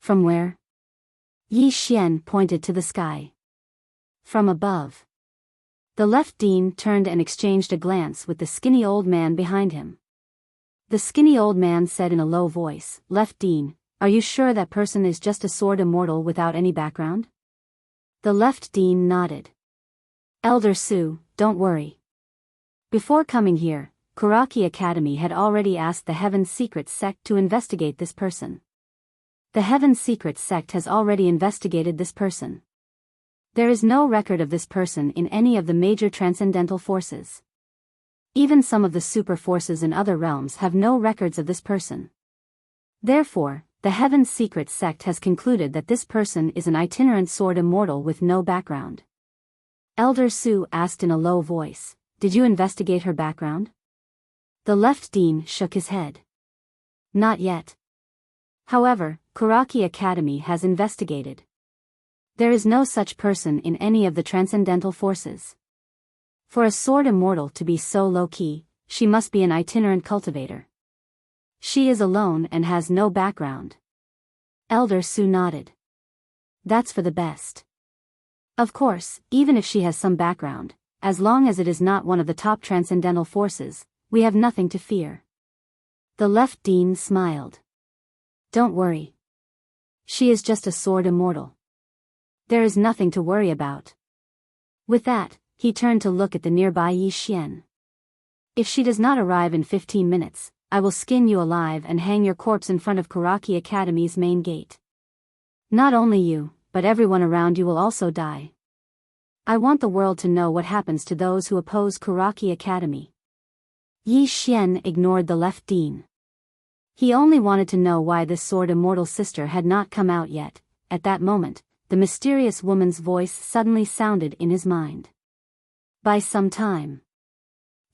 From where? Yi Xian pointed to the sky. From above. The left dean turned and exchanged a glance with the skinny old man behind him. The skinny old man said in a low voice, Left dean, are you sure that person is just a sword immortal without any background? The left dean nodded. Elder Su, don't worry. Before coming here, Kuraki Academy had already asked the Heaven Secret Sect to investigate this person. The Heaven Secret Sect has already investigated this person. There is no record of this person in any of the major transcendental forces. Even some of the super forces in other realms have no records of this person. Therefore, the Heaven Secret Sect has concluded that this person is an itinerant sword immortal with no background. Elder Su asked in a low voice, Did you investigate her background? The left dean shook his head. Not yet. However, Kuraki Academy has investigated. There is no such person in any of the transcendental forces. For a sword immortal to be so low-key, she must be an itinerant cultivator. She is alone and has no background. Elder Su nodded. That's for the best. Of course, even if she has some background, as long as it is not one of the top transcendental forces, we have nothing to fear. The left dean smiled. Don't worry. She is just a sword immortal. There is nothing to worry about. With that, he turned to look at the nearby Yi Xian. If she does not arrive in 15 minutes, I will skin you alive and hang your corpse in front of Kuraki Academy's main gate. Not only you, but everyone around you will also die. I want the world to know what happens to those who oppose Kuraki Academy. Yi Xian ignored the left dean. He only wanted to know why this sword immortal sister had not come out yet. At that moment, the mysterious woman's voice suddenly sounded in his mind. By some time.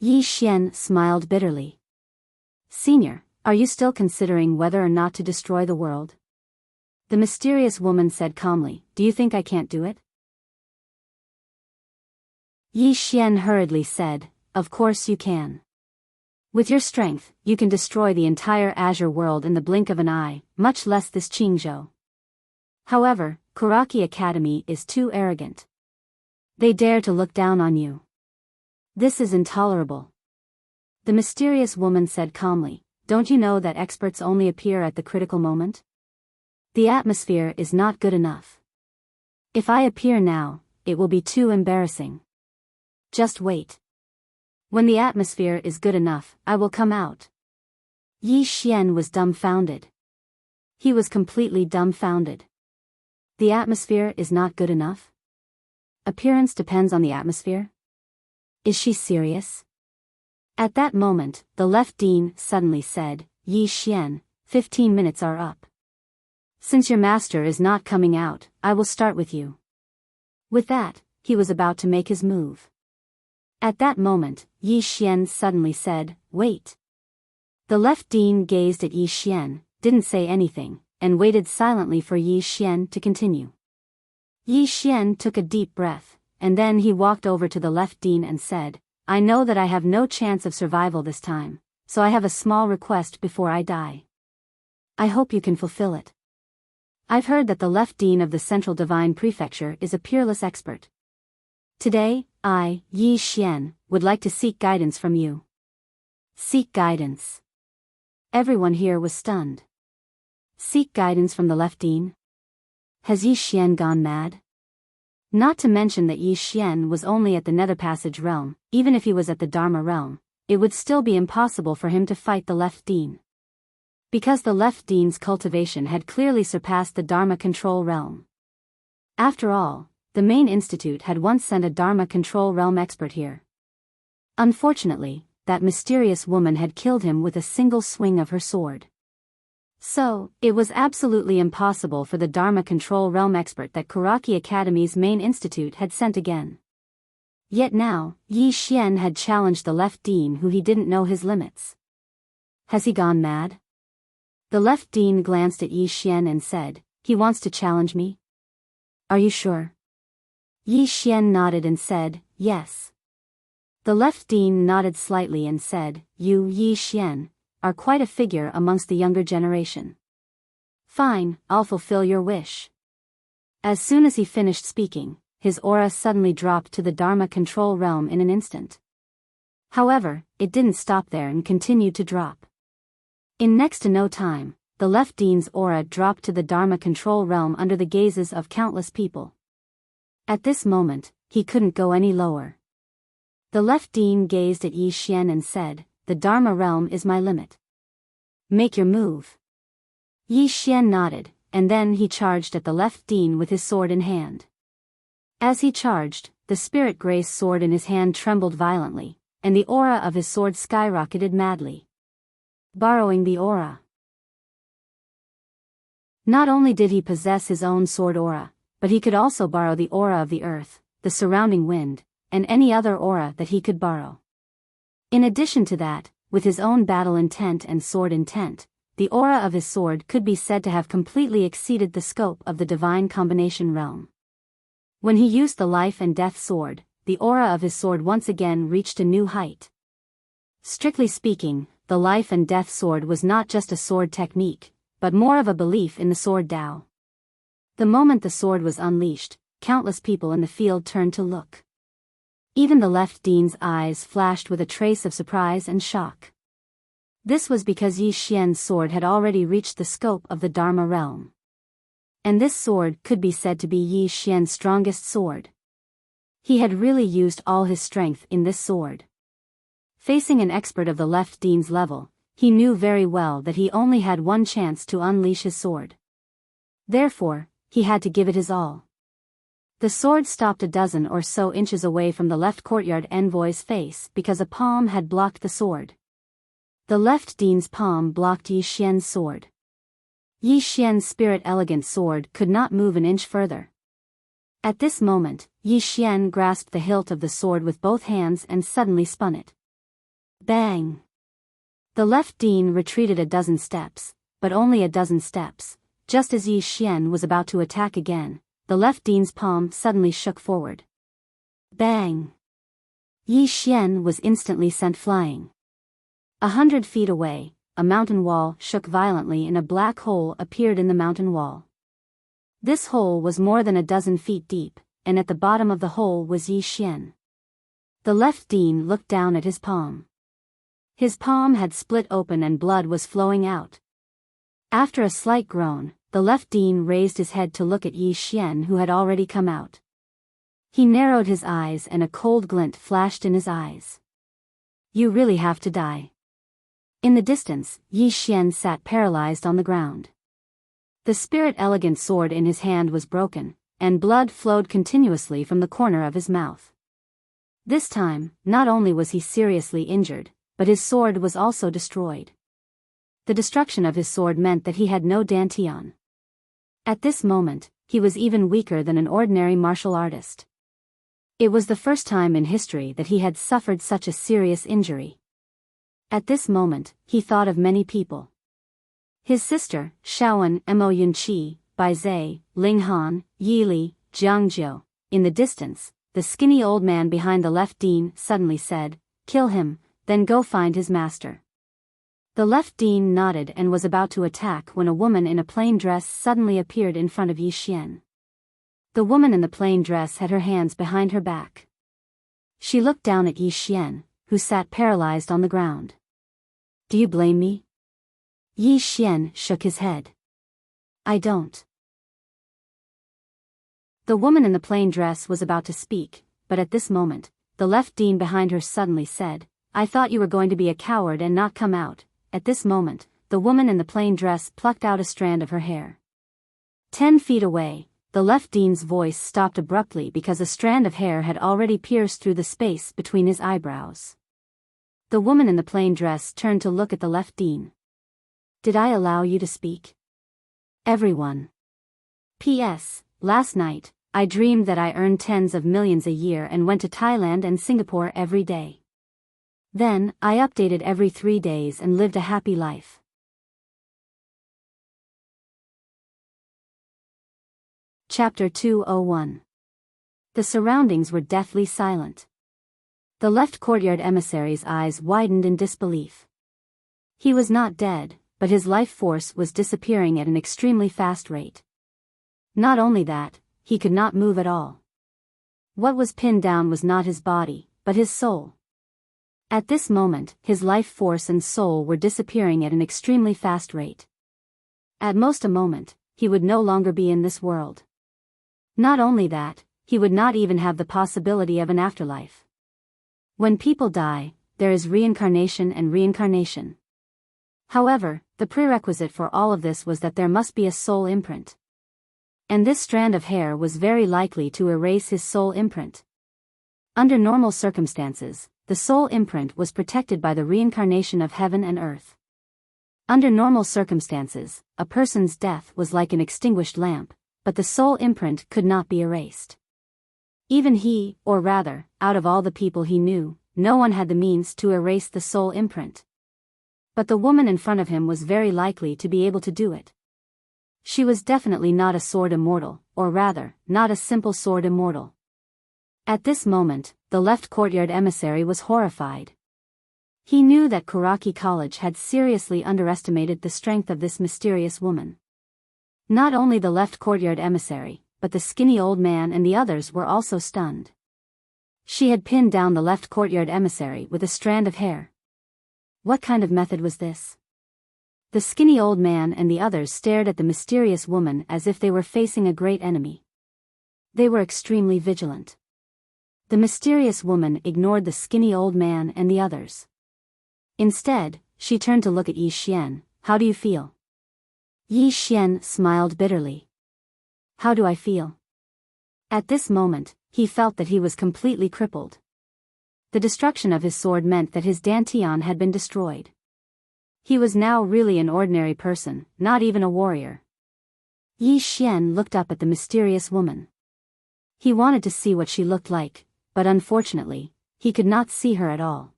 Yi Xian smiled bitterly. Senior, are you still considering whether or not to destroy the world? The mysterious woman said calmly, do you think I can't do it? Yi Xian hurriedly said, of course you can. With your strength, you can destroy the entire Azure world in the blink of an eye, much less this Qingzhou. However, Kuraki Academy is too arrogant. They dare to look down on you. This is intolerable. The mysterious woman said calmly, don't you know that experts only appear at the critical moment? The atmosphere is not good enough. If I appear now, it will be too embarrassing. Just wait. When the atmosphere is good enough, I will come out. Yi Xian was dumbfounded. He was completely dumbfounded. The atmosphere is not good enough? Appearance depends on the atmosphere? Is she serious? At that moment, the left dean suddenly said, Yi Xian, 15 minutes are up. Since your master is not coming out, I will start with you. With that, he was about to make his move. At that moment, Yi Xian suddenly said, wait. The left dean gazed at Yi Xian, didn't say anything, and waited silently for Yi Xian to continue. Yi Xian took a deep breath, and then he walked over to the left dean and said, I know that I have no chance of survival this time, so I have a small request before I die. I hope you can fulfill it. I've heard that the left dean of the Central Divine Prefecture is a peerless expert. Today, I, Yi Xian, would like to seek guidance from you. Seek guidance. Everyone here was stunned. Seek guidance from the left dean? Has Yi Xian gone mad? Not to mention that Yi Xian was only at the Nether Passage realm, even if he was at the Dharma realm, it would still be impossible for him to fight the left dean. Because the left dean's cultivation had clearly surpassed the Dharma control realm. After all, the main institute had once sent a Dharma control realm expert here. Unfortunately, that mysterious woman had killed him with a single swing of her sword. So, it was absolutely impossible for the Dharma control realm expert that Kuraki Academy's main institute had sent again. Yet now, Yi Xian had challenged the left dean who he didn't know his limits. Has he gone mad? The left dean glanced at Yi Xian and said, he wants to challenge me? Are you sure? Yi Xian nodded and said, yes. The left dean nodded slightly and said, you, Yi Xian, are quite a figure amongst the younger generation. Fine, I'll fulfill your wish. As soon as he finished speaking, his aura suddenly dropped to the Dharma control realm in an instant. However, it didn't stop there and continued to drop. In next to no time, the left dean's aura dropped to the Dharma control realm under the gazes of countless people. At this moment, he couldn't go any lower. The left dean gazed at Yi Xian and said, the Dharma realm is my limit. Make your move. Yi Xian nodded, and then he charged at the left dean with his sword in hand. As he charged, the spirit grace sword in his hand trembled violently, and the aura of his sword skyrocketed madly. Borrowing the aura. Not only did he possess his own sword aura, but he could also borrow the aura of the earth, the surrounding wind, and any other aura that he could borrow. In addition to that, with his own battle intent and sword intent, the aura of his sword could be said to have completely exceeded the scope of the divine combination realm. When he used the life and death sword, the aura of his sword once again reached a new height. Strictly speaking, the life and death sword was not just a sword technique, but more of a belief in the sword Tao. The moment the sword was unleashed, countless people in the field turned to look. Even the left dean's eyes flashed with a trace of surprise and shock. This was because Yi Xian's sword had already reached the scope of the Dharma realm. And this sword could be said to be Yi Xian's strongest sword. He had really used all his strength in this sword. Facing an expert of the left dean's level, he knew very well that he only had one chance to unleash his sword. Therefore, he had to give it his all. The sword stopped a dozen or so inches away from the left courtyard envoy's face because a palm had blocked the sword. The left dean's palm blocked Yi Xian's sword. Yi Xian's spirit elegant sword could not move an inch further. At this moment, Yi Xian grasped the hilt of the sword with both hands and suddenly spun it. Bang! The left Dean retreated a dozen steps, but only a dozen steps. Just as Yi Xian was about to attack again, the left Dean's palm suddenly shook forward. Bang! Yi Xian was instantly sent flying. 100 feet away, a mountain wall shook violently and a black hole appeared in the mountain wall. This hole was more than a dozen feet deep, and at the bottom of the hole was Yi Xian. The left Dean looked down at his palm. His palm had split open and blood was flowing out. After a slight groan, the left Dean raised his head to look at Yi Xian, who had already come out. He narrowed his eyes and a cold glint flashed in his eyes. You really have to die. In the distance, Yi Xian sat paralyzed on the ground. The spirit elegant sword in his hand was broken, and blood flowed continuously from the corner of his mouth. This time, not only was he seriously injured, but his sword was also destroyed. The destruction of his sword meant that he had no dantian. At this moment, he was even weaker than an ordinary martial artist. It was the first time in history that he had suffered such a serious injury. At this moment, he thought of many people. His sister, Shaoan, Mo Yunqi, Bai Zai, Ling Han, Yi Li, Jiang Jiu. In the distance, the skinny old man behind the left Dean suddenly said, "Kill him, then go find his master." The left Dean nodded and was about to attack when a woman in a plain dress suddenly appeared in front of Yi Xian. The woman in the plain dress had her hands behind her back. She looked down at Yi Xian, who sat paralyzed on the ground. "Do you blame me?" Yi Xian shook his head. "I don't." The woman in the plain dress was about to speak, but at this moment, the left Dean behind her suddenly said, "I thought you were going to be a coward and not come out." At this moment, the woman in the plain dress plucked out a strand of her hair. 10 feet away, the left Dean's voice stopped abruptly because a strand of hair had already pierced through the space between his eyebrows. The woman in the plain dress turned to look at the left Dean. "Did I allow you to speak?" Everyone. P.S. Last night, I dreamed that I earned tens of millions a year and went to Thailand and Singapore every day. Then, I updated every 3 days and lived a happy life. Chapter 201. The surroundings were deathly silent. The left courtyard emissary's eyes widened in disbelief. He was not dead, but his life force was disappearing at an extremely fast rate. Not only that, he could not move at all. What was pinned down was not his body, but his soul. At this moment, his life force and soul were disappearing at an extremely fast rate. At most a moment, he would no longer be in this world. Not only that, he would not even have the possibility of an afterlife. When people die, there is reincarnation and reincarnation. However, the prerequisite for all of this was that there must be a soul imprint. And this strand of hair was very likely to erase his soul imprint. Under normal circumstances, the soul imprint was protected by the reincarnation of heaven and earth. Under normal circumstances, a person's death was like an extinguished lamp, but the soul imprint could not be erased. Even he, or rather, out of all the people he knew, no one had the means to erase the soul imprint. But the woman in front of him was very likely to be able to do it. She was definitely not a sword immortal, or rather, not a simple sword immortal. At this moment, the left courtyard emissary was horrified. He knew that Kuraki College had seriously underestimated the strength of this mysterious woman. Not only the left courtyard emissary, but the skinny old man and the others were also stunned. She had pinned down the left courtyard emissary with a strand of hair. What kind of method was this? The skinny old man and the others stared at the mysterious woman as if they were facing a great enemy. They were extremely vigilant. The mysterious woman ignored the skinny old man and the others. Instead, she turned to look at Yi Xian. "How do you feel?" Yi Xian smiled bitterly. "How do I feel?" At this moment, he felt that he was completely crippled. The destruction of his sword meant that his dantian had been destroyed. He was now really an ordinary person, not even a warrior. Yi Xian looked up at the mysterious woman. He wanted to see what she looked like, but unfortunately, he could not see her at all.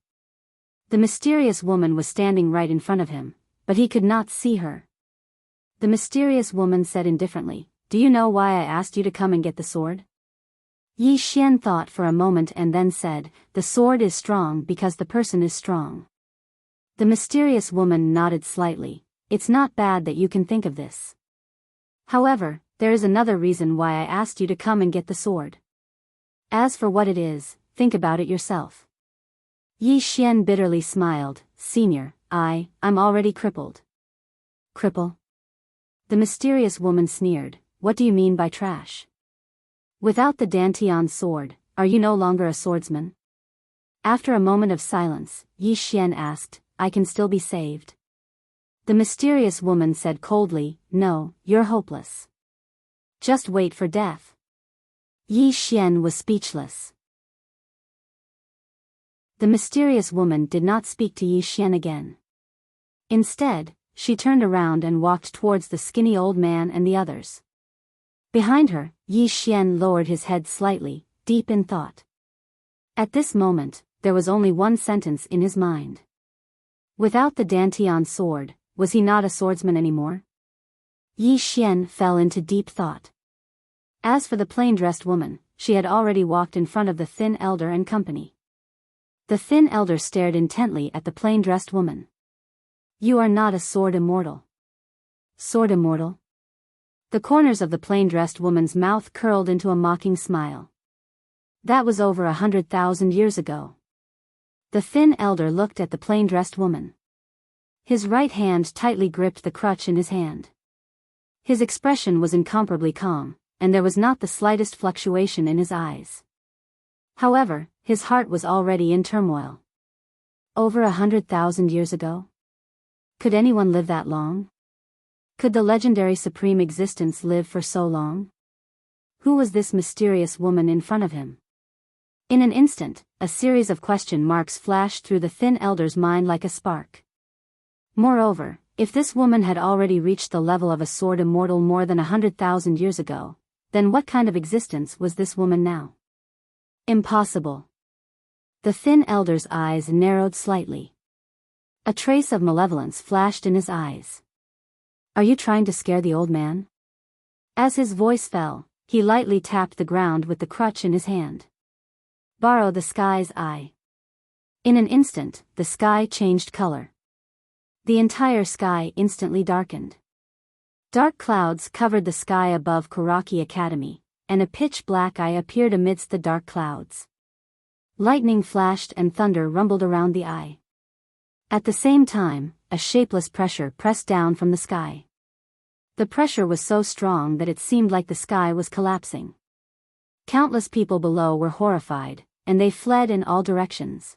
The mysterious woman was standing right in front of him, but he could not see her. The mysterious woman said indifferently, "Do you know why I asked you to come and get the sword?" Yi Xian thought for a moment and then said, "The sword is strong because the person is strong." The mysterious woman nodded slightly. "It's not bad that you can think of this. However, there is another reason why I asked you to come and get the sword. As for what it is, think about it yourself." Yi Xian bitterly smiled. "Senior, I'm already crippled." "Cripple?" The mysterious woman sneered. "What do you mean by trash? Without the Dantian sword, are you no longer a swordsman?" After a moment of silence, Yi Xian asked, "I can still be saved?" The mysterious woman said coldly, "No, you're hopeless. Just wait for death." Yi Xian was speechless. The mysterious woman did not speak to Yi Xian again. Instead, she turned around and walked towards the skinny old man and the others. Behind her, Yi Xian lowered his head slightly, deep in thought. At this moment, there was only one sentence in his mind. Without the Dantian sword, was he not a swordsman anymore? Yi Xian fell into deep thought. As for the plain-dressed woman, she had already walked in front of the thin elder and company. The thin elder stared intently at the plain-dressed woman. "You are not a sword immortal." "Sword immortal?" The corners of the plain-dressed woman's mouth curled into a mocking smile. "That was over 100,000 years ago." The thin elder looked at the plain-dressed woman. His right hand tightly gripped the crutch in his hand. His expression was incomparably calm, and there was not the slightest fluctuation in his eyes. However, his heart was already in turmoil. Over 100,000 years ago? Could anyone live that long? Could the legendary supreme existence live for so long? Who was this mysterious woman in front of him? In an instant, a series of question marks flashed through the thin elder's mind like a spark. Moreover, if this woman had already reached the level of a sword immortal more than 100,000 years ago, then what kind of existence was this woman now? Impossible. The thin elder's eyes narrowed slightly. A trace of malevolence flashed in his eyes. "Are you trying to scare the old man?" As his voice fell, he lightly tapped the ground with the crutch in his hand. "Borrow the sky's eye." In an instant, the sky changed color. The entire sky instantly darkened. Dark clouds covered the sky above Kuraki Academy, and a pitch-black eye appeared amidst the dark clouds. Lightning flashed and thunder rumbled around the eye. At the same time, a shapeless pressure pressed down from the sky. The pressure was so strong that it seemed like the sky was collapsing. Countless people below were horrified, and they fled in all directions.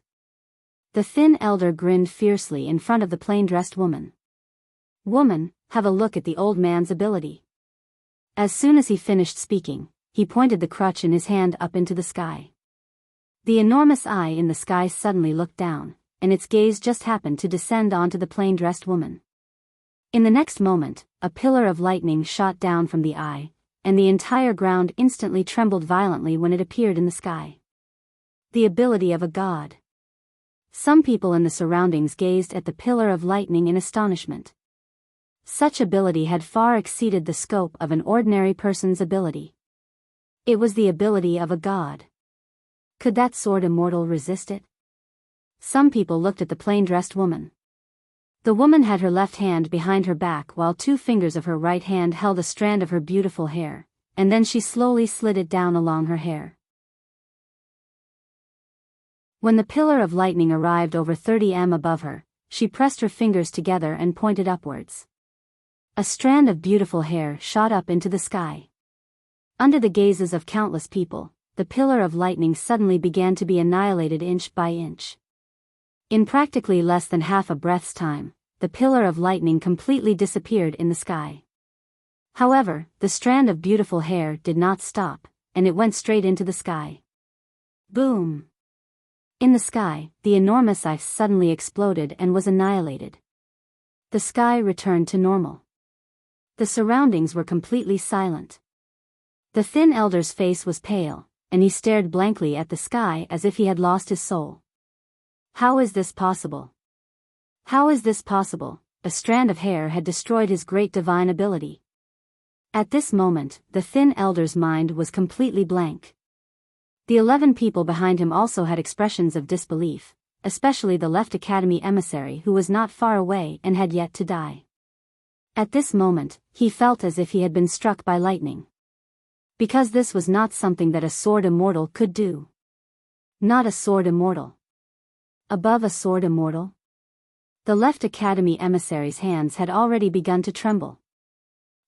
The thin elder grinned fiercely in front of the plain-dressed woman. "Woman, have a look at the old man's ability." As soon as he finished speaking, he pointed the crutch in his hand up into the sky. The enormous eye in the sky suddenly looked down, and its gaze just happened to descend onto the plain-dressed woman. In the next moment, a pillar of lightning shot down from the eye, and the entire ground instantly trembled violently when it appeared in the sky. The ability of a god. Some people in the surroundings gazed at the pillar of lightning in astonishment. Such ability had far exceeded the scope of an ordinary person's ability. It was the ability of a god. Could that sword immortal resist it? Some people looked at the plain-dressed woman. The woman had her left hand behind her back while two fingers of her right hand held a strand of her beautiful hair, and then she slowly slid it down along her hair. When the pillar of lightning arrived over 30 m above her, she pressed her fingers together and pointed upwards. A strand of beautiful hair shot up into the sky. Under the gazes of countless people, the pillar of lightning suddenly began to be annihilated inch by inch. In practically less than half a breath's time, the pillar of lightning completely disappeared in the sky. However, the strand of beautiful hair did not stop, and it went straight into the sky. Boom! In the sky, the enormous eye suddenly exploded and was annihilated. The sky returned to normal. The surroundings were completely silent. The thin elder's face was pale, and he stared blankly at the sky as if he had lost his soul. How is this possible? How is this possible? A strand of hair had destroyed his great divine ability. At this moment, the thin elder's mind was completely blank. The 11 people behind him also had expressions of disbelief, especially the left academy emissary who was not far away and had yet to die. At this moment, he felt as if he had been struck by lightning. Because this was not something that a sword immortal could do. Not a sword immortal. Above a sword immortal? The left academy emissary's hands had already begun to tremble.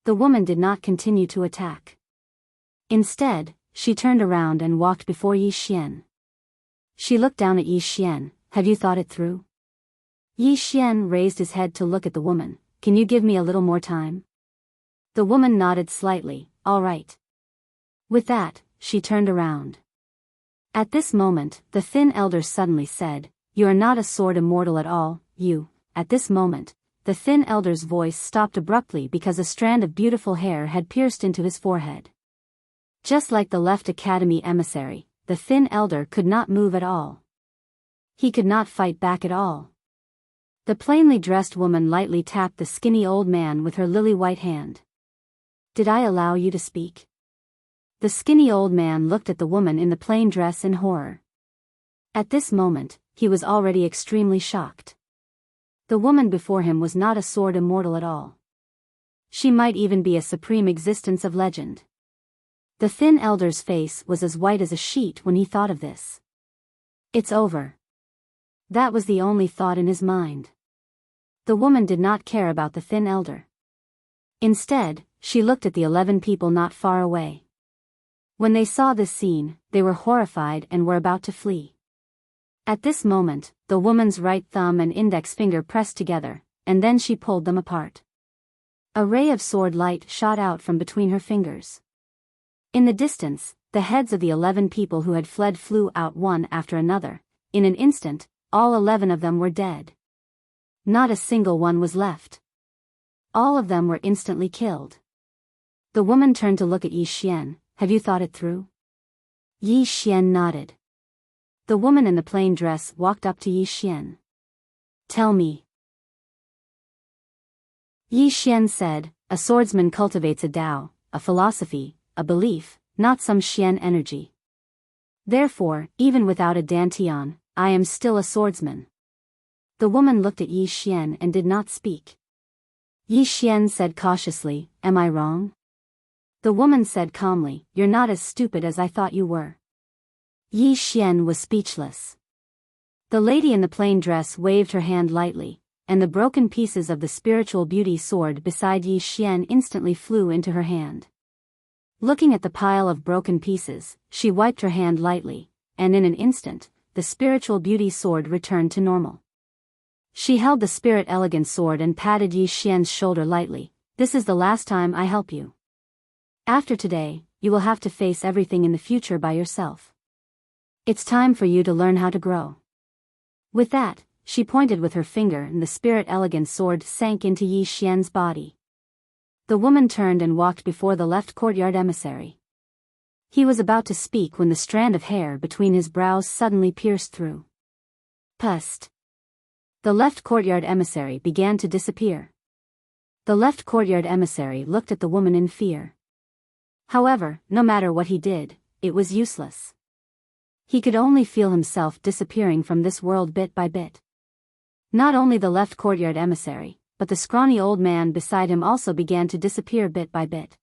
The woman did not continue to attack. Instead, she turned around and walked before Yi Xian. She looked down at Yi Xian. Have you thought it through? Yi Xian raised his head to look at the woman. Can you give me a little more time? The woman nodded slightly. All right. With that, she turned around. At this moment, the thin elder suddenly said, You are not a sword immortal at all, you. At this moment, the thin elder's voice stopped abruptly because a strand of beautiful hair had pierced into his forehead. Just like the left academy emissary, the thin elder could not move at all. He could not fight back at all. The plainly dressed woman lightly tapped the skinny old man with her lily-white hand. Did I allow you to speak? The skinny old man looked at the woman in the plain dress in horror. At this moment, he was already extremely shocked. The woman before him was not a sword immortal at all. She might even be a supreme existence of legend. The thin elder's face was as white as a sheet when he thought of this. It's over. That was the only thought in his mind. The woman did not care about the thin elder. Instead, she looked at the 11 people not far away. When they saw this scene, they were horrified and were about to flee. At this moment, the woman's right thumb and index finger pressed together, and then she pulled them apart. A ray of sword light shot out from between her fingers. In the distance, the heads of the 11 people who had fled flew out one after another. In an instant, all 11 of them were dead. Not a single one was left. All of them were instantly killed. The woman turned to look at Yi Xian. Have you thought it through? Yi Xian nodded. The woman in the plain dress walked up to Yi Xian. Tell me. Yi Xian said, A swordsman cultivates a Tao, a philosophy, a belief, not some Xian energy. Therefore, even without a dantian, I am still a swordsman. The woman looked at Yi Xian and did not speak. Yi Xian said cautiously, Am I wrong? The woman said calmly, You're not as stupid as I thought you were. Yi Xian was speechless. The lady in the plain dress waved her hand lightly, and the broken pieces of the spiritual beauty sword beside Yi Xian instantly flew into her hand. Looking at the pile of broken pieces, she wiped her hand lightly, and in an instant, the spiritual beauty sword returned to normal. She held the spirit elegant sword and patted Yi Xian's shoulder lightly. This is the last time I help you. After today, you will have to face everything in the future by yourself. It's time for you to learn how to grow. With that, she pointed with her finger and the spirit elegant sword sank into Yi Xian's body. The woman turned and walked before the left courtyard emissary. He was about to speak when the strand of hair between his brows suddenly pierced through. Pust. The left courtyard emissary began to disappear. The left courtyard emissary looked at the woman in fear. However, no matter what he did, it was useless. He could only feel himself disappearing from this world bit by bit. Not only the left courtyard emissary, but the scrawny old man beside him also began to disappear bit by bit.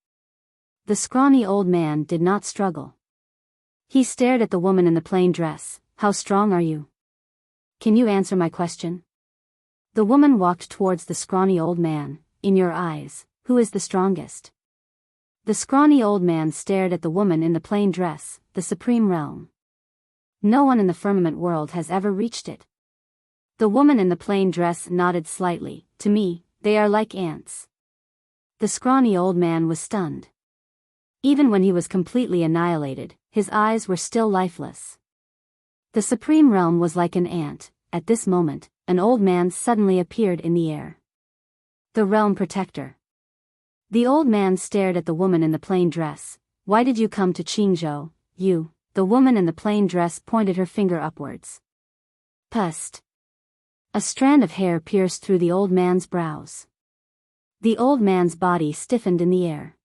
The scrawny old man did not struggle. He stared at the woman in the plain dress. How strong are you? Can you answer my question? The woman walked towards the scrawny old man. In your eyes, who is the strongest? The scrawny old man stared at the woman in the plain dress. The supreme realm. No one in the firmament world has ever reached it. The woman in the plain dress nodded slightly. To me, they are like ants. The scrawny old man was stunned. Even when he was completely annihilated, his eyes were still lifeless. The supreme realm was like an ant. At this moment, an old man suddenly appeared in the air. The realm protector. The old man stared at the woman in the plain dress. Why did you come to Qingzhou, you? The woman in the plain dress pointed her finger upwards. Pust. A strand of hair pierced through the old man's brows. The old man's body stiffened in the air.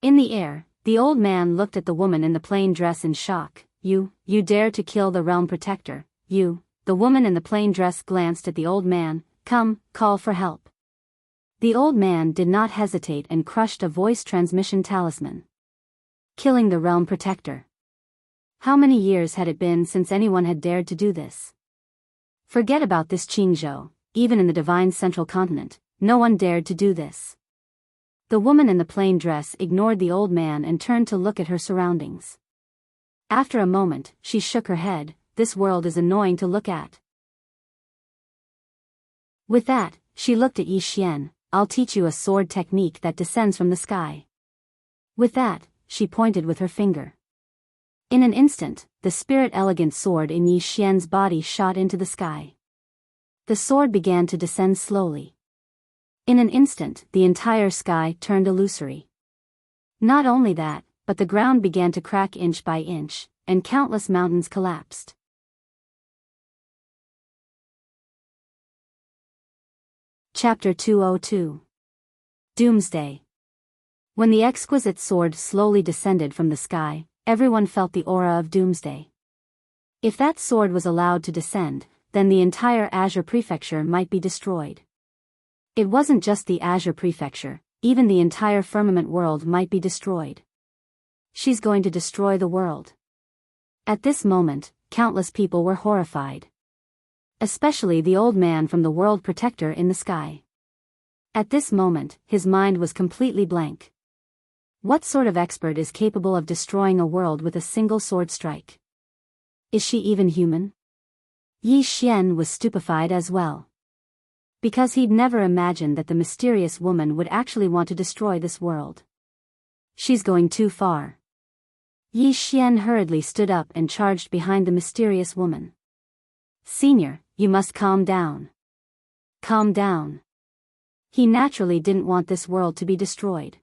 In the air, the old man looked at the woman in the plain dress in shock. You dare to kill the realm protector, you. The woman in the plain dress glanced at the old man. Come, call for help. The old man did not hesitate and crushed a voice transmission talisman. Killing the realm protector. How many years had it been since anyone had dared to do this? Forget about this Qingzhou, even in the divine central continent, no one dared to do this. The woman in the plain dress ignored the old man and turned to look at her surroundings. After a moment, she shook her head. This world is annoying to look at. With that, she looked at Yi Xian. I'll teach you a sword technique that descends from the sky. With that, she pointed with her finger. In an instant, the spirit-elegant sword in Yi Xian's body shot into the sky. The sword began to descend slowly. In an instant, the entire sky turned illusory. Not only that, but the ground began to crack inch by inch, and countless mountains collapsed. Chapter 202. Doomsday. When the exquisite sword slowly descended from the sky, everyone felt the aura of doomsday. If that sword was allowed to descend, then the entire Azure Prefecture might be destroyed. It wasn't just the Azure Prefecture, even the entire firmament world might be destroyed. She's going to destroy the world. At this moment, countless people were horrified. Especially the old man from the world protector in the sky. At this moment, his mind was completely blank. What sort of expert is capable of destroying a world with a single sword strike? Is she even human? Yi Xian was stupefied as well. Because he'd never imagined that the mysterious woman would actually want to destroy this world. She's going too far. Yi Xian hurriedly stood up and charged behind the mysterious woman. Senior, you must calm down. Calm down. He naturally didn't want this world to be destroyed.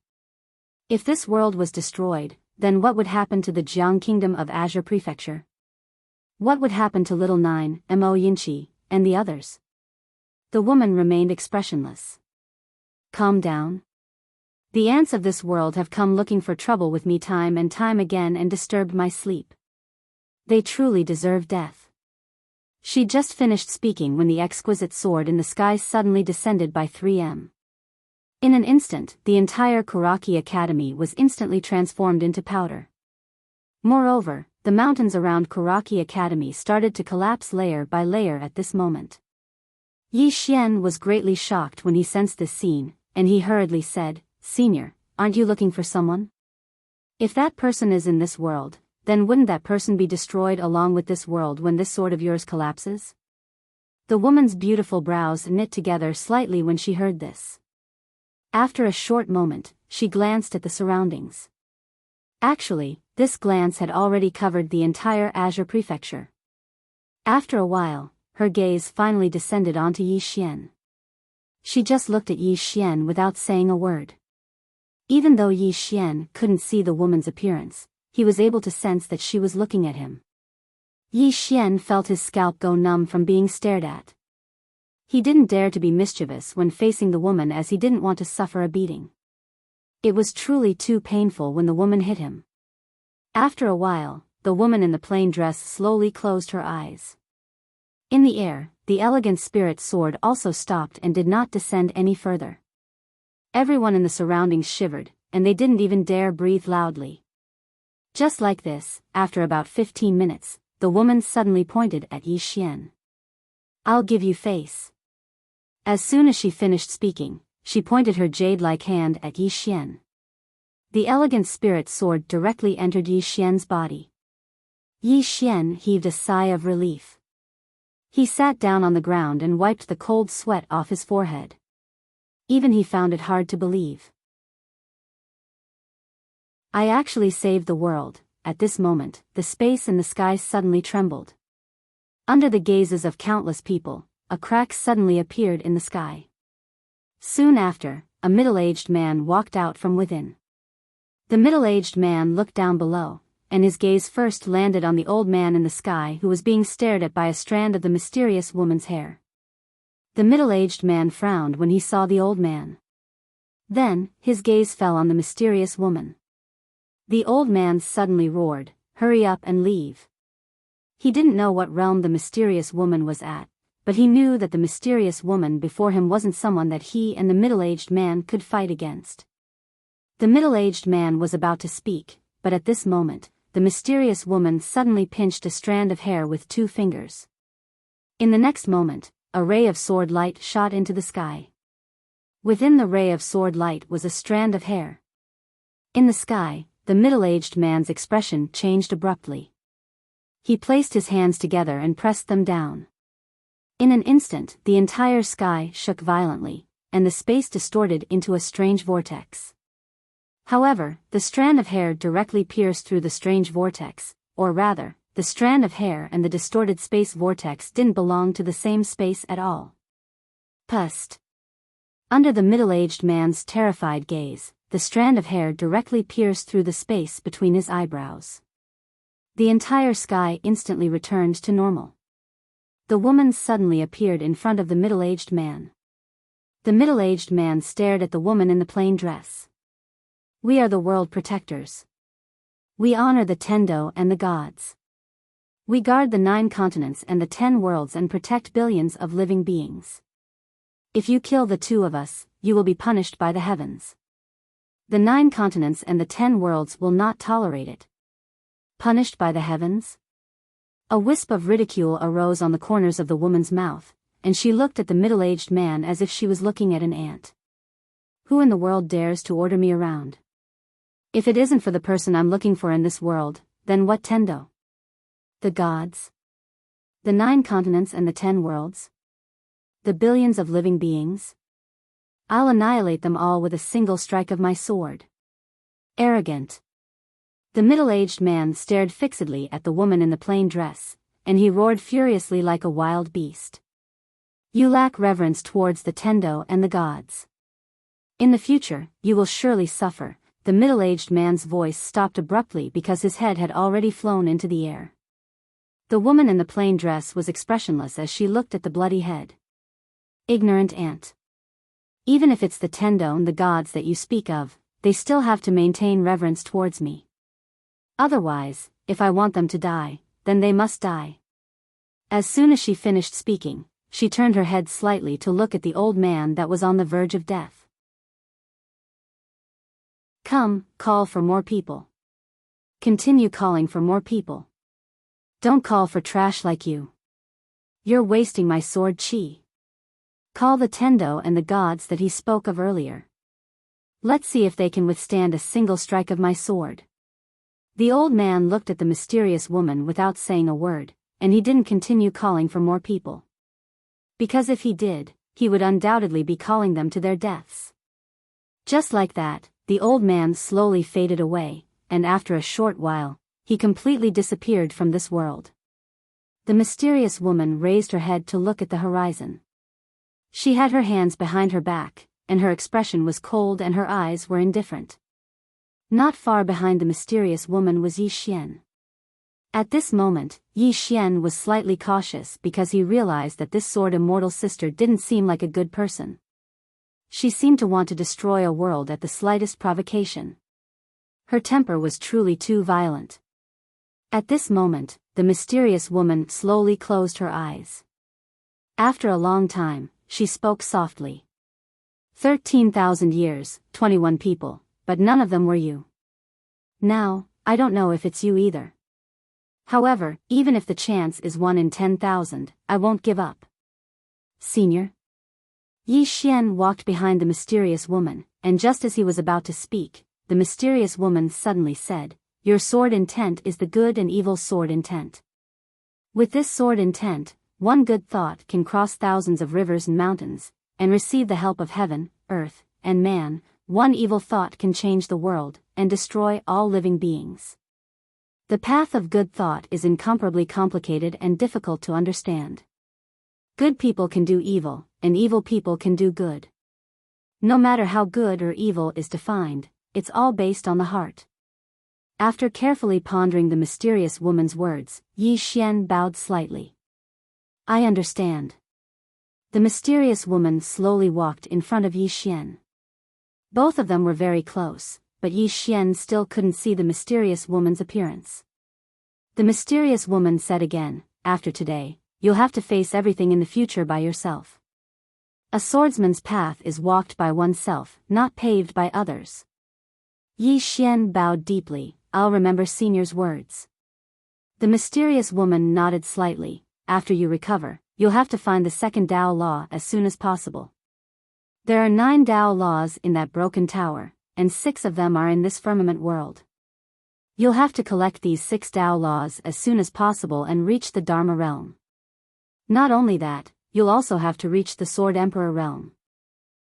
If this world was destroyed, then what would happen to the Jiang Kingdom of Azure Prefecture? What would happen to Little Nine, Mo Yinchi, and the others? The woman remained expressionless. Calm down. The ants of this world have come looking for trouble with me time and time again and disturbed my sleep. They truly deserve death. She just finished speaking when the exquisite sword in the sky suddenly descended by 3 m. In an instant, the entire Kuraki Academy was instantly transformed into powder. Moreover, the mountains around Kuraki Academy started to collapse layer by layer at this moment. Yi Xian was greatly shocked when he sensed this scene, and he hurriedly said, Senior, aren't you looking for someone? If that person is in this world, then wouldn't that person be destroyed along with this world when this sword of yours collapses? The woman's beautiful brows knit together slightly when she heard this. After a short moment, she glanced at the surroundings. Actually, this glance had already covered the entire Azure Prefecture. After a while, her gaze finally descended onto Yi Xian. She just looked at Yi Xian without saying a word. Even though Yi Xian couldn't see the woman's appearance, he was able to sense that she was looking at him. Yi Xian felt his scalp go numb from being stared at. He didn't dare to be mischievous when facing the woman as he didn't want to suffer a beating. It was truly too painful when the woman hit him. After a while, the woman in the plain dress slowly closed her eyes. In the air, the elegant spirit sword also stopped and did not descend any further. Everyone in the surroundings shivered, and they didn't even dare breathe loudly. Just like this, after about 15 minutes, the woman suddenly pointed at Yi Xian. I'll give you face. As soon as she finished speaking, she pointed her jade-like hand at Yi Xian. The elegant spirit sword directly entered Yi Xian's body. Yi Xian heaved a sigh of relief. He sat down on the ground and wiped the cold sweat off his forehead. Even he found it hard to believe. I actually saved the world. At this moment, the space in the sky suddenly trembled. Under the gazes of countless people, a crack suddenly appeared in the sky. Soon after, a middle-aged man walked out from within. The middle-aged man looked down below, and his gaze first landed on the old man in the sky who was being stared at by a strand of the mysterious woman's hair. The middle-aged man frowned when he saw the old man. Then, his gaze fell on the mysterious woman. The old man suddenly roared, "Hurry up and leave." He didn't know what realm the mysterious woman was at, but he knew that the mysterious woman before him wasn't someone that he and the middle-aged man could fight against. The middle-aged man was about to speak, but at this moment, the mysterious woman suddenly pinched a strand of hair with 2 fingers. In the next moment, a ray of sword light shot into the sky. Within the ray of sword light was a strand of hair. In the sky, the middle-aged man's expression changed abruptly. He placed his hands together and pressed them down. In an instant, the entire sky shook violently, and the space distorted into a strange vortex. However, the strand of hair directly pierced through the strange vortex, or rather, the strand of hair and the distorted space vortex didn't belong to the same space at all. Pust. Under the middle-aged man's terrified gaze, the strand of hair directly pierced through the space between his eyebrows. The entire sky instantly returned to normal. The woman suddenly appeared in front of the middle-aged man. The middle-aged man stared at the woman in the plain dress. "We are the world protectors. We honor the Tendo and the gods. We guard the 9 continents and the 10 worlds and protect billions of living beings. If you kill the 2 of us, you will be punished by the heavens. The 9 continents and the 10 worlds will not tolerate it." Punished by the heavens? A wisp of ridicule arose on the corners of the woman's mouth, and she looked at the middle-aged man as if she was looking at an ant. "Who in the world dares to order me around? If it isn't for the person I'm looking for in this world, then what Tendo? The gods? The 9 continents and the 10 worlds? The billions of living beings? I'll annihilate them all with a single strike of my sword." Arrogant. The middle-aged man stared fixedly at the woman in the plain dress, and he roared furiously like a wild beast. "You lack reverence towards the Tendo and the gods. In the future, you will surely suffer." The middle-aged man's voice stopped abruptly because his head had already flown into the air. The woman in the plain dress was expressionless as she looked at the bloody head. "Ignorant ant. Even if it's the Tendo and the gods that you speak of, they still have to maintain reverence towards me. Otherwise, if I want them to die, then they must die." As soon as she finished speaking, she turned her head slightly to look at the old man that was on the verge of death. "Come, call for more people. Continue calling for more people. Don't call for trash like you. You're wasting my sword chi. Call the Tendo and the gods that he spoke of earlier. Let's see if they can withstand a single strike of my sword." The old man looked at the mysterious woman without saying a word, and he didn't continue calling for more people. Because if he did, he would undoubtedly be calling them to their deaths. Just like that, the old man slowly faded away, and after a short while, he completely disappeared from this world. The mysterious woman raised her head to look at the horizon. She had her hands behind her back, and her expression was cold and her eyes were indifferent. Not far behind the mysterious woman was Yi Xian. At this moment, Yi Xian was slightly cautious because he realized that this sword immortal sister didn't seem like a good person. She seemed to want to destroy a world at the slightest provocation. Her temper was truly too violent. At this moment, the mysterious woman slowly closed her eyes. After a long time, she spoke softly. 13,000 years, 21 people, but none of them were you. Now, I don't know if it's you either. However, even if the chance is 1 in 10,000, I won't give up. Senior? Yi Xian walked behind the mysterious woman, and just as he was about to speak, the mysterious woman suddenly said, "Your sword intent is the good and evil sword intent. With this sword intent, one good thought can cross thousands of rivers and mountains, and receive the help of heaven, earth, and man. One evil thought can change the world, and destroy all living beings. The path of good thought is incomparably complicated and difficult to understand. Good people can do evil, and evil people can do good. No matter how good or evil is defined, it's all based on the heart. After carefully pondering the mysterious woman's words, Yi Xian bowed slightly. I understand. The mysterious woman slowly walked in front of Yi Xian. Both of them were very close, but Yi Xian still couldn't see the mysterious woman's appearance. The mysterious woman said again, after today, you'll have to face everything in the future by yourself. A swordsman's path is walked by oneself, not paved by others. Yi Xian bowed deeply. I'll remember Senior's words. The mysterious woman nodded slightly. After you recover, you'll have to find the second Tao law as soon as possible. There are 9 Tao laws in that broken tower, and 6 of them are in this firmament world. You'll have to collect these 6 Tao laws as soon as possible and reach the Dharma realm. Not only that, you'll also have to reach the Sword Emperor realm.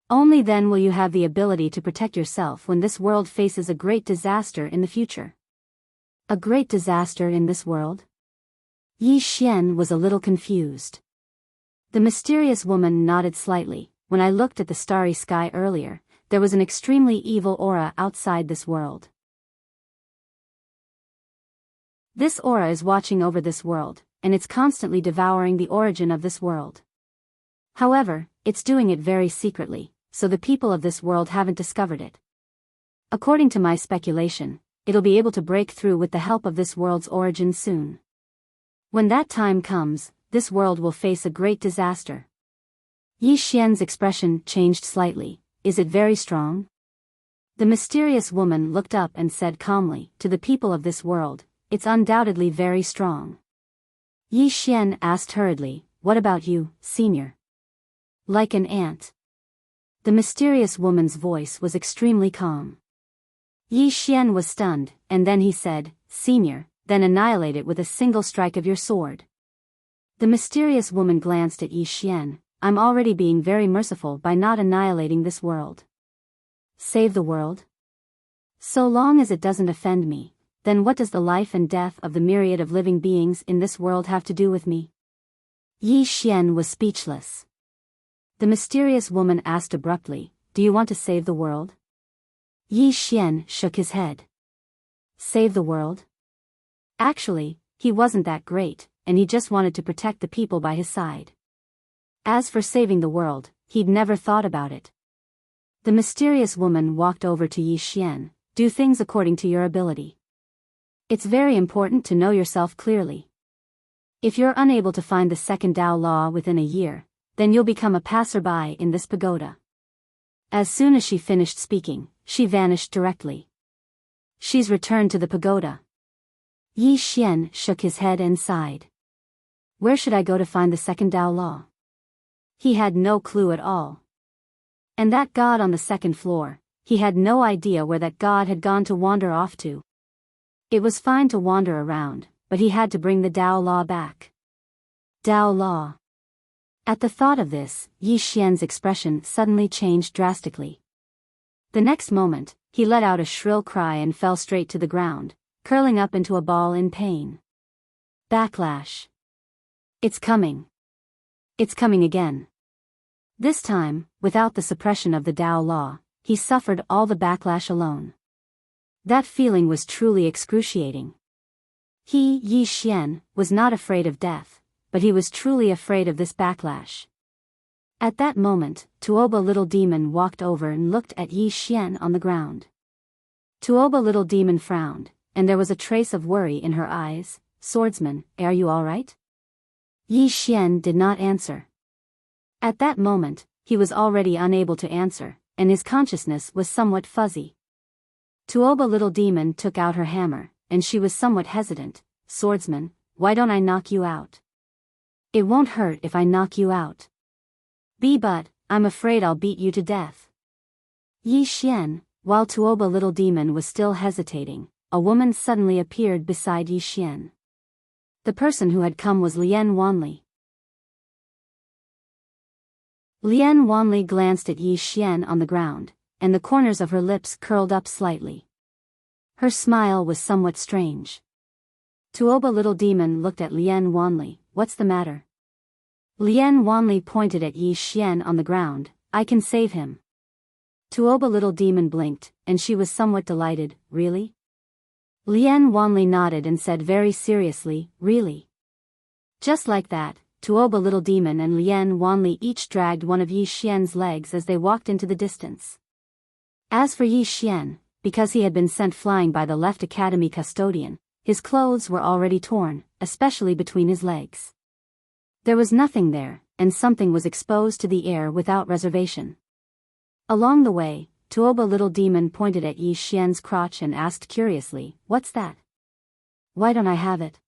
Only then will you have the ability to protect yourself when this world faces a great disaster in the future. A great disaster in this world? Yi Xian was a little confused. The mysterious woman nodded slightly. When I looked at the starry sky earlier, there was an extremely evil aura outside this world. This aura is watching over this world, and it's constantly devouring the origin of this world. However, it's doing it very secretly, so the people of this world haven't discovered it. According to my speculation, it'll be able to break through with the help of this world's origin soon. When that time comes, this world will face a great disaster. Yi Xian's expression changed slightly. Is it very strong? The mysterious woman looked up and said calmly, to the people of this world, it's undoubtedly very strong. Yi Xian asked hurriedly, what about you, Senior? Like an ant. The mysterious woman's voice was extremely calm. Yi Xian was stunned, and then he said, Senior, then annihilate it with a single strike of your sword. The mysterious woman glanced at Yi Xian. I'm already being very merciful by not annihilating this world. Save the world? So long as it doesn't offend me, then what does the life and death of the myriad of living beings in this world have to do with me? Yi Xian was speechless. The mysterious woman asked abruptly, do you want to save the world? Yi Xian shook his head. Save the world? Actually, he wasn't that great, and he just wanted to protect the people by his side. As for saving the world, he'd never thought about it. The mysterious woman walked over to Yi Xian. Do things according to your ability. It's very important to know yourself clearly. If you're unable to find the second Tao law within a year, then you'll become a passerby in this pagoda. As soon as she finished speaking, she vanished directly. She's returned to the pagoda. Yi Xian shook his head and sighed. Where should I go to find the second Tao law? He had no clue at all. And that god on the second floor, he had no idea where that god had gone to wander off to. It was fine to wander around, but he had to bring the Tao law back. Tao law. At the thought of this, Yi Xian's expression suddenly changed drastically. The next moment, he let out a shrill cry and fell straight to the ground, curling up into a ball in pain. Backlash. It's coming. It's coming again. This time, without the suppression of the Tao law, he suffered all the backlash alone. That feeling was truly excruciating. He, Yi Xian, was not afraid of death, but he was truly afraid of this backlash. At that moment, Tuoba Little Demon walked over and looked at Yi Xian on the ground. Tuoba Little Demon frowned, and there was a trace of worry in her eyes. Swordsman, are you all right? Yi Xian did not answer. At that moment, he was already unable to answer, and his consciousness was somewhat fuzzy. Tuoba Little Demon took out her hammer, and she was somewhat hesitant. Swordsman, why don't I knock you out? It won't hurt if I knock you out. But, I'm afraid I'll beat you to death. Yi Xian, while Tuoba Little Demon was still hesitating, a woman suddenly appeared beside Yi Xian. The person who had come was Lian Wanli. Lian Wanli glanced at Yi Xian on the ground, and the corners of her lips curled up slightly. Her smile was somewhat strange. Tuoba Little Demon looked at Lian Wanli. What's the matter? Lian Wanli pointed at Yi Xian on the ground. I can save him. Tuoba Little Demon blinked, and she was somewhat delighted. Really? Lian Wanli nodded and said very seriously, really? Just like that, Tuoba Little Demon and Lian Wanli each dragged one of Yi Xian's legs as they walked into the distance. As for Yi Xian, because he had been sent flying by the left academy custodian, his clothes were already torn, especially between his legs. There was nothing there, and something was exposed to the air without reservation. Along the way, Tuoba Little Demon pointed at Yi Xian's crotch and asked curiously, "What's that? Why don't I have it?"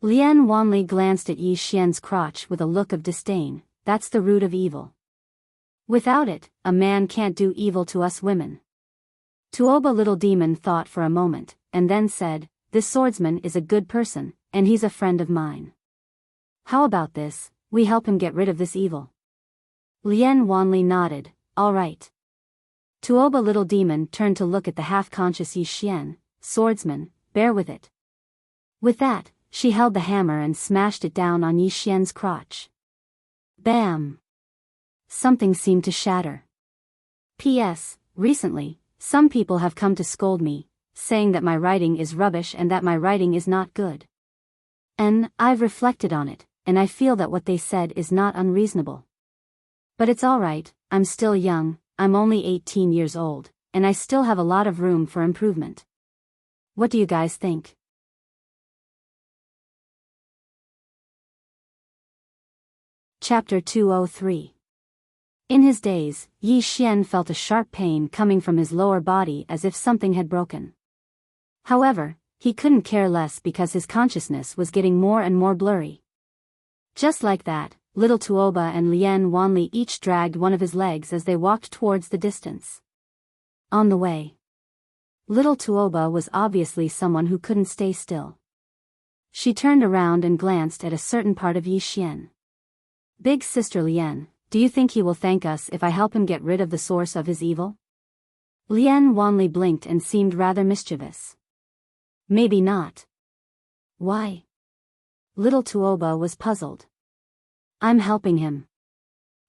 Lian Wanli glanced at Yi Xian's crotch with a look of disdain. "That's the root of evil. Without it, a man can't do evil to us women." Tuoba Little Demon thought for a moment, and then said, "This swordsman is a good person, and he's a friend of mine. How about this, we help him get rid of this evil?" Lian Wanli nodded, "All right." Tuoba Little Demon turned to look at the half-conscious Yi Xian. "Swordsman, bear with it." With that, she held the hammer and smashed it down on Yi Xian's crotch. Bam! Something seemed to shatter. P.S. Recently, some people have come to scold me, saying that my writing is rubbish and that my writing is not good. And I've reflected on it, and I feel that what they said is not unreasonable. But it's all right, I'm still young, I'm only 18 years old, and I still have a lot of room for improvement. What do you guys think? Chapter 203. In his daze, Yi Xian felt a sharp pain coming from his lower body as if something had broken. However, he couldn't care less because his consciousness was getting more and more blurry. Just like that, little Tuoba and Lian Wanli each dragged one of his legs as they walked towards the distance. On the way, little Tuoba was obviously someone who couldn't stay still. She turned around and glanced at a certain part of Yi Xian. "Big Sister Lian, do you think he will thank us if I help him get rid of the source of his evil?" Lian Wanli blinked and seemed rather mischievous. "Maybe not." "Why?" Little Tuoba was puzzled. "I'm helping him."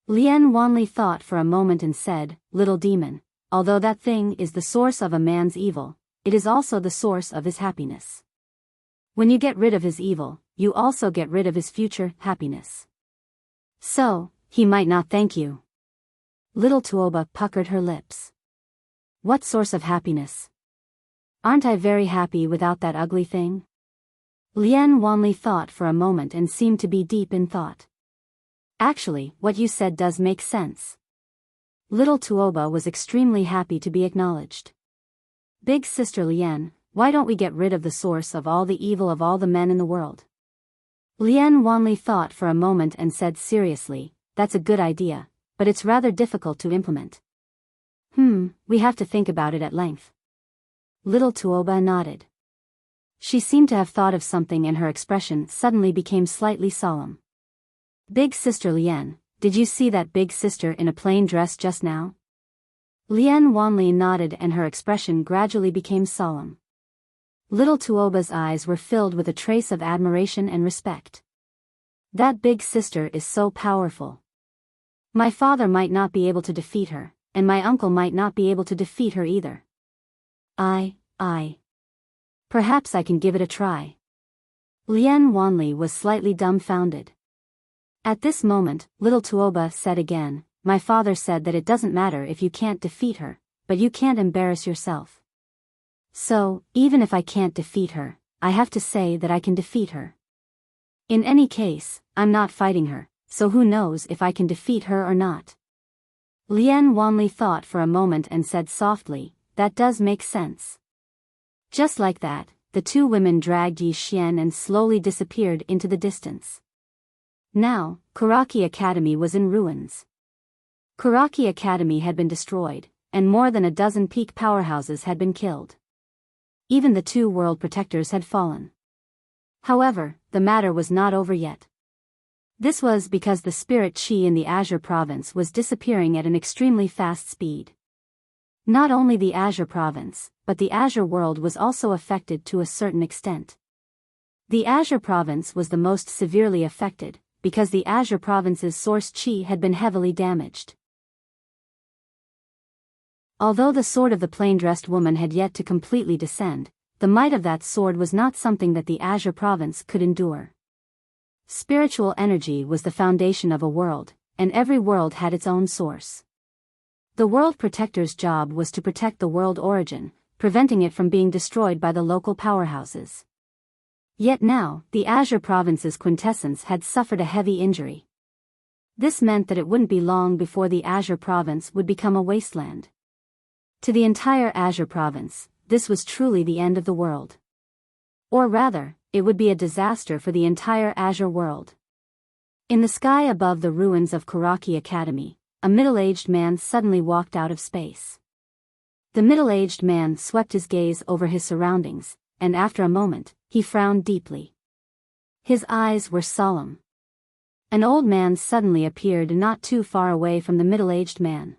Lian Wanli thought for a moment and said, "Little demon, although that thing is the source of a man's evil, it is also the source of his happiness. When you get rid of his evil, you also get rid of his future happiness. So, he might not thank you." Little Tuoba puckered her lips. "What source of happiness? Aren't I very happy without that ugly thing?" Lian Wanli thought for a moment and seemed to be deep in thought. "Actually, what you said does make sense." Little Tuoba was extremely happy to be acknowledged. "Big Sister Lian, why don't we get rid of the source of all the evil of all the men in the world?" Lian Wanli thought for a moment and said seriously, "That's a good idea, but it's rather difficult to implement." We have to think about it at length." Little Tuoba nodded. She seemed to have thought of something and her expression suddenly became slightly solemn. "Big Sister Lian, did you see that big sister in a plain dress just now?" Lian Wanli nodded and her expression gradually became solemn. Little Tuoba's eyes were filled with a trace of admiration and respect. "That big sister is so powerful. My father might not be able to defeat her, and my uncle might not be able to defeat her either. Perhaps I can give it a try." Lian Wanli was slightly dumbfounded. At this moment, little Tuoba said again, "My father said that it doesn't matter if you can't defeat her, but you can't embarrass yourself. So, even if I can't defeat her, I have to say that I can defeat her. In any case, I'm not fighting her, so who knows if I can defeat her or not." Lian Wanli thought for a moment and said softly, "That does make sense." Just like that, the two women dragged Yi Xian and slowly disappeared into the distance. Now, Kuraki Academy was in ruins. Kuraki Academy had been destroyed, and more than a dozen peak powerhouses had been killed. Even the two world protectors had fallen. However, the matter was not over yet. This was because the spirit chi in the Azure province was disappearing at an extremely fast speed. Not only the Azure province, but the Azure world was also affected to a certain extent. The Azure province was the most severely affected, because the Azure province's source chi had been heavily damaged. Although the sword of the plain-dressed woman had yet to completely descend, the might of that sword was not something that the Azure province could endure. Spiritual energy was the foundation of a world, and every world had its own source. The World Protector's job was to protect the world origin, preventing it from being destroyed by the local powerhouses. Yet now, the Azure province's quintessence had suffered a heavy injury. This meant that it wouldn't be long before the Azure province would become a wasteland. To the entire Azure province, this was truly the end of the world. Or rather, it would be a disaster for the entire Azure world. In the sky above the ruins of Kuraki Academy, a middle-aged man suddenly walked out of space. The middle-aged man swept his gaze over his surroundings, and after a moment, he frowned deeply. His eyes were solemn. An old man suddenly appeared not too far away from the middle-aged man.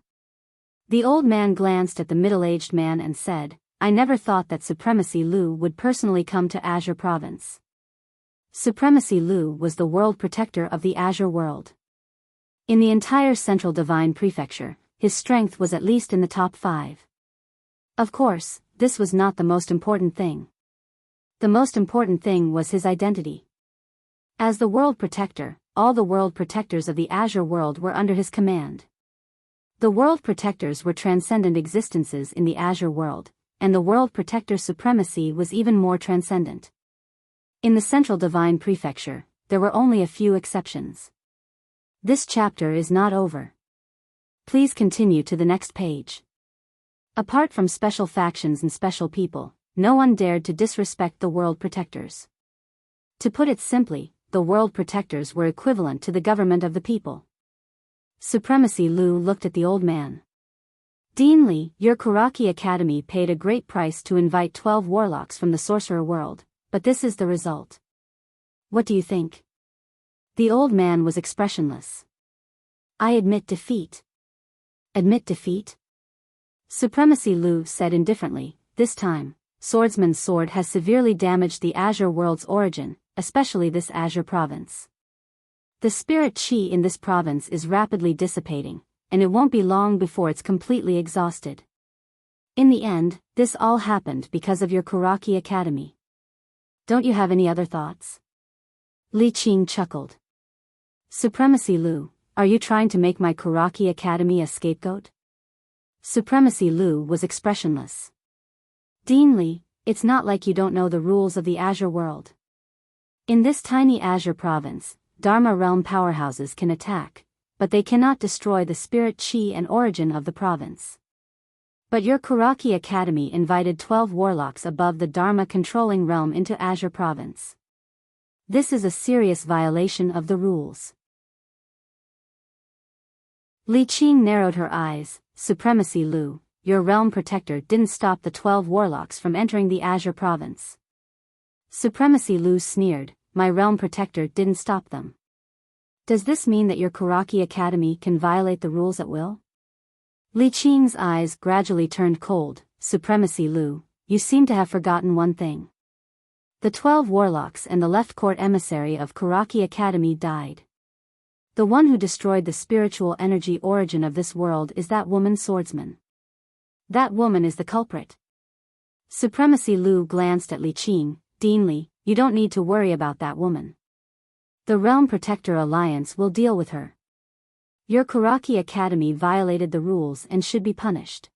The old man glanced at the middle-aged man and said, "I never thought that Supremacy Lu would personally come to Azure Province." Supremacy Lu was the world protector of the Azure world. In the entire Central Divine Prefecture, his strength was at least in the top 5. Of course, this was not the most important thing. The most important thing was his identity. As the world protector, all the world protectors of the Azure world were under his command. The world protectors were transcendent existences in the Azure world, and the world protector's supremacy was even more transcendent. In the Central Divine Prefecture, there were only a few exceptions. This chapter is not over. Please continue to the next page. Apart from special factions and special people, no one dared to disrespect the world protectors. To put it simply, the world protectors were equivalent to the government of the people. Supremacy Lu looked at the old man. "Dean Li, your Kuraki Academy paid a great price to invite 12 warlocks from the sorcerer world, but this is the result. What do you think?" The old man was expressionless. "I admit defeat." "Admit defeat?" Supremacy Lu said indifferently, "This time, Swordsman's sword has severely damaged the Azure world's origin, especially this Azure province. The spirit chi in this province is rapidly dissipating, and it won't be long before it's completely exhausted. In the end, this all happened because of your Kuraki Academy. Don't you have any other thoughts?" Li Qing chuckled. "Supremacy Lu, are you trying to make my Kuraki Academy a scapegoat?" Supremacy Lu was expressionless. "Dean Li, it's not like you don't know the rules of the Azure world. In this tiny Azure province, Dharma realm powerhouses can attack, but they cannot destroy the spirit chi and origin of the province. But your Kuraki Academy invited 12 warlocks above the Dharma controlling realm into Azure province. This is a serious violation of the rules." Li Qing narrowed her eyes. "Supremacy Lu, your realm protector didn't stop the 12 warlocks from entering the Azure province." Supremacy Lu sneered, "My realm protector didn't stop them. Does this mean that your Kuraki Academy can violate the rules at will?" Li Qing's eyes gradually turned cold. "Supremacy Lu, you seem to have forgotten one thing. The 12 warlocks and the left court emissary of Kuraki Academy died. The one who destroyed the spiritual energy origin of this world is that woman swordsman. That woman is the culprit." Supremacy Lu glanced at Li Qing. "Dean Li, you don't need to worry about that woman. The Realm Protector Alliance will deal with her. Your Kuraki Academy violated the rules and should be punished.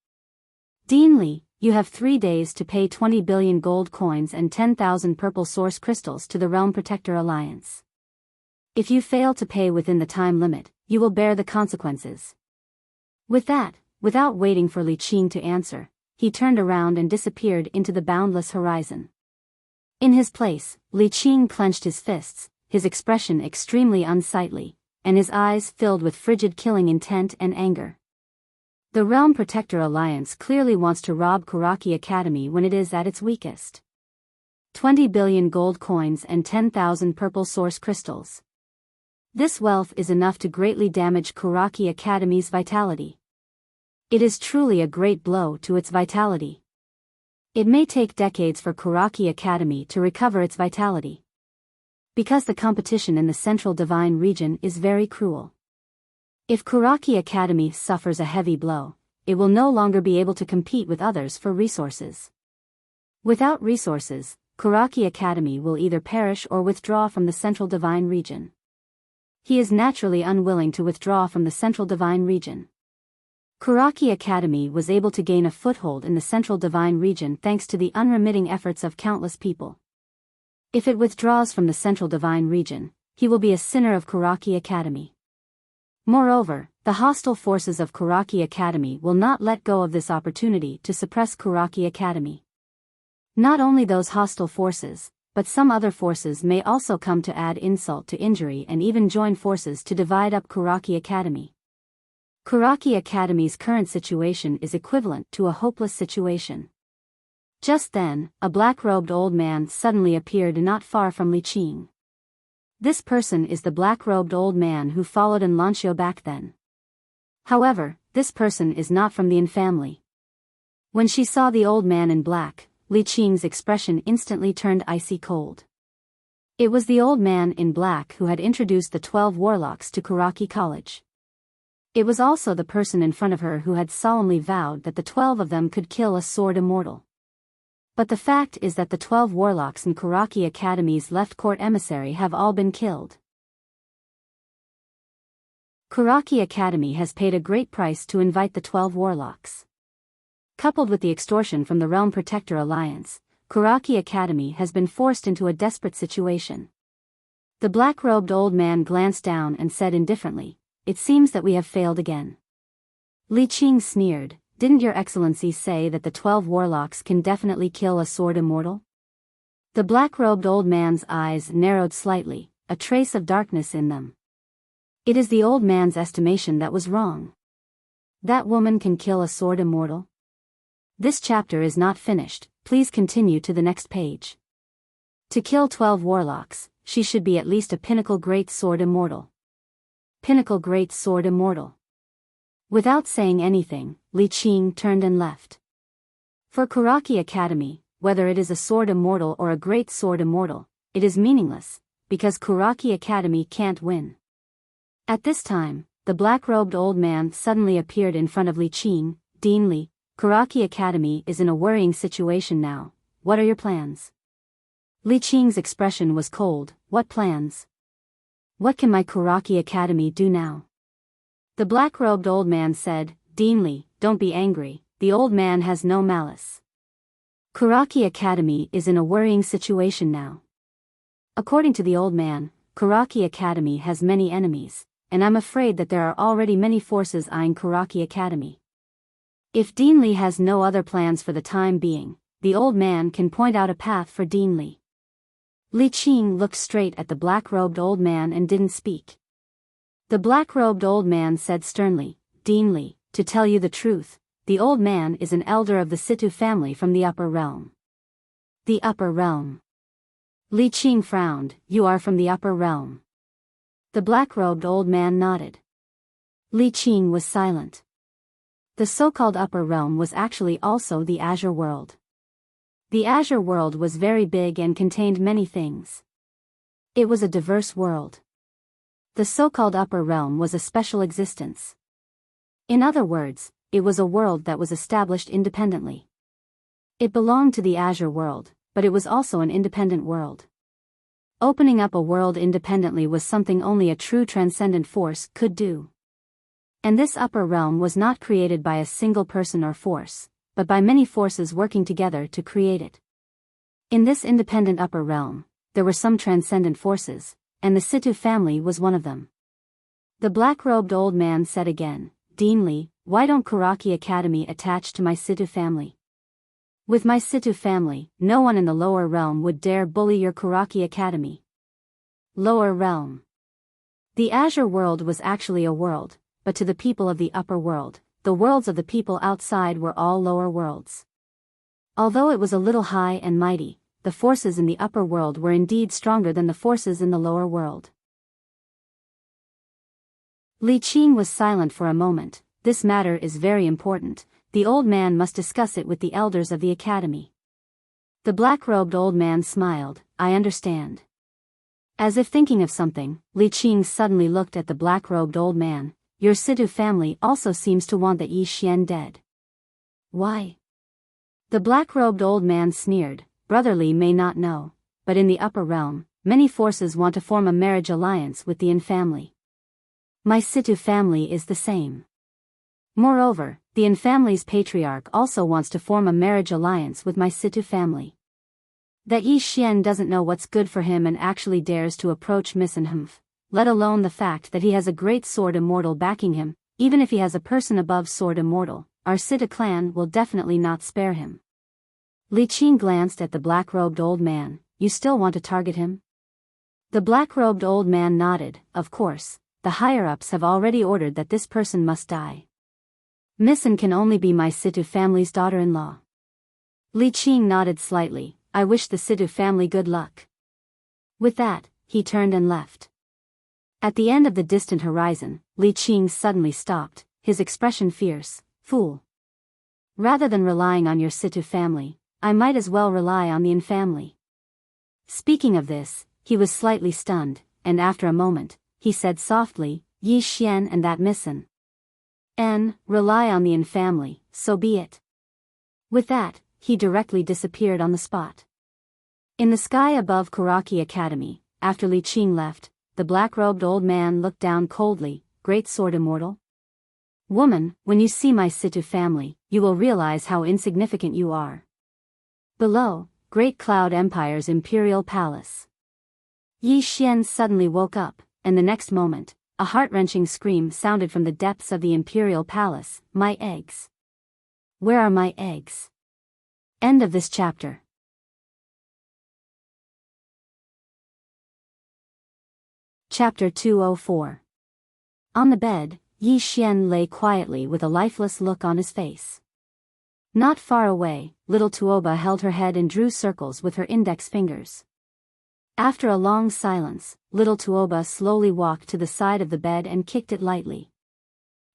Dean Li, you have 3 days to pay 20 billion gold coins and 10,000 purple source crystals to the Realm Protector Alliance. If you fail to pay within the time limit, you will bear the consequences." With that, without waiting for Li Qing to answer, he turned around and disappeared into the boundless horizon. In his place, Li Qing clenched his fists, his expression extremely unsightly, and his eyes filled with frigid killing intent and anger. The Realm Protector Alliance clearly wants to rob Kuraki Academy when it is at its weakest. 20 billion gold coins and 10,000 purple source crystals. This wealth is enough to greatly damage Kuraki Academy's vitality. It is truly a great blow to its vitality. It may take decades for Kuraki Academy to recover its vitality. Because the competition in the Central Divine region is very cruel. If Kuraki Academy suffers a heavy blow, it will no longer be able to compete with others for resources. Without resources, Kuraki Academy will either perish or withdraw from the Central Divine Region. He is naturally unwilling to withdraw from the Central Divine Region. Kuraki Academy was able to gain a foothold in the Central Divine Region thanks to the unremitting efforts of countless people. If it withdraws from the Central Divine Region, he will be a sinner of Kuraki Academy. Moreover, the hostile forces of Kuraki Academy will not let go of this opportunity to suppress Kuraki Academy. Not only those hostile forces, but some other forces may also come to add insult to injury and even join forces to divide up Kuraki Academy. Kuraki Academy's current situation is equivalent to a hopeless situation. Just then, a black-robed old man suddenly appeared not far from Li Qing. This person is the black-robed old man who followed in Lanxiu back then. However, this person is not from the Yin family. When she saw the old man in black, Li Qing's expression instantly turned icy cold. It was the old man in black who had introduced the 12 warlocks to Kuraki College. It was also the person in front of her who had solemnly vowed that the 12 of them could kill a sword immortal. But the fact is that the 12 warlocks in Kuraki Academy's left court emissary have all been killed. Kuraki Academy has paid a great price to invite the 12 warlocks. Coupled with the extortion from the Realm Protector Alliance, Kuraki Academy has been forced into a desperate situation. The black-robed old man glanced down and said indifferently, "It seems that we have failed again." Li Qing sneered, "Didn't your excellency say that the 12 warlocks can definitely kill a sword immortal?" The black-robed old man's eyes narrowed slightly, a trace of darkness in them. It is the old man's estimation that was wrong. That woman can kill a sword immortal? This chapter is not finished, please continue to the next page. To kill 12 warlocks, she should be at least a pinnacle great sword immortal. Pinnacle great sword immortal. Without saying anything, Li Qing turned and left. For Kuraki Academy, whether it is a sword immortal or a great sword immortal, it is meaningless, because Kuraki Academy can't win. At this time, the black-robed old man suddenly appeared in front of Li Qing. "Dean Li, Kuraki Academy is in a worrying situation now. What are your plans?" Li Qing's expression was cold. "What plans? What can my Kuraki Academy do now?" The black-robed old man said, "Dean Li, don't be angry, the old man has no malice. Kuraki Academy is in a worrying situation now. According to the old man, Kuraki Academy has many enemies, and I'm afraid that there are already many forces eyeing Kuraki Academy. If Dean Li has no other plans for the time being, the old man can point out a path for Dean Li." Li Qing looked straight at the black-robed old man and didn't speak. The black-robed old man said sternly, "Dean Li, to tell you the truth, the old man is an elder of the Situ family from the Upper Realm." "The Upper Realm?" Li Qing frowned. "You are from the Upper Realm?" The black-robed old man nodded. Li Qing was silent. The so-called Upper Realm was actually also the Azure World. The Azure World was very big and contained many things. It was a diverse world. The so-called Upper Realm was a special existence. In other words, it was a world that was established independently. It belonged to the Azure World, but it was also an independent world. Opening up a world independently was something only a true transcendent force could do. And this Upper Realm was not created by a single person or force, but by many forces working together to create it. In this independent Upper Realm, there were some transcendent forces, and the Situ family was one of them. The black-robed old man said again, "Dean Li, why don't Kuraki Academy attach to my Situ family? With my Situ family, no one in the lower realm would dare bully your Kuraki Academy." Lower realm. The Azure World was actually a world, but to the people of the upper world, the worlds of the people outside were all lower worlds. Although it was a little high and mighty, the forces in the upper world were indeed stronger than the forces in the lower world. Li Qing was silent for a moment. "This matter is very important. The old man must discuss it with the elders of the academy." The black-robed old man smiled. "I understand." As if thinking of something, Li Qing suddenly looked at the black-robed old man. "Your Situ family also seems to want the Yi Xian dead. Why?" The black-robed old man sneered, Brother Li may not know, but in the upper realm, many forces want to form a marriage alliance with the Yin family. My Situ family is the same. Moreover, the Yin family's patriarch also wants to form a marriage alliance with my Situ family. That Yi Xian doesn't know what's good for him and actually dares to approach Miss Humph, let alone the fact that he has a great sword immortal backing him, even if he has a person above sword immortal, our Situ clan will definitely not spare him. Li Qing glanced at the black-robed old man. You still want to target him? The black-robed old man nodded. Of course, the higher-ups have already ordered that this person must die. Miss N can only be my Situ family's daughter-in-law. Li Qing nodded slightly. I wish the Situ family good luck. With that, he turned and left. At the end of the distant horizon, Li Qing suddenly stopped, his expression fierce. Fool. Rather than relying on your Situ family, I might as well rely on the Yin family. Speaking of this, he was slightly stunned, and after a moment, he said softly, Yi Xian and that Miss N, rely on the Yin family, so be it. With that, he directly disappeared on the spot. In the sky above Kuraki Academy, after Li Qing left, the black-robed old man looked down coldly. Great sword immortal? Woman, when you see my Situ family, you will realize how insignificant you are. Below, Great Cloud Empire's imperial palace. Yi Xian suddenly woke up, and the next moment, a heart-wrenching scream sounded from the depths of the imperial palace. My eggs. Where are my eggs? End of this chapter. Chapter 204. On the bed, Yi Xian lay quietly with a lifeless look on his face. Not far away, little Tuoba held her head and drew circles with her index fingers. After a long silence, little Tuoba slowly walked to the side of the bed and kicked it lightly.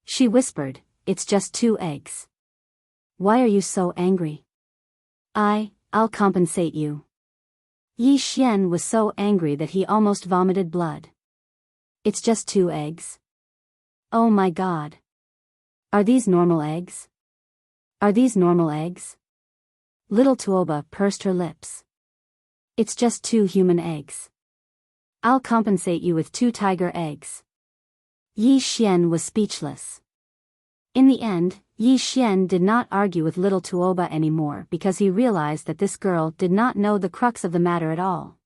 She whispered, It's just 2 eggs. Why are you so angry? I'll compensate you. Yi Xian was so angry that he almost vomited blood. It's just 2 eggs? Oh my God. Are these normal eggs? Are these normal eggs? Little Tuoba pursed her lips. It's just 2 human eggs. I'll compensate you with 2 tiger eggs. Yi Xian was speechless. In the end, Yi Xian did not argue with little Tuoba anymore because he realized that this girl did not know the crux of the matter at all.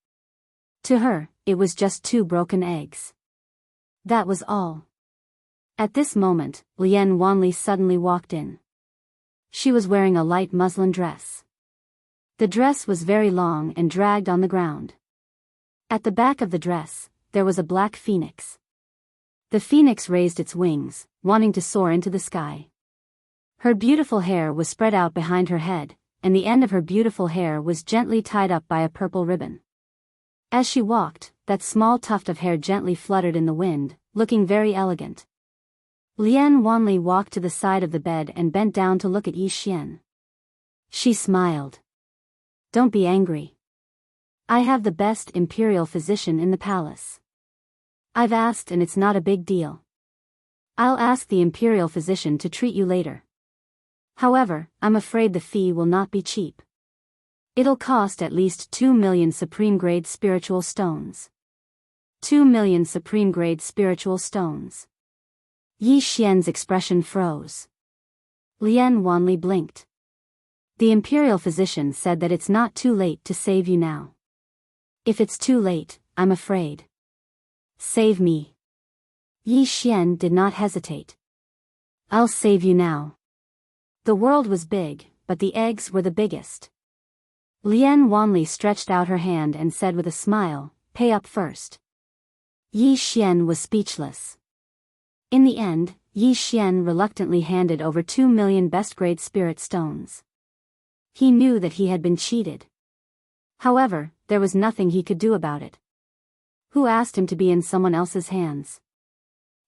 To her, it was just 2 broken eggs. That was all. At this moment, Lian Wanli suddenly walked in. She was wearing a light muslin dress. The dress was very long and dragged on the ground. At the back of the dress, there was a black phoenix. The phoenix raised its wings, wanting to soar into the sky. Her beautiful hair was spread out behind her head, and the end of her beautiful hair was gently tied up by a purple ribbon. As she walked, that small tuft of hair gently fluttered in the wind, looking very elegant. Lian Wanli walked to the side of the bed and bent down to look at Yi Xian. She smiled. Don't be angry. I have the best imperial physician in the palace. I've asked and it's not a big deal. I'll ask the imperial physician to treat you later. However, I'm afraid the fee will not be cheap. It'll cost at least 2 million supreme-grade spiritual stones. 2 million supreme-grade spiritual stones. Yi Xian's expression froze. Lian Wanli blinked. The imperial physician said that it's not too late to save you now. If it's too late, I'm afraid. Save me. Yi Xian did not hesitate. I'll save you now. The world was big, but the eggs were the biggest. Lian Wanli stretched out her hand and said with a smile, pay up first. Yi Xian was speechless. In the end, Yi Xian reluctantly handed over 2 million best-grade spirit stones. He knew that he had been cheated. However, there was nothing he could do about it. Who asked him to be in someone else's hands?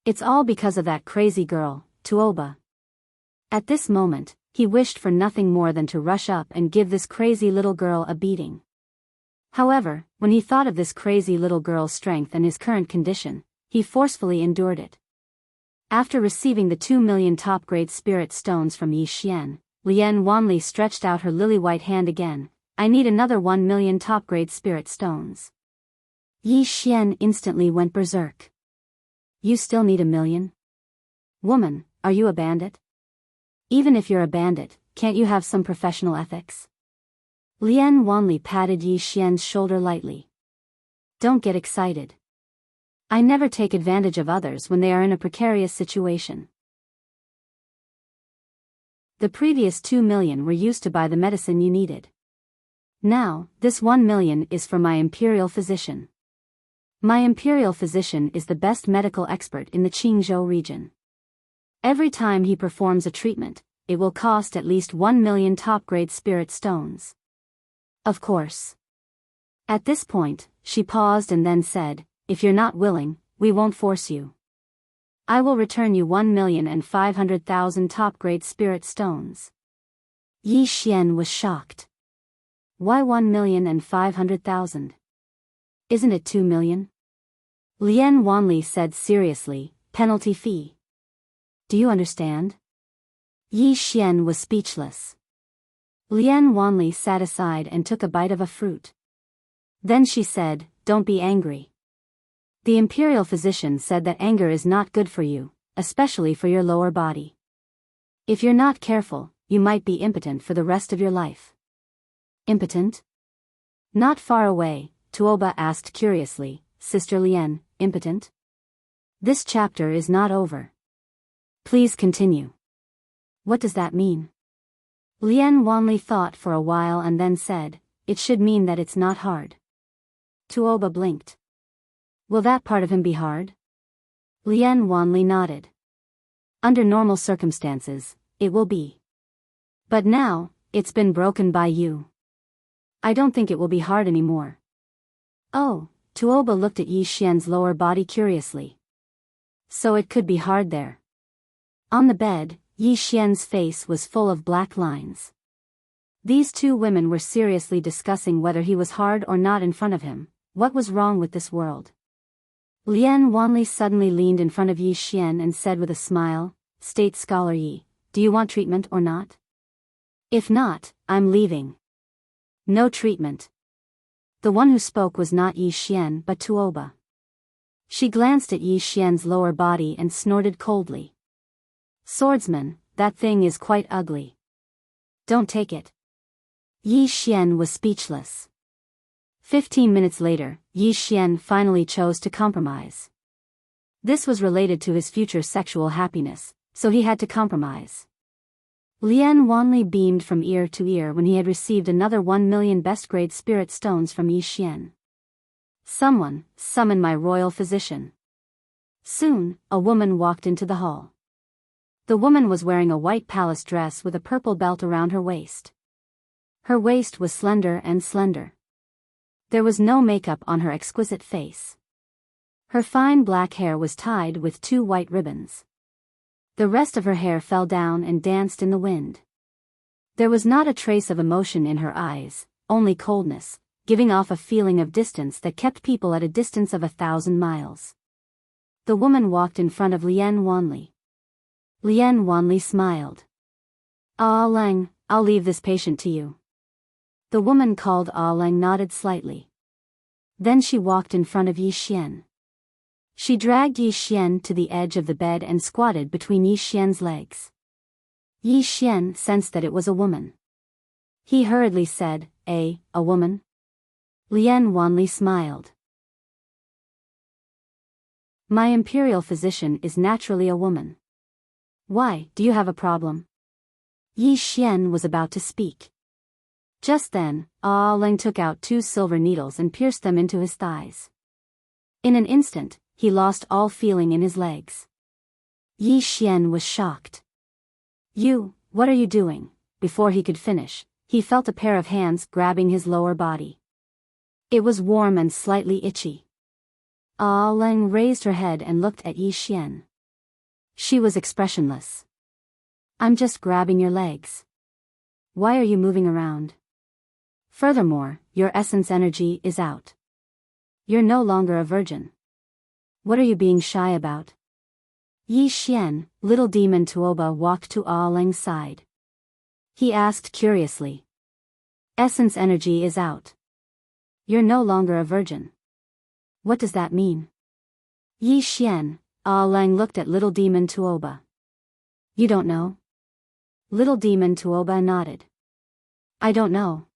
It's all because of that crazy girl, Tuoba. At this moment, he wished for nothing more than to rush up and give this crazy little girl a beating. However, when he thought of this crazy little girl's strength and his current condition, he forcefully endured it. After receiving the 2 million top-grade spirit stones from Yi Xian, Lian Wanli stretched out her lily-white hand again. I need another 1 million top-grade spirit stones. Yi Xian instantly went berserk. You still need 1 million? Woman, are you a bandit? Even if you're a bandit, can't you have some professional ethics? Lian Wanli patted Yi Xian's shoulder lightly. Don't get excited. I never take advantage of others when they are in a precarious situation. The previous 2 million were used to buy the medicine you needed. Now, this 1 million is for my imperial physician. My imperial physician is the best medical expert in the Qingzhou region. Every time he performs a treatment, it will cost at least 1 million top-grade spirit stones. Of course. At this point, she paused and then said, if you're not willing, we won't force you. I will return you 1,500,000 top-grade spirit stones. Yi Xian was shocked. Why 1,500,000? Isn't it 2 million? Lian Wanli said seriously, penalty fee. Do you understand? Yi Xian was speechless. Lian Wanli sat aside and took a bite of a fruit. Then she said, don't be angry. The imperial physician said that anger is not good for you, especially for your lower body. If you're not careful, you might be impotent for the rest of your life. Impotent? Not far away, Tuoba asked curiously, Sister Lian, impotent? This chapter is not over. Please continue. What does that mean? Lian Wanli thought for a while and then said, it should mean that it's not hard. Tuoba blinked. Will that part of him be hard? Lian Wanli nodded. Under normal circumstances, it will be. But now, it's been broken by you. I don't think it will be hard anymore. Oh, Tuoba looked at Yi Xian's lower body curiously. So it could be hard there. On the bed, Yi Xian's face was full of black lines. These two women were seriously discussing whether he was hard or not in front of him. What was wrong with this world? Lian Wanli suddenly leaned in front of Yi Xian and said with a smile, State Scholar Yi, do you want treatment or not? If not, I'm leaving. No treatment. The one who spoke was not Yi Xian but Tuoba. She glanced at Yi Xian's lower body and snorted coldly. Swordsman, that thing is quite ugly. Don't take it. Yi Xian was speechless. 15 minutes later, Yi Xian finally chose to compromise. This was related to his future sexual happiness, so he had to compromise. Lian Wanli beamed from ear to ear when he had received another 1 million best-grade spirit stones from Yi Xian. Someone, summon my royal physician. Soon, a woman walked into the hall. The woman was wearing a white palace dress with a purple belt around her waist. Her waist was slender and slender. There was no makeup on her exquisite face. Her fine black hair was tied with 2 white ribbons. The rest of her hair fell down and danced in the wind. There was not a trace of emotion in her eyes, only coldness, giving off a feeling of distance that kept people at a distance of 1,000 miles. The woman walked in front of Lian Wanli. Lian Wanli smiled. Ah Leng, I'll leave this patient to you. The woman called Ah Leng nodded slightly. Then she walked in front of Yi Xian. She dragged Yi Xian to the edge of the bed and squatted between Yi Xian's legs. Yi Xian sensed that it was a woman. He hurriedly said, a woman? Lian Wanli smiled. My imperial physician is naturally a woman. Why, do you have a problem? Yi Xian was about to speak. Just then, Ah Leng took out 2 silver needles and pierced them into his thighs. In an instant, he lost all feeling in his legs. Yi Xian was shocked. What are you doing? Before he could finish, he felt a pair of hands grabbing his lower body. It was warm and slightly itchy. Ah Leng raised her head and looked at Yi Xian. She was expressionless. I'm just grabbing your legs. Why are you moving around? Furthermore, your essence energy is out. You're no longer a virgin. What are you being shy about? Yi Xian, little demon Tuoba walked to Ah Leng's side. He asked curiously. Essence energy is out. You're no longer a virgin. What does that mean? Yi Xian, Lang looked at little demon Tuoba. You don't know? Little demon Tuoba nodded. I don't know.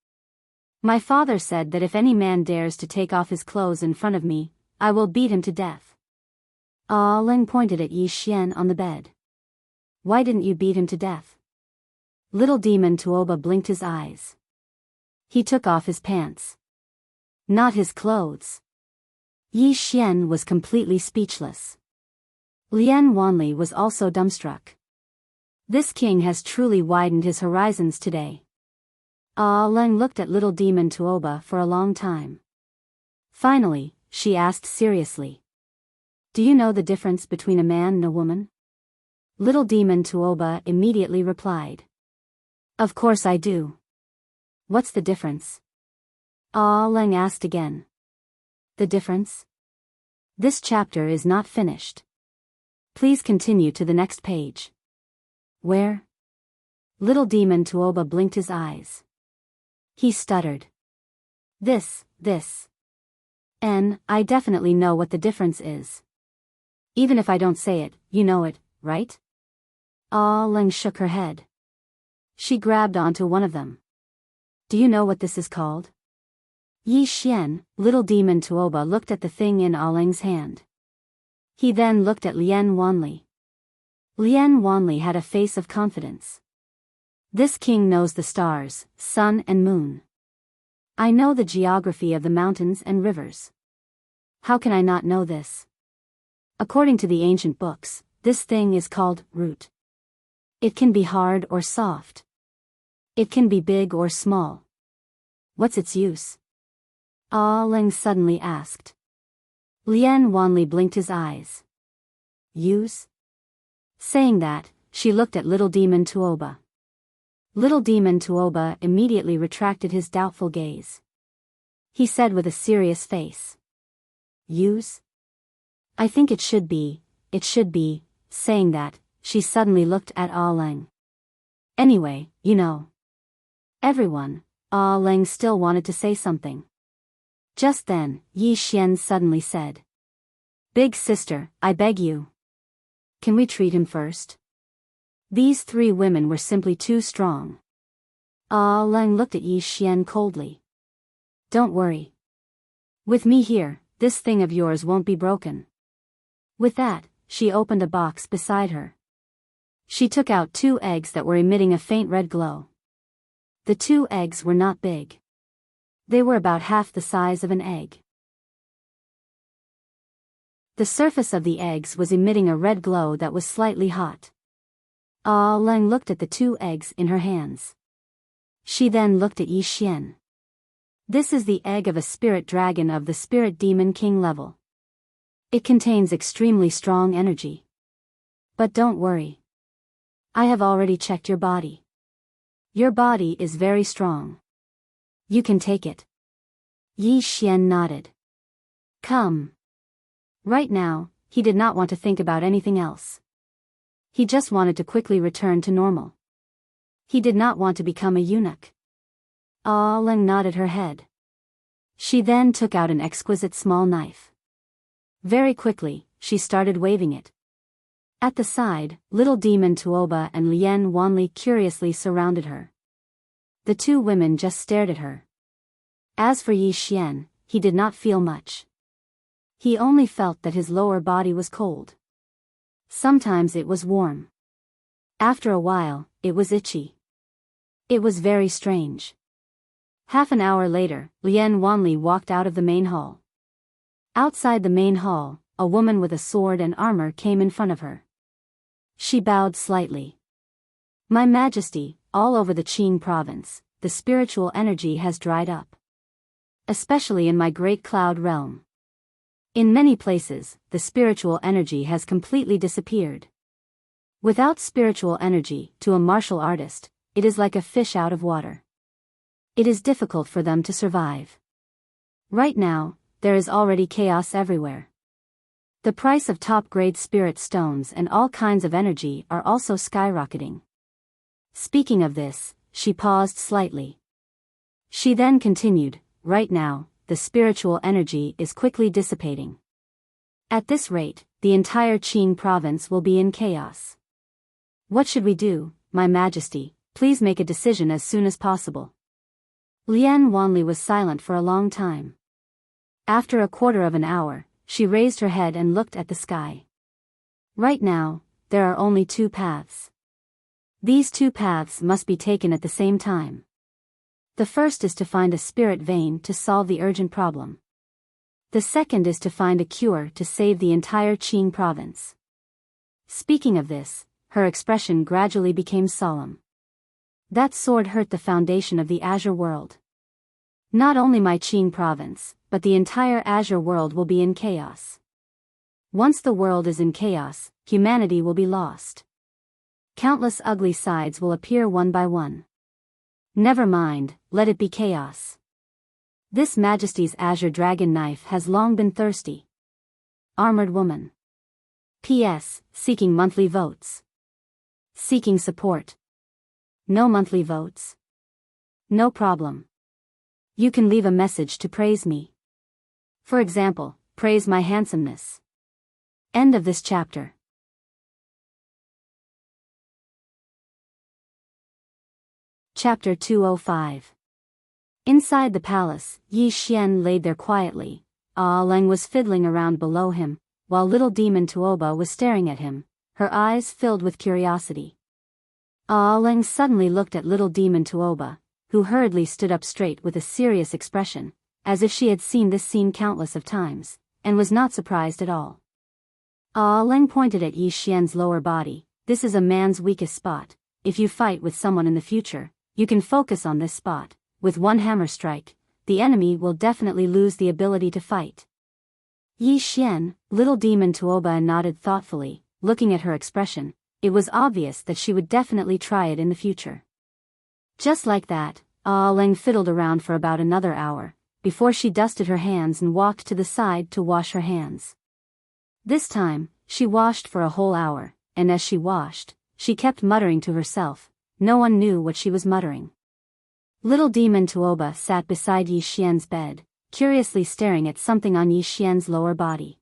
My father said that if any man dares to take off his clothes in front of me, I will beat him to death. Lang pointed at Yi Xian on the bed. Why didn't you beat him to death? Little demon Tuoba blinked his eyes. He took off his pants. Not his clothes. Yi Xian was completely speechless. Lian Wanli was also dumbstruck. This king has truly widened his horizons today. Lang looked at little demon Tuoba for a long time. Finally, she asked seriously. Do you know the difference between a man and a woman? Little demon Tuoba immediately replied. Of course I do. What's the difference? Lang asked again. The difference? This chapter is not finished. Please continue to the next page. Where? Little demon Tuoba blinked his eyes. He stuttered. This. I definitely know what the difference is. Even if I don't say it, you know it, right? Lang shook her head. She grabbed onto one of them. Do you know what this is called? Yi Xian, little demon Tuoba looked at the thing in Lang's hand. He then looked at Lian Wanli. Lian Wanli had a face of confidence. This king knows the stars, sun and moon. I know the geography of the mountains and rivers. How can I not know this? According to the ancient books, this thing is called root. It can be hard or soft. It can be big or small. What's its use? Lang suddenly asked. Lian Wanli blinked his eyes. Use? Saying that, she looked at little demon Tuoba. Little demon Tuoba immediately retracted his doubtful gaze. He said with a serious face. Use? I think it should be. Saying that, she suddenly looked at Lang. Anyway, you know. Everyone, Lang still wanted to say something. Just then, Yi Xian suddenly said. Big sister, I beg you. Can we treat him first? These three women were simply too strong. Lang looked at Yi Xian coldly. Don't worry. With me here, this thing of yours won't be broken. With that, she opened a box beside her. She took out 2 eggs that were emitting a faint red glow. The 2 eggs were not big. They were about half the size of an egg. The surface of the eggs was emitting a red glow that was slightly hot. Lang looked at the 2 eggs in her hands. She then looked at Yi Xian. This is the egg of a spirit dragon of the spirit demon king level. It contains extremely strong energy. But don't worry. I have already checked your body. Your body is very strong. You can take it. Yi Xian nodded. Come. Right now, he did not want to think about anything else. He just wanted to quickly return to normal. He did not want to become a eunuch. Lang nodded her head. She then took out an exquisite small knife. Very quickly, she started waving it. At the side, little demon Tuoba and Lian Wanli curiously surrounded her. The 2 women just stared at her. As for Yi Xian, he did not feel much. He only felt that his lower body was cold. Sometimes it was warm. After a while, it was itchy. It was very strange. Half an hour later, Lian Wanli walked out of the main hall. Outside the main hall, a woman with a sword and armor came in front of her. She bowed slightly. My Majesty, all over the Qing province, the spiritual energy has dried up. Especially in my great cloud realm. In many places, the spiritual energy has completely disappeared. Without spiritual energy, to a martial artist, it is like a fish out of water. It is difficult for them to survive. Right now, there is already chaos everywhere. The price of top-grade spirit stones and all kinds of energy are also skyrocketing. Speaking of this, she paused slightly. She then continued, right now, the spiritual energy is quickly dissipating. At this rate, the entire Qing province will be in chaos. What should we do, My Majesty? Please make a decision as soon as possible. Lian Wanli was silent for a long time. After a quarter of an hour, she raised her head and looked at the sky. Right now, there are only two paths. These two paths must be taken at the same time. The first is to find a spirit vein to solve the urgent problem. The second is to find a cure to save the entire Qing province. Speaking of this, her expression gradually became solemn. That sword hurt the foundation of the Azure world. Not only my Qing province, but the entire Azure world will be in chaos. Once the world is in chaos, humanity will be lost. Countless ugly sides will appear one by one. Never mind, let it be chaos. This Majesty's Azure Dragon Knife has long been thirsty. Armored Woman. P.S. Seeking monthly votes. Seeking support. No monthly votes? No problem. You can leave a message to praise me. For example, praise my handsomeness. End of this chapter. Chapter 205. Inside the palace, Yi Xian laid there quietly. Leng was fiddling around below him, while little demon Tuoba was staring at him, her eyes filled with curiosity. Leng suddenly looked at little demon Tuoba, who hurriedly stood up straight with a serious expression, as if she had seen this scene countless of times, and was not surprised at all. Leng pointed at Yi Xian's lower body. This is a man's weakest spot. If you fight with someone in the future, you can focus on this spot. With one hammer strike, the enemy will definitely lose the ability to fight. Yi Xian, little demon Tuoba, nodded thoughtfully, looking at her expression. It was obvious that she would definitely try it in the future. Just like that, Leng fiddled around for about another hour, before she dusted her hands and walked to the side to wash her hands. This time, she washed for a whole hour, and as she washed, she kept muttering to herself. No one knew what she was muttering. Little demon Tuoba sat beside Yi Xian's bed, curiously staring at something on Yi Xian's lower body.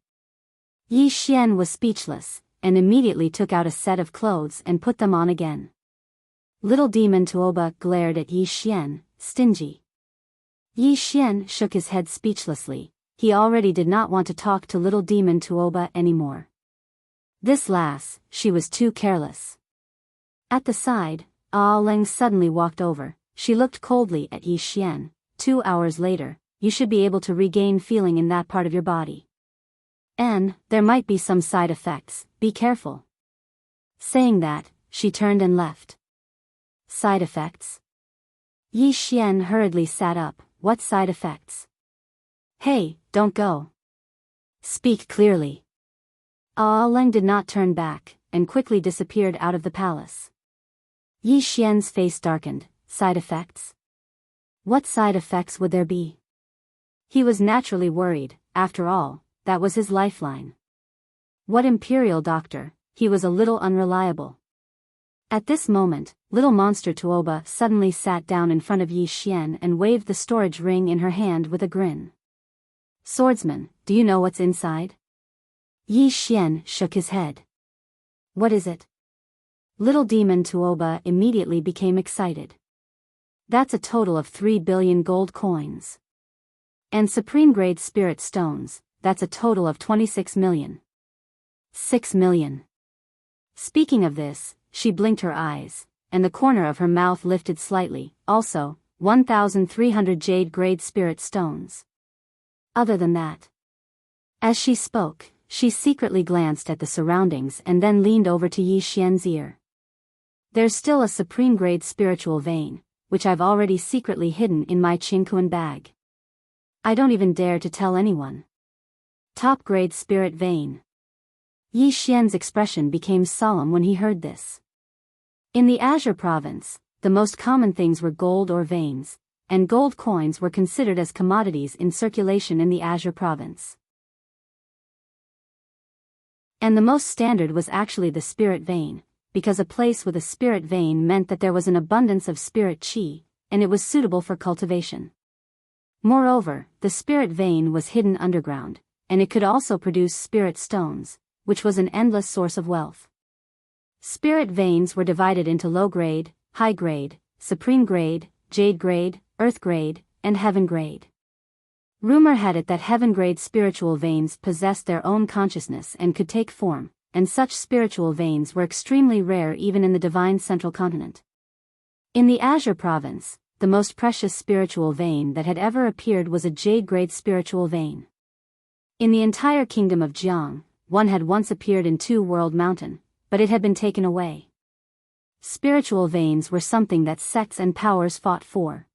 Yi Xian was speechless, and immediately took out a set of clothes and put them on again. Little demon Tuoba glared at Yi Xian, stingy. Yi Xian shook his head speechlessly. He already did not want to talk to little demon Tuoba anymore. This lass, she was too careless. At the side, Leng suddenly walked over. She looked coldly at Yi Xian. 2 hours later, you should be able to regain feeling in that part of your body. And there might be some side effects, be careful. Saying that, she turned and left. Side effects? Yi Xian hurriedly sat up. What side effects? Hey, don't go. Speak clearly. Leng did not turn back, and quickly disappeared out of the palace. Yi Xian's face darkened. Side effects? What side effects would there be? He was naturally worried. After all, that was his lifeline. What imperial doctor? He was a little unreliable. At this moment, little monster Tuoba suddenly sat down in front of Yi Xian and waved the storage ring in her hand with a grin. Swordsman, do you know what's inside? Yi Xian shook his head. What is it? Little demon Tuoba immediately became excited. That's a total of 3 billion gold coins. And supreme-grade spirit stones, that's a total of 26 million. 6 million. Speaking of this, she blinked her eyes, and the corner of her mouth lifted slightly. Also, 1,300 jade-grade spirit stones. Other than that. As she spoke, she secretly glanced at the surroundings and then leaned over to Yi Xian's ear. There's still a supreme-grade spiritual vein, which I've already secretly hidden in my Qingquan bag. I don't even dare to tell anyone. Top-grade spirit vein. Yi Xian's expression became solemn when he heard this. In the Azure province, the most common things were gold or veins, and gold coins were considered as commodities in circulation in the Azure province. And the most standard was actually the spirit vein, because a place with a spirit vein meant that there was an abundance of spirit qi, and it was suitable for cultivation. Moreover, the spirit vein was hidden underground, and it could also produce spirit stones, which was an endless source of wealth. Spirit veins were divided into low grade, high grade, supreme grade, jade grade, earth grade, and heaven grade. Rumor had it that heaven grade spiritual veins possessed their own consciousness and could take form, and such spiritual veins were extremely rare even in the divine central continent. In the Azure province, the most precious spiritual vein that had ever appeared was a jade grade spiritual vein. In the entire kingdom of Jiang, one had once appeared in Two World Mountain, but it had been taken away. Spiritual veins were something that sects and powers fought for.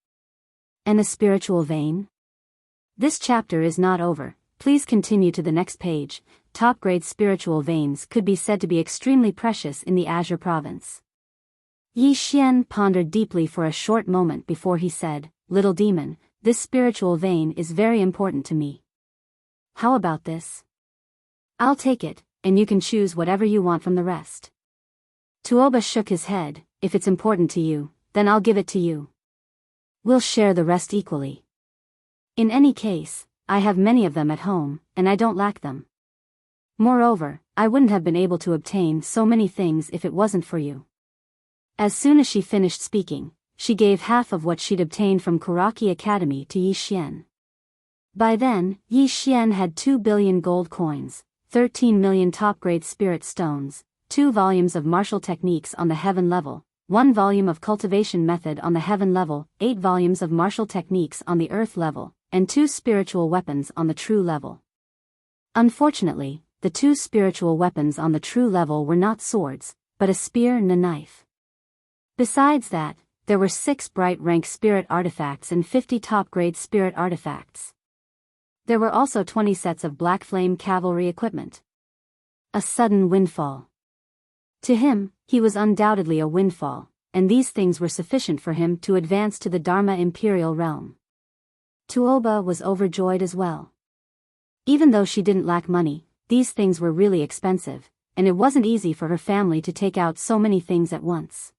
And a spiritual vein? This chapter is not over, please continue to the next page. Top-grade spiritual veins could be said to be extremely precious in the Azure province. Yi Xian pondered deeply for a short moment before he said, "Little demon, this spiritual vein is very important to me. How about this? I'll take it, and you can choose whatever you want from the rest." Tuoba shook his head. "If it's important to you, then I'll give it to you. We'll share the rest equally. In any case, I have many of them at home, and I don't lack them. Moreover, I wouldn't have been able to obtain so many things if it wasn't for you." As soon as she finished speaking, she gave half of what she'd obtained from Kuraki Academy to Yi Xian. By then, Yi Xian had 2 billion gold coins, 13 million top-grade spirit stones, 2 volumes of martial techniques on the heaven level, 1 volume of cultivation method on the heaven level, 8 volumes of martial techniques on the earth level, and 2 spiritual weapons on the true level. Unfortunately, the 2 spiritual weapons on the true level were not swords, but a spear and a knife. Besides that, there were 6 bright rank spirit artifacts and 50 top-grade spirit artifacts. There were also 20 sets of black flame cavalry equipment. A sudden windfall. To him, he was undoubtedly a windfall, and these things were sufficient for him to advance to the Dharma imperial realm. Tuoba was overjoyed as well. Even though she didn't lack money, these things were really expensive, and it wasn't easy for her family to take out so many things at once.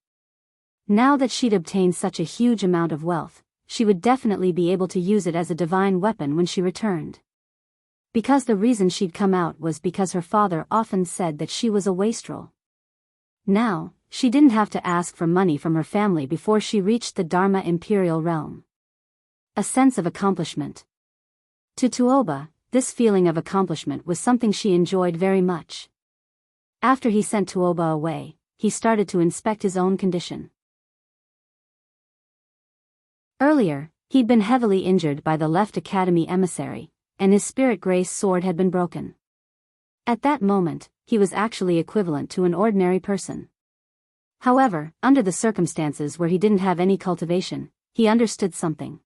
Now that she'd obtained such a huge amount of wealth, she would definitely be able to use it as a divine weapon when she returned. Because the reason she'd come out was because her father often said that she was a wastrel. Now, she didn't have to ask for money from her family before she reached the Dharma imperial realm. A sense of accomplishment. To Tuoba, this feeling of accomplishment was something she enjoyed very much. After he sent Tuoba away, he started to inspect his own condition. Earlier, he'd been heavily injured by the left academy emissary, and his spirit grace sword had been broken. At that moment, he was actually equivalent to an ordinary person. However, under the circumstances where he didn't have any cultivation, he understood something.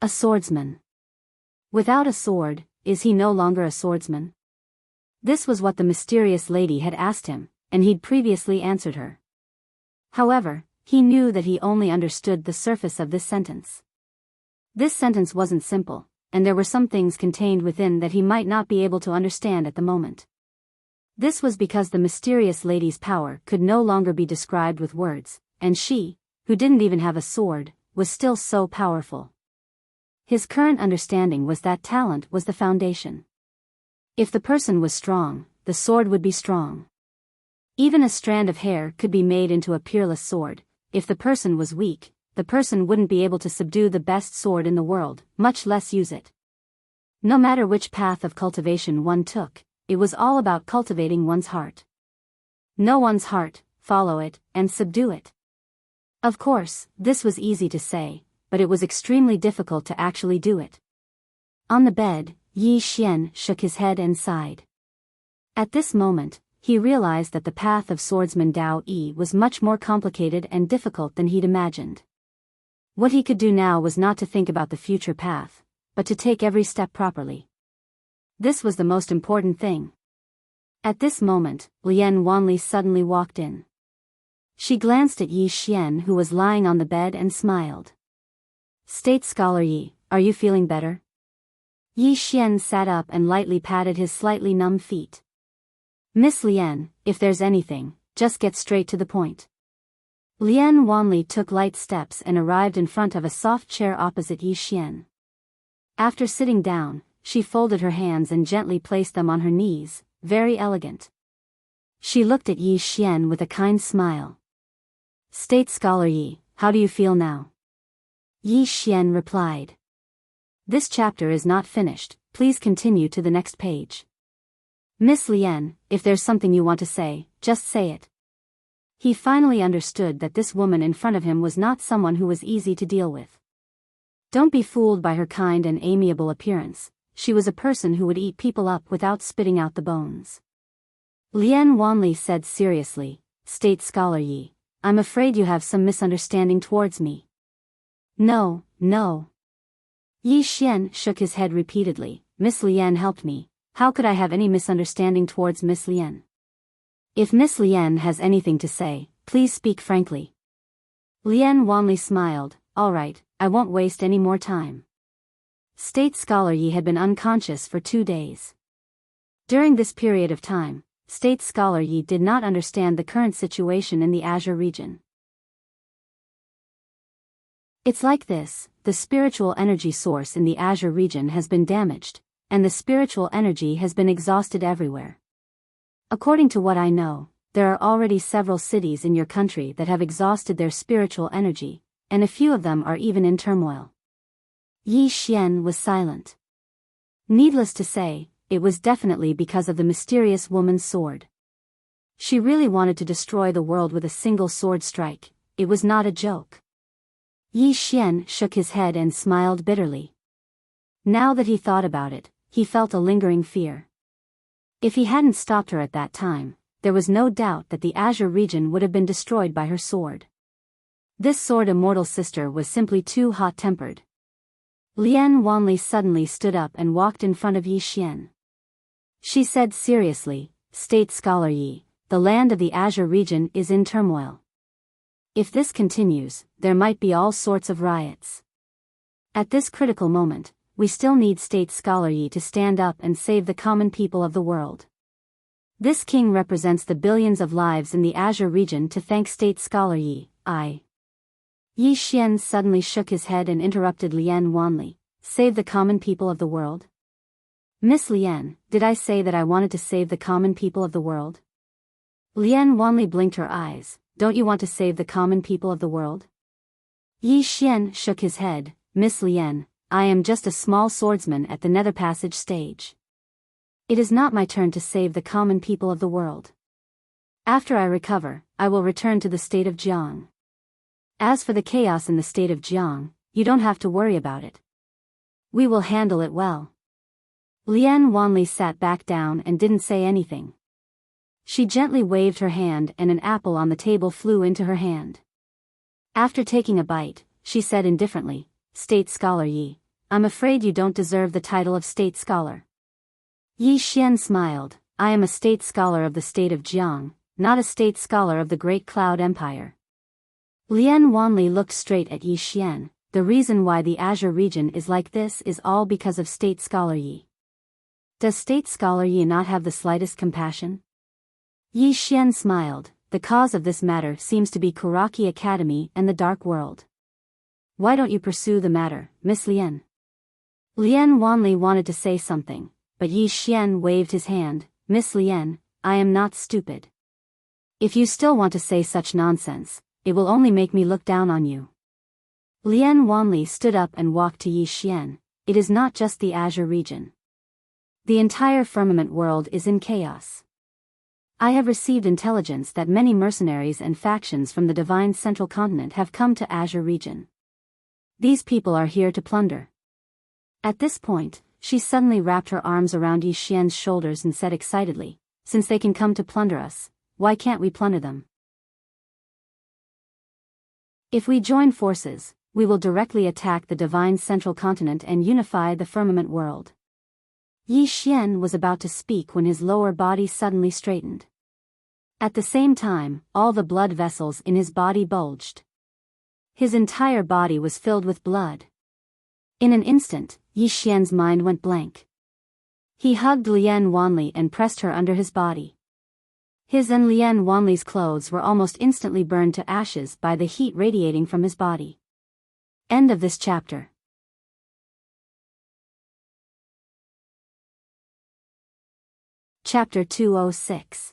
A swordsman. Without a sword, is he no longer a swordsman? This was what the mysterious lady had asked him, and he'd previously answered her. However, he knew that he only understood the surface of this sentence. This sentence wasn't simple, and there were some things contained within that he might not be able to understand at the moment. This was because the mysterious lady's power could no longer be described with words, and she, who didn't even have a sword, was still so powerful. His current understanding was that talent was the foundation. If the person was strong, the sword would be strong. Even a strand of hair could be made into a peerless sword. If the person was weak, the person wouldn't be able to subdue the best sword in the world, much less use it. No matter which path of cultivation one took, it was all about cultivating one's heart. Know one's heart, follow it, and subdue it. Of course, this was easy to say, but it was extremely difficult to actually do it. On the bed, Yi Xian shook his head and sighed. At this moment, he realized that the path of swordsman Dao Yi was much more complicated and difficult than he'd imagined. What he could do now was not to think about the future path, but to take every step properly. This was the most important thing. At this moment, Lian Wanli suddenly walked in. She glanced at Yi Xian, who was lying on the bed, and smiled. "State Scholar Yi, are you feeling better?" Yi Xian sat up and lightly patted his slightly numb feet. "Miss Lian, if there's anything, just get straight to the point. Lian Wanli took light steps and arrived in front of a soft chair opposite Yi Xian. After sitting down, she folded her hands and gently placed them on her knees, very elegant. She looked at Yi Xian with a kind smile. "State Scholar Yi, how do you feel now?" Yi Xian replied. "This chapter is not finished, please continue to the next page." "Miss Lian, if there's something you want to say, just say it." He finally understood that this woman in front of him was not someone who was easy to deal with. Don't be fooled by her kind and amiable appearance, she was a person who would eat people up without spitting out the bones. Lian Wanli said seriously, "State Scholar Yi, I'm afraid you have some misunderstanding towards me." "No, no." Yi Xian shook his head repeatedly. "Miss Lian helped me, how could I have any misunderstanding towards Miss Lian? If Miss Lian has anything to say, please speak frankly." Lian Wanli smiled. "All right, I won't waste any more time." State Scholar Yi had been unconscious for 2 days. During this period of time, State Scholar Yi did not understand the current situation in the Azure region. It's like this, the spiritual energy source in the Azure region has been damaged, and the spiritual energy has been exhausted everywhere. According to what I know, there are already several cities in your country that have exhausted their spiritual energy, and a few of them are even in turmoil. Yi Xian was silent. Needless to say, it was definitely because of the mysterious woman's sword. She really wanted to destroy the world with a single sword strike, it was not a joke. Yi Xian shook his head and smiled bitterly. Now that he thought about it, he felt a lingering fear. If he hadn't stopped her at that time, there was no doubt that the Azure region would have been destroyed by her sword. This sword Immortal sister was simply too hot-tempered. Lian Wanli suddenly stood up and walked in front of Yi Xian. She said seriously, "State Scholar Yi, the land of the Azure region is in turmoil. If this continues, there might be all sorts of riots. At this critical moment, we still need State Scholar Yi to stand up and save the common people of the world. This king represents the billions of lives in the Azure region to thank State Scholar Yi, Yi Xian suddenly shook his head and interrupted Lian Wanli, "Save the common people of the world? Miss Lian, did I say that I wanted to save the common people of the world?" Lian Wanli blinked her eyes. "Don't you want to save the common people of the world?" Yi Xian shook his head. "Miss Lian, I am just a small swordsman at the Nether Passage stage. It is not my turn to save the common people of the world. After I recover, I will return to the state of Jiang. As for the chaos in the state of Jiang, you don't have to worry about it. We will handle it well." Lian Wanli sat back down and didn't say anything. She gently waved her hand and an apple on the table flew into her hand. After taking a bite, she said indifferently, "State Scholar Yi, I'm afraid you don't deserve the title of State Scholar." Yi Xian smiled. "I am a State Scholar of the state of Jiang, not a State Scholar of the Great Cloud Empire." Lian Wanli looked straight at Yi Xian. "The reason why the Azure region is like this is all because of State Scholar Yi. Does State Scholar Yi not have the slightest compassion?" Yi Xian smiled. "The cause of this matter seems to be Kuraki Academy and the Dark World. Why don't you pursue the matter, Miss Lian?" Lian Wanli wanted to say something, but Yi Xian waved his hand. "Miss Lian, I am not stupid. If you still want to say such nonsense, it will only make me look down on you." Lian Wanli stood up and walked to Yi Xian. "It is not just the Azure region. The entire firmament world is in chaos. I have received intelligence that many mercenaries and factions from the Divine Central Continent have come to Azure region. These people are here to plunder." At this point, she suddenly wrapped her arms around Yi Xian's shoulders and said excitedly, "Since they can come to plunder us, why can't we plunder them? If we join forces, we will directly attack the Divine Central Continent and unify the firmament world." Yi Xian was about to speak when his lower body suddenly straightened. At the same time, all the blood vessels in his body bulged. His entire body was filled with blood. In an instant, Yi Xian's mind went blank. He hugged Lian Wanli and pressed her under his body. His and Lian Wanli's clothes were almost instantly burned to ashes by the heat radiating from his body. End of this chapter. Chapter 206.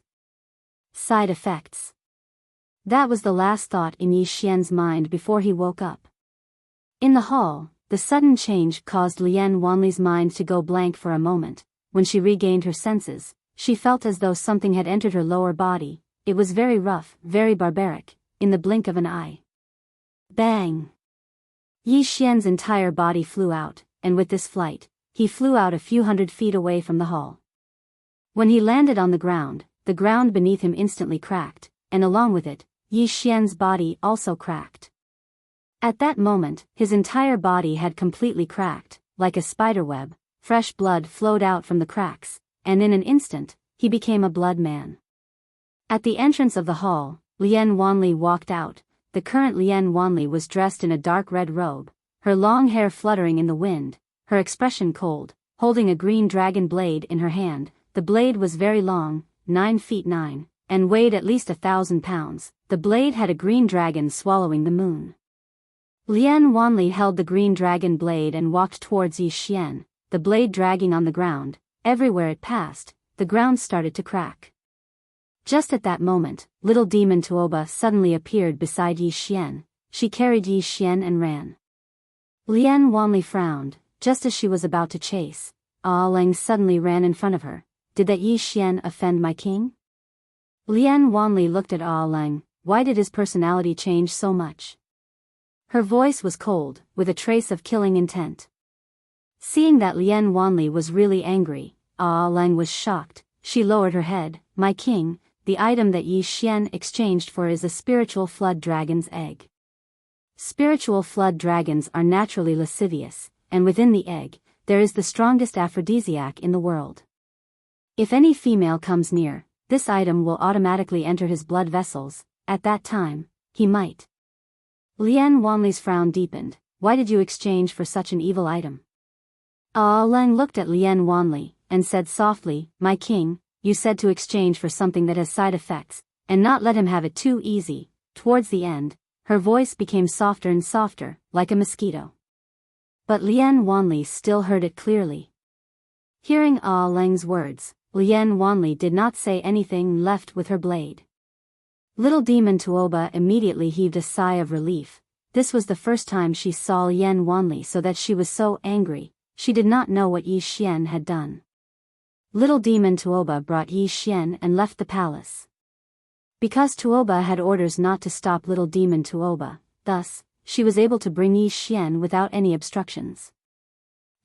Side Effects. That was the last thought in Yi Xian's mind before he woke up. In the hall, the sudden change caused Lian Wanli's mind to go blank for a moment. When she regained her senses, she felt as though something had entered her lower body. It was very rough, very barbaric, in the blink of an eye. Bang! Yi Xian's entire body flew out, and with this flight, he flew out a few hundred feet away from the hall. When he landed on the ground beneath him instantly cracked, and along with it, Yi Xian's body also cracked. At that moment, his entire body had completely cracked, like a spiderweb. Fresh blood flowed out from the cracks, and in an instant, he became a blood man. At the entrance of the hall, Lian Wanli walked out. The current Lian Wanli was dressed in a dark red robe, her long hair fluttering in the wind, her expression cold, holding a green dragon blade in her hand. The blade was very long, 9 feet 9, and weighed at least 1,000 pounds. The blade had a green dragon swallowing the moon. Lian Wanli held the green dragon blade and walked towards Yi Xian, the blade dragging on the ground. Everywhere it passed, the ground started to crack. Just at that moment, little demon Tuoba suddenly appeared beside Yi Xian. She carried Yi Xian and ran. Lian Wanli frowned, just as she was about to chase. Leng suddenly ran in front of her. Did that Yi Xian offend my king? Lian Wanli looked at Leng. Why did his personality change so much? Her voice was cold, with a trace of killing intent. Seeing that Lian Wanli was really angry, Leng was shocked. She lowered her head. My king, the item that Yi Xian exchanged for is a spiritual flood dragon's egg. Spiritual flood dragons are naturally lascivious, and within the egg, there is the strongest aphrodisiac in the world. If any female comes near, this item will automatically enter his blood vessels. At that time, he might. Lian Wanli's frown deepened. Why did you exchange for such an evil item? Leng looked at Lian Wanli, and said softly, my king, you said to exchange for something that has side effects, and not let him have it too easy. Towards the end, her voice became softer and softer, like a mosquito. But Lian Wanli still heard it clearly. Hearing Leng's words, Lian Wanli did not say anything, left with her blade. Little demon Tuoba immediately heaved a sigh of relief. This was the first time she saw Lian Wanli, so that she was so angry. She did not know what Yi Xian had done. Little demon Tuoba brought Yi Xian and left the palace. Because Tuoba had orders not to stop little demon Tuoba, thus, she was able to bring Yi Xian without any obstructions.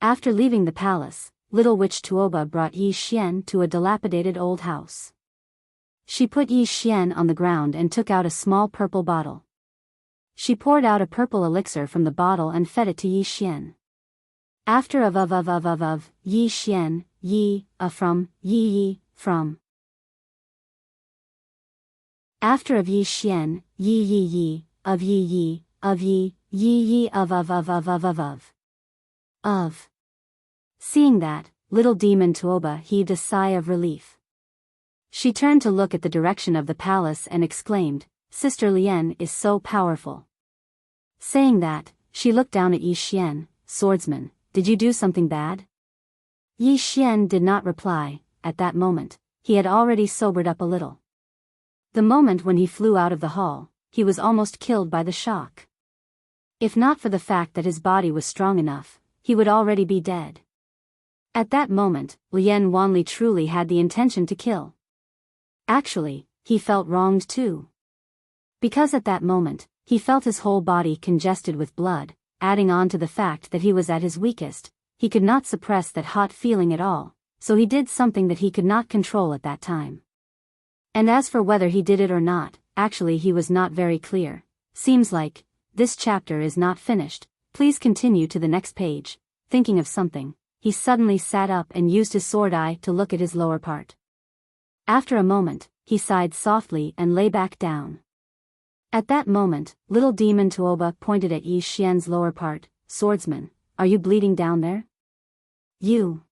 After leaving the palace, little witch Tuoba brought Yi Xian to a dilapidated old house. She put Yi Xian on the ground and took out a small purple bottle. She poured out a purple elixir from the bottle and fed it to Yi Xian. After Yi Xian, Yi, from, Yi, from. After of Yi Xian, Yi, of Yi, of. Seeing that, little demon Tuoba heaved a sigh of relief. She turned to look at the direction of the palace and exclaimed, Sister Lian is so powerful. Saying that, she looked down at Yi Xian, swordsman, did you do something bad? Yi Xian did not reply. At that moment, he had already sobered up a little. The moment when he flew out of the hall, he was almost killed by the shock. If not for the fact that his body was strong enough, he would already be dead. At that moment, Lian Wanli truly had the intention to kill. Actually, he felt wronged too. Because at that moment, he felt his whole body congested with blood, adding on to the fact that he was at his weakest. He could not suppress that hot feeling at all, so he did something that he could not control at that time. And as for whether he did it or not, actually he was not very clear. Seems like, this chapter is not finished. Please continue to the next page. Thinking of something, he suddenly sat up and used his sword eye to look at his lower part. After a moment, he sighed softly and lay back down. At that moment, little demon Tuoba pointed at Yi Xian's lower part. Swordsman, are you bleeding down there? You.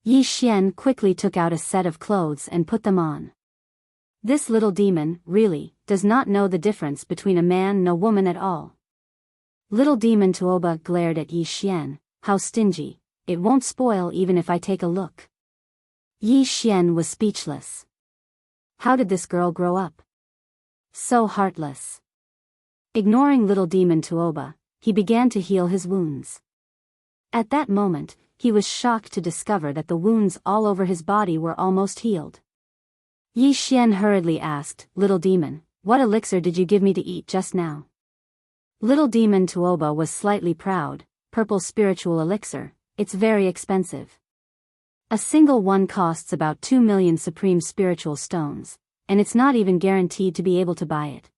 Yi Xian quickly took out a set of clothes and put them on. This little demon, really, does not know the difference between a man and a woman at all. Little demon Tuoba glared at Yi Xian. How stingy. It won't spoil even if I take a look. Yi Xian was speechless. How did this girl grow up? So heartless. Ignoring little demon Tuoba, he began to heal his wounds. At that moment, he was shocked to discover that the wounds all over his body were almost healed. Yi Xian hurriedly asked, "Little demon, what elixir did you give me to eat just now?" Little demon Tuoba was slightly proud. "Purple spiritual elixir, it's very expensive. A single one costs about 2 million supreme spiritual stones, and it's not even guaranteed to be able to buy it.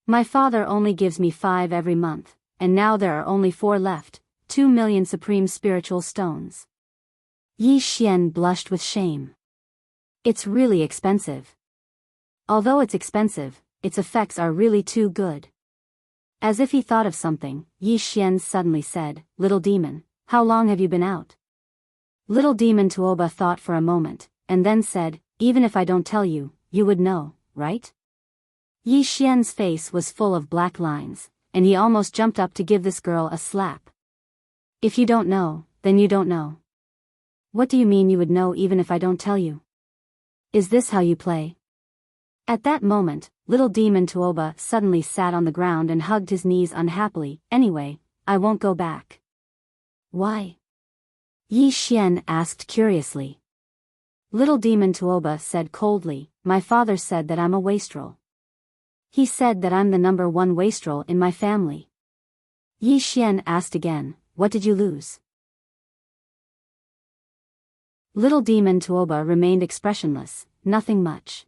My father only gives me 5 every month, and now there are only 4 left, 2 million supreme spiritual stones." Yi Xian blushed with shame. It's really expensive. Although it's expensive, its effects are really too good. As if he thought of something, Yi Xian suddenly said, "Little demon, how long have you been out?" Little demon Tuoba thought for a moment, and then said, "Even if I don't tell you, you would know, right?" Yi Xian's face was full of black lines, and he almost jumped up to give this girl a slap. "If you don't know, then you don't know. What do you mean you would know even if I don't tell you? Is this how you play?" At that moment, little demon Tuoba suddenly sat on the ground and hugged his knees unhappily. "Anyway, I won't go back." "Why?" Yi Xian asked curiously. Little demon Tuoba said coldly, "My father said that I'm a wastrel. He said that I'm the number 1 wastrel in my family." Yi Xian asked again, "What did you lose?" Little demon Tuoba remained expressionless. "Nothing much.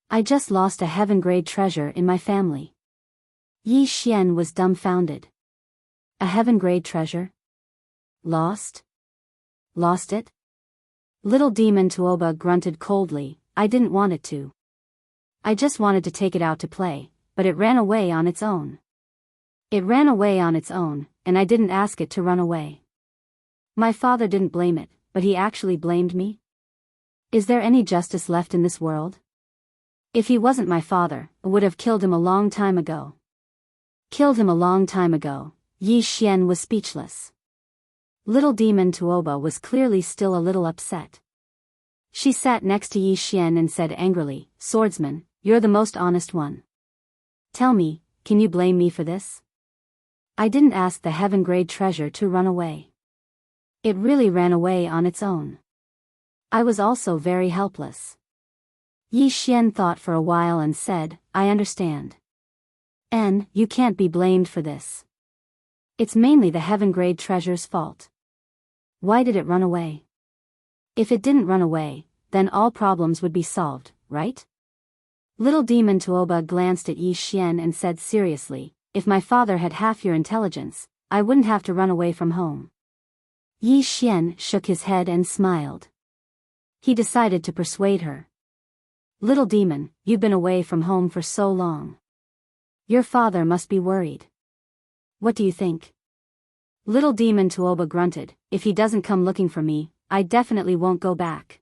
I just lost a heaven-grade treasure in my family." Yi Xian was dumbfounded. "A heaven-grade treasure? Lost? Lost it?" Little demon Tuoba grunted coldly, "I didn't want it to. I just wanted to take it out to play, but it ran away on its own. It ran away on its own, and I didn't ask it to run away. My father didn't blame it, but he actually blamed me. Is there any justice left in this world? If he wasn't my father, I would have killed him a long time ago." Killed him a long time ago. Yi Xian was speechless. Little demon Tuoba was clearly still a little upset. She sat next to Yi Xian and said angrily, "Swordsman, you're the most honest one. Tell me, can you blame me for this? I didn't ask the heaven-grade treasure to run away. It really ran away on its own. I was also very helpless." Yi Xian thought for a while and said, "I understand. And you can't be blamed for this. It's mainly the heaven-grade treasure's fault. Why did it run away? If it didn't run away, then all problems would be solved, right?" Little demon Tuoba glanced at Yi Xian and said seriously, "If my father had half your intelligence, I wouldn't have to run away from home." Yi Xian shook his head and smiled. He decided to persuade her. "Little demon, you've been away from home for so long. Your father must be worried. What do you think?" Little demon Tuoba grunted, "If he doesn't come looking for me, I definitely won't go back."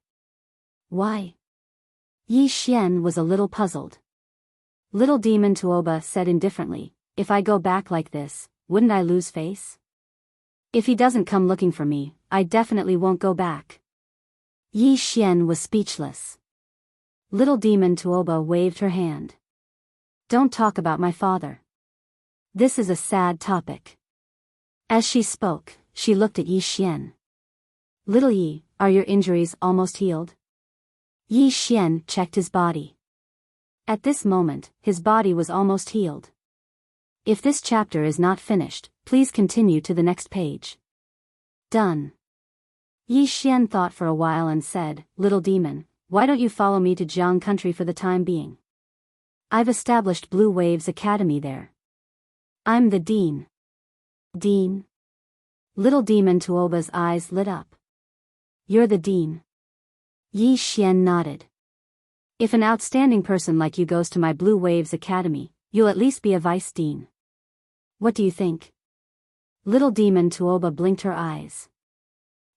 "Why?" Yi Xian was a little puzzled. Little demon Tuoba said indifferently, "If I go back like this, wouldn't I lose face? If he doesn't come looking for me, I definitely won't go back." Yi Xian was speechless. Little demon Tuoba waved her hand. "Don't talk about my father. This is a sad topic." As she spoke, she looked at Yi Xian. "Little Yi, are your injuries almost healed?" Yi Xian checked his body. At this moment, his body was almost healed. If this chapter is not finished, please continue to the next page. Done. Yi Xian thought for a while and said, "Little demon, why don't you follow me to Jiang country for the time being? I've established Blue Waves Academy there. I'm the dean." "Dean?" Little demon Tuoba's eyes lit up. "You're the dean?" Yi Xian nodded. "If an outstanding person like you goes to my Blue Waves Academy, you'll at least be a vice dean. What do you think?" Little demon Tuoba blinked her eyes.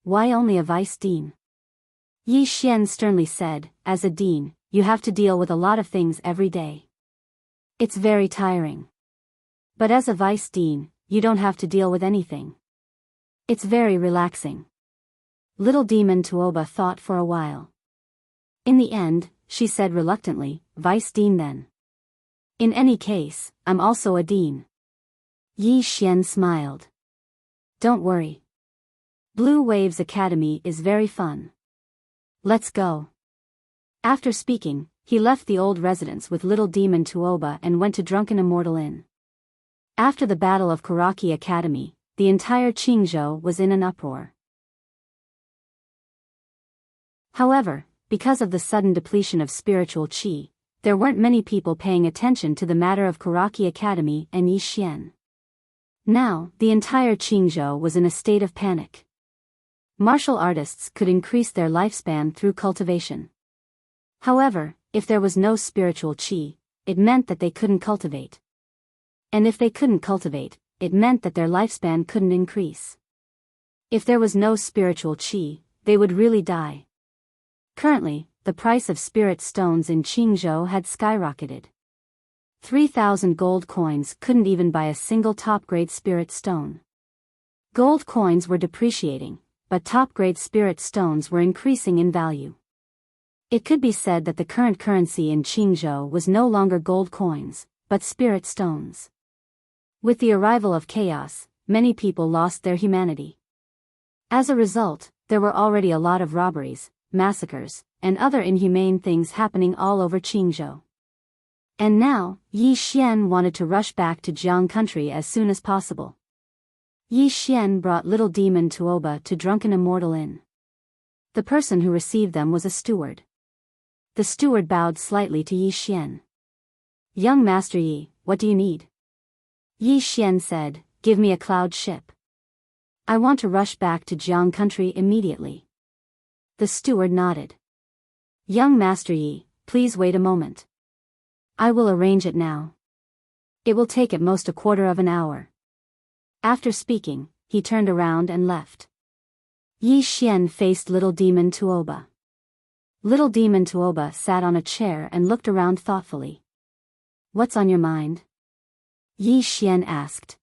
"Why only a vice dean?" Yi Xian sternly said, "As a dean, you have to deal with a lot of things every day. It's very tiring. But as a vice dean, you don't have to deal with anything. It's very relaxing. Little Demon Tuoba thought for a while. In the end, she said reluctantly, Vice Dean then. In any case, I'm also a dean. Yi Xian smiled. Don't worry. Blue Waves Academy is very fun. Let's go. After speaking, he left the old residence with Little Demon Tuoba and went to Drunken Immortal Inn. After the Battle of Karaki Academy, the entire Qingzhou was in an uproar. However, because of the sudden depletion of spiritual qi, there weren't many people paying attention to the matter of Karaki Academy and Yi Xian. Now, the entire Qingzhou was in a state of panic. Martial artists could increase their lifespan through cultivation. However, if there was no spiritual qi, it meant that they couldn't cultivate. And if they couldn't cultivate, it meant that their lifespan couldn't increase. If there was no spiritual qi, they would really die. Currently, the price of spirit stones in Qingzhou had skyrocketed. 3,000 gold coins couldn't even buy a single top-grade spirit stone. Gold coins were depreciating, but top-grade spirit stones were increasing in value. It could be said that the current currency in Qingzhou was no longer gold coins, but spirit stones. With the arrival of chaos, many people lost their humanity. As a result, there were already a lot of robberies, massacres, and other inhumane things happening all over Qingzhou. And now, Yi Xian wanted to rush back to Jiang country as soon as possible. Yi Xian brought Little Demon Tuoba to Drunken Immortal Inn. The person who received them was a steward. The steward bowed slightly to Yi Xian. Young Master Yi, what do you need? Yi Xian said, give me a cloud ship. I want to rush back to Jiang country immediately. The steward nodded. Young Master Yi, please wait a moment. I will arrange it now. It will take at most a quarter of an hour. After speaking, he turned around and left. Yi Xian faced Little Demon Tuoba. Little Demon Tuoba sat on a chair and looked around thoughtfully. What's on your mind? Yi Xian asked.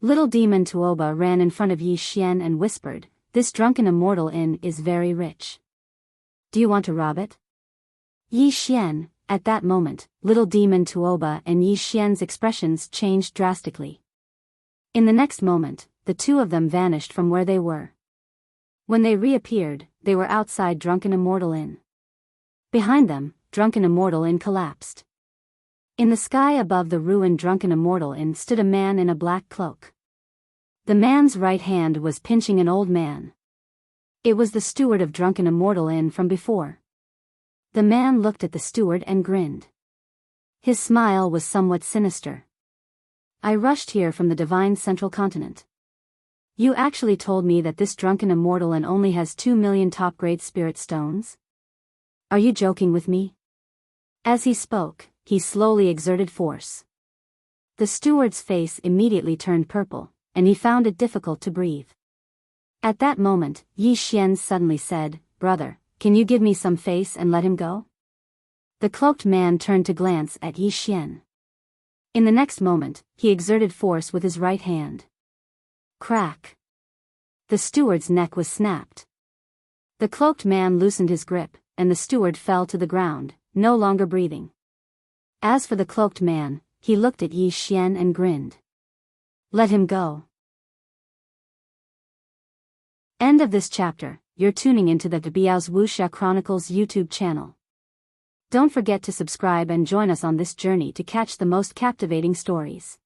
Little Demon Tuoba ran in front of Yi Xian and whispered, This Drunken Immortal Inn is very rich. Do you want to rob it? Yi Xian, at that moment, Little Demon Tuoba and Yi Xian's expressions changed drastically. In the next moment, the two of them vanished from where they were. When they reappeared, they were outside Drunken Immortal Inn. Behind them, Drunken Immortal Inn collapsed. In the sky above the ruined Drunken Immortal Inn stood a man in a black cloak. The man's right hand was pinching an old man. It was the steward of Drunken Immortal Inn from before. The man looked at the steward and grinned. His smile was somewhat sinister. I rushed here from the divine central continent. You actually told me that this Drunken Immortal Inn only has 2 million top-grade spirit stones? Are you joking with me? As he spoke, he slowly exerted force. The steward's face immediately turned purple, and he found it difficult to breathe. At that moment, Yi Xian suddenly said, Brother, can you give me some face and let him go? The cloaked man turned to glance at Yi Xian. In the next moment, he exerted force with his right hand. Crack! The steward's neck was snapped. The cloaked man loosened his grip, and the steward fell to the ground, no longer breathing. As for the cloaked man, he looked at Yi Xian and grinned. Let him go. End of this chapter. You're tuning into the Biyao's Wuxia Chronicles YouTube channel. Don't forget to subscribe and join us on this journey to catch the most captivating stories.